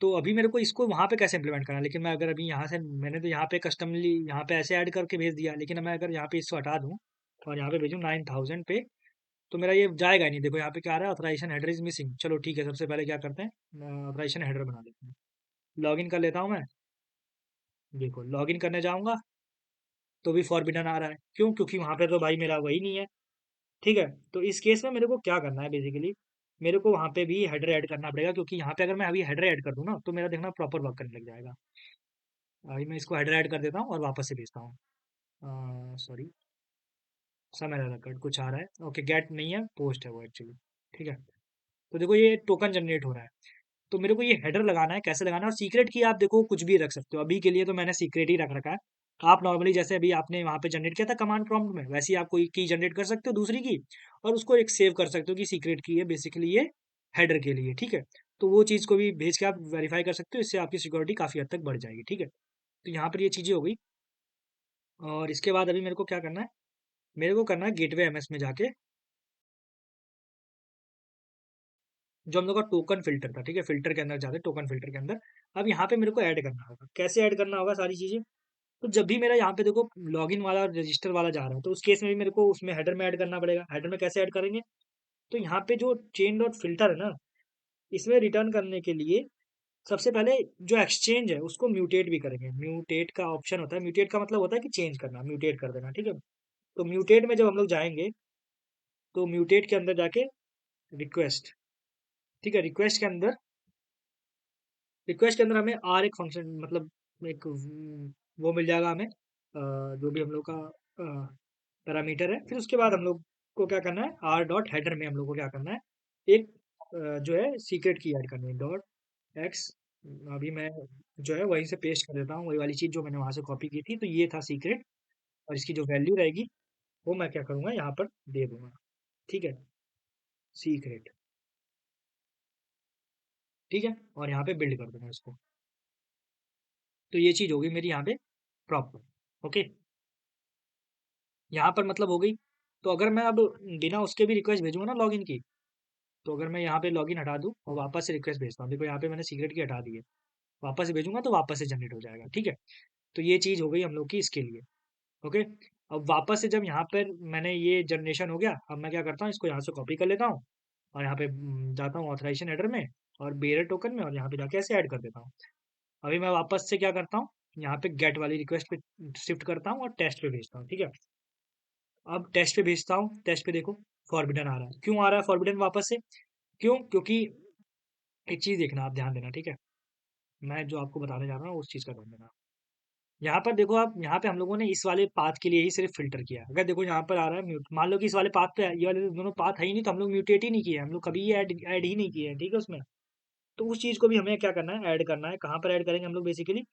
तो अभी मेरे को इसको वहाँ पे कैसे इंप्लीमेंट करना है, लेकिन मैं अगर अभी यहाँ से मैंने तो यहाँ पे कस्टमली यहाँ पे ऐसे ऐड करके भेज दिया, लेकिन मैं अगर यहाँ पे इसको हटा दूँ और यहाँ पे भेजूँ 9000 पे, तो मेरा ये जाएगा ही नहीं। देखो यहाँ पे क्या आ रहा है, ऑथराइजेशन हेडर इज मिसिंग। चलो ठीक है, सबसे पहले क्या करते हैं, ऑथराइजेशन हेडर बना लेते हैं। लॉगिन कर लेता हूँ मैं। देखो लॉगिन करने जाऊँगा तो भी फॉरबिडन आ रहा है। क्यों, क्योंकि वहाँ पे तो भाई मेरा वही नहीं है। ठीक है, तो इस केस में मेरे को क्या करना है बेसिकली, मेरे को वहाँ पे भी हेडर ऐड करना पड़ेगा, क्योंकि यहाँ पे अगर मैं अभी हेडर ऐड कर दूँ ना तो मेरा देखना प्रॉपर वर्क करने लग जाएगा। अभी मैं इसको हेडर ऐड कर देता हूँ और वापस से भेजता हूँ। सॉरी, समय रिकॉर्ड कुछ आ रहा है। ओके, गेट नहीं है, पोस्ट है वो एक्चुअली। ठीक है, तो देखो ये टोकन जनरेट हो रहा है। तो मेरे को ये हेडर लगाना है, कैसे लगाना है। और सीक्रेट की आप देखो कुछ भी रख सकते हो। अभी के लिए तो मैंने सीक्रेट ही रख रखा है। आप नॉर्मली जैसे अभी आपने वहाँ पे जनरेट किया था कमांड प्रॉम्प्ट में, वैसे ही आप कोई की जनरेट कर सकते हो दूसरी की, और उसको एक सेव कर सकते हो कि सीक्रेट की है बेसिकली ये हेडर के लिए। ठीक है, तो वो चीज़ को भी भेज के आप वेरीफाई कर सकते हो। इससे आपकी सिक्योरिटी काफ़ी हद तक बढ़ जाएगी। ठीक है, तो यहाँ पर ये चीज़ें हो गई। और इसके बाद अभी मेरे को क्या करना है, मेरे को करना है गेटवे एमएस में जाके जो हम लोग का टोकन फिल्टर था। ठीक है, फिल्टर के अंदर जाते, टोकन फिल्टर के अंदर अब यहाँ पे मेरे को ऐड करना होगा। कैसे ऐड करना होगा सारी चीज़ें, तो जब भी मेरा यहाँ पे देखो लॉगिन वाला और रजिस्टर वाला जा रहा है, तो उस केस में भी मेरे को उसमें हेडर में ऐड करना पड़ेगा। हेडर में कैसे ऐड करेंगे, तो यहाँ पे जो चेन डॉट फिल्टर है ना, इसमें रिटर्न करने के लिए सबसे पहले जो एक्सचेंज है उसको म्यूटेट भी करेंगे। म्यूटेट का ऑप्शन होता है, म्यूटेट का मतलब होता है कि चेंज करना, म्यूटेट कर देना। ठीक है, तो म्यूटेट में जब हम लोग जाएंगे तो म्यूटेट के अंदर जाके रिक्वेस्ट, ठीक है, रिक्वेस्ट के अंदर हमें आर एक फंक्शन मतलब एक वो मिल जाएगा हमें, जो भी हम लोग का पैरामीटर है। फिर उसके बाद हम लोग को क्या करना है, आर डॉट हेडर में हम लोग को क्या करना है, एक जो है सीक्रेट की ऐड करनी है, डॉट एक्स। अभी मैं जो है वहीं से पेस्ट कर देता हूँ, वही वाली चीज़ जो मैंने वहां से कॉपी की थी। तो ये था सीक्रेट, और इसकी जो वैल्यू रहेगी वो मैं क्या करूँगा, यहाँ पर दे दूंगा। ठीक है, सीक्रेट। ठीक है, और यहाँ पे बिल्ड कर दूंगा इसको। तो ये चीज़ होगी मेरी यहाँ पे प्रॉपर। ओके, यहाँ पर मतलब हो गई। तो अगर मैं अब बिना उसके भी रिक्वेस्ट भेजूंगा ना लॉगिन की, तो अगर मैं यहाँ पे लॉगिन हटा दूँ और वापस से रिक्वेस्ट भेजता हूँ, देखो यहाँ पे मैंने सीक्रेट की हटा दी है, वापस से भेजूंगा तो वापस से जनरेट हो जाएगा। ठीक है, तो ये चीज़ हो गई हम लोग की इसके लिए। ओके, अब वापस से जब यहाँ पर मैंने ये जनरेशन हो गया, अब मैं क्या करता हूँ, इसको यहाँ से कॉपी कर लेता हूँ और यहाँ पे जाता हूँ ऑथराइजेशन हेडर में और बेयर टोकन में और यहाँ पे जाके ऐसे ऐड कर देता हूँ। अभी मैं वापस से क्या करता हूँ, यहाँ पे गेट वाली रिक्वेस्ट पे शिफ्ट करता हूँ और टेस्ट पे भेजता हूँ, ठीक है। अब टेस्ट पे भेजता हूँ, टेस्ट पे देखो फॉरबिडन आ रहा है। क्यों आ रहा है फॉरबिडन वापस से? क्यों? क्योंकि एक चीज़ देखना, आप ध्यान देना, ठीक है। मैं जो आपको बताने जा रहा हूँ उस चीज़ का ध्यान देना। यहाँ पर देखो आप, यहाँ पे हम लोगों ने इस वाले पाथ के लिए ही सिर्फ फ़िल्टर किया है। अगर देखो यहाँ पर आ रहा है म्यूट, मान लो कि इस वाले पाथ पे ये वाले दोनों पाथ है ही नहीं, तो हम लोग म्यूटेट ही नहीं किए हैं, हम लोग कभी ये ऐड ही नहीं किए हैं, ठीक है उसमें। तो उस चीज़ को भी हमें क्या करना है, ऐड करना है। कहाँ पर ऐड करेंगे हम लोग बेसिकली?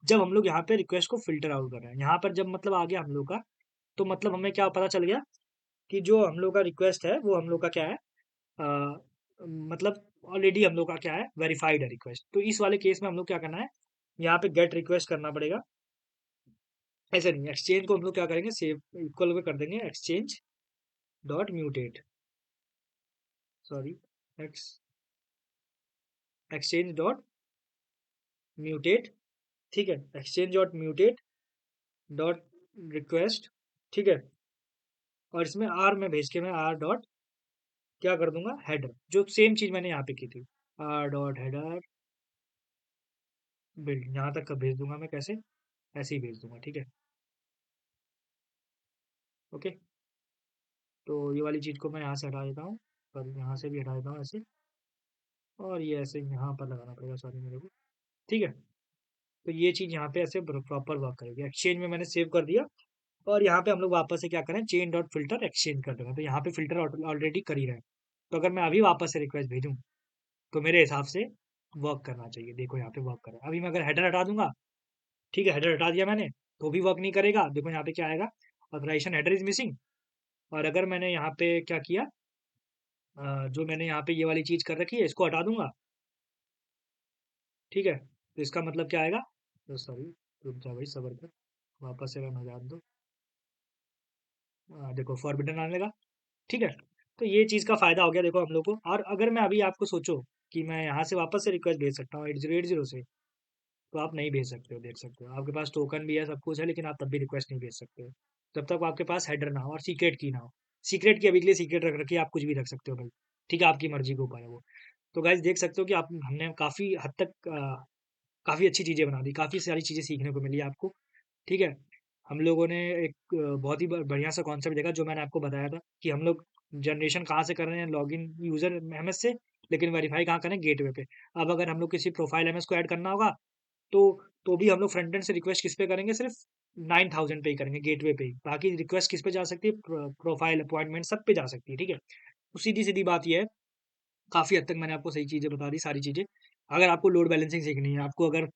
जब हम लोग यहाँ पे रिक्वेस्ट को फ़िल्टर आउट कर रहे हैं। यहाँ पर जब मतलब आ गया हम लोग का, तो मतलब हमें क्या पता चल गया कि जो हम लोग का रिक्वेस्ट है, वो हम लोग का क्या है, अ, मतलब ऑलरेडी हम लोग का क्या है, वेरीफाइड है रिक्वेस्ट। तो इस वाले केस में हम लोग क्या करना है, यहाँ पे गेट रिक्वेस्ट करना पड़ेगा। ऐसे नहीं, एक्सचेंज को हम लोग क्या करेंगे, सेव इक्वल में कर देंगे exchange dot mutate, sorry, x exchange dot mutate, ठीक है, exchange dot mutate dot request, ठीक है। और इसमें आर में भेज के मैं आर डॉट क्या कर दूंगा, हेडर, जो सेम चीज मैंने यहाँ पे की थी, आर डॉट हेडर बिल्ड, यहाँ तक का भेज दूंगा मैं, कैसे, ऐसे ही भेज दूंगा, ठीक है। ओके, तो ये वाली चीज को मैं यहाँ से हटा देता हूँ, पर यहाँ से भी हटा देता हूँ ऐसे, और ये ऐसे यहाँ पर लगाना पड़ेगा, सॉरी मेरे को, ठीक है। तो ये चीज यहाँ पे ऐसे प्रॉपर वर्क करेगी। एक्सचेंज में मैंने सेव कर दिया और यहाँ पे हम लोग वापस से क्या करें, चेन डॉट फिल्टर एक्सचेंज कर देंगे, तो यहाँ पे फिल्टर ऑलरेडी कर ही रहे हैं। तो अगर मैं अभी वापस से रिक्वेस्ट भेजूँ, तो मेरे हिसाब से वर्क करना चाहिए। देखो यहाँ पे वर्क कर रहा है। अभी मैं अगर हेडर हटा दूंगा, ठीक है, हेडर हटा दिया मैंने, तो भी वर्क नहीं करेगा। देखो यहाँ पे क्या आएगा, ऑथराइजेशन हेडर इज मिसिंग। और अगर मैंने यहाँ पे क्या किया, जो मैंने यहाँ पे ये वाली चीज कर रखी है, इसको हटा दूंगा, ठीक है, तो इसका मतलब क्या आएगा, तो सॉरी, रुक जा भाई, सबर कर, वापस से रन हो जाने दो। देखो फॉरबिडन आने लगा, ठीक है। तो ये चीज़ का फ़ायदा हो गया देखो हम लोग को। और अगर मैं अभी आपको सोचो कि मैं यहाँ से वापस से रिक्वेस्ट भेज सकता हूँ 8080 से, तो आप नहीं भेज सकते हो, देख सकते हो, आपके पास टोकन भी है, सब कुछ है, लेकिन आप तब भी रिक्वेस्ट नहीं भेज सकते हो जब तक आपके पास हेडर ना हो और सीक्रेट की ना हो। सीक्रेट की अभी के लिए सीक्रेट रख रखी है, आप कुछ भी रख सकते हो भाई, ठीक है, आपकी मर्जी के ऊपर है वो। तो गाइज देख सकते हो कि आप, हमने काफ़ी हद तक काफ़ी अच्छी चीज़ें बना दी, काफ़ी सारी चीज़ें सीखने को मिली आपको, ठीक है। हम लोगों ने एक बहुत ही बढ़िया सा कॉन्सेप्ट देखा, जो मैंने आपको बताया था कि हम लोग जनरेशन कहाँ से कर रहे हैं, लॉगिन यूज़र एमएस से, लेकिन वेरीफाई कहाँ करें, गेटवे पे। अब अगर हम लोग किसी प्रोफाइल एमएस को ऐड करना होगा, तो तो भी हम लोग फ्रंट एंड से रिक्वेस्ट किस पे करेंगे, सिर्फ 9000 पे ही करेंगे, गेटवे पे ही। बाकी रिक्वेस्ट किस पे जा सकती है, प्रोफाइल अपॉइंटमेंट सब पे जा सकती है, ठीक है। तो सीधी सीधी बात यह है, काफ़ी हद तक मैंने आपको सही चीज़ें बता दी, सारी चीज़ें। अगर आपको लोड बैलेंसिंग सीखनी है, आपको अगर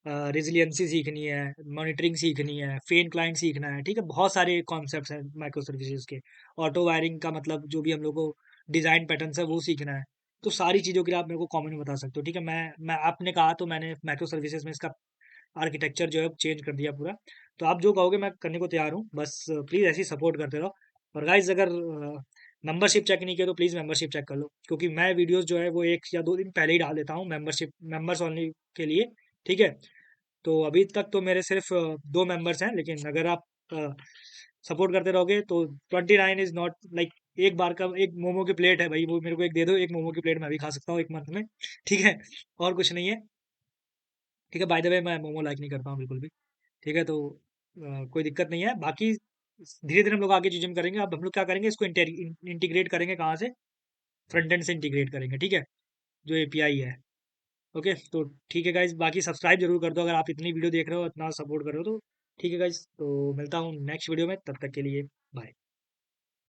रेज़िलियंसी सीखनी है, मॉनिटरिंग सीखनी है, फेन क्लाइंट सीखना है, ठीक है? बहुत सारे कॉन्सेप्ट्स हैं माइक्रो सर्विसेज़ के। ऑटो वायरिंग का मतलब जो भी हम लोग को डिज़ाइन पैटर्न्स है, वो सीखना है। तो सारी चीज़ों के लिए आप मेरे को कमेंट में बता सकते हो, ठीक है? मैं आपने कहा तो मैंने माइक्रो सर्विसेज़ में इसका आर्किटेक्चर जो है चेंज कर दिया पूरा। तो आप जो कहोगे मैं करने को तैयार हूँ। बस प्लीज़ ऐसे ही सपोर्ट करते रहो। और गाइज़ अगर मेंबरशिप चेक नहीं किया तो प्लीज़ मेंबरशिप चेक कर लो, क्योंकि मैं वीडियोज़ जो है वो 1 या 2 दिन पहले ही डाल देता हूँ मेंबरशिप, मेंबर्स ओनली के लिए, ठीक है? तो अभी तक तो मेरे सिर्फ़ 2 मेंबर्स हैं, लेकिन अगर आप सपोर्ट करते रहोगे तो 29 इज़ नॉट लाइक, एक बार का एक मोमो की प्लेट है भाई, वो मेरे को एक दे दो, एक मोमो की प्लेट मैं भी खा सकता हूँ 1 मंथ में, ठीक है? और कुछ नहीं है। ठीक है, बाय द वे मैं मोमो लाइक नहीं करता हूँ बिल्कुल भी। ठीक है, तो कोई दिक्कत नहीं है। बाकी धीरे धीरे हम लोग आगे चीज़ें में करेंगे। अब हम लोग क्या करेंगे, इसको इंटीग्रेट करेंगे, कहाँ से, फ्रंट एंड से इंटीग्रेट करेंगे, ठीक है, जो एपीआई है। ओके, तो ठीक है गाइज, बाकी सब्सक्राइब जरूर कर दो अगर आप इतनी वीडियो देख रहे हो, इतना सपोर्ट कर रहे हो तो। ठीक है गाइज, तो मिलता हूँ नेक्स्ट वीडियो में, तब तक के लिए बाय।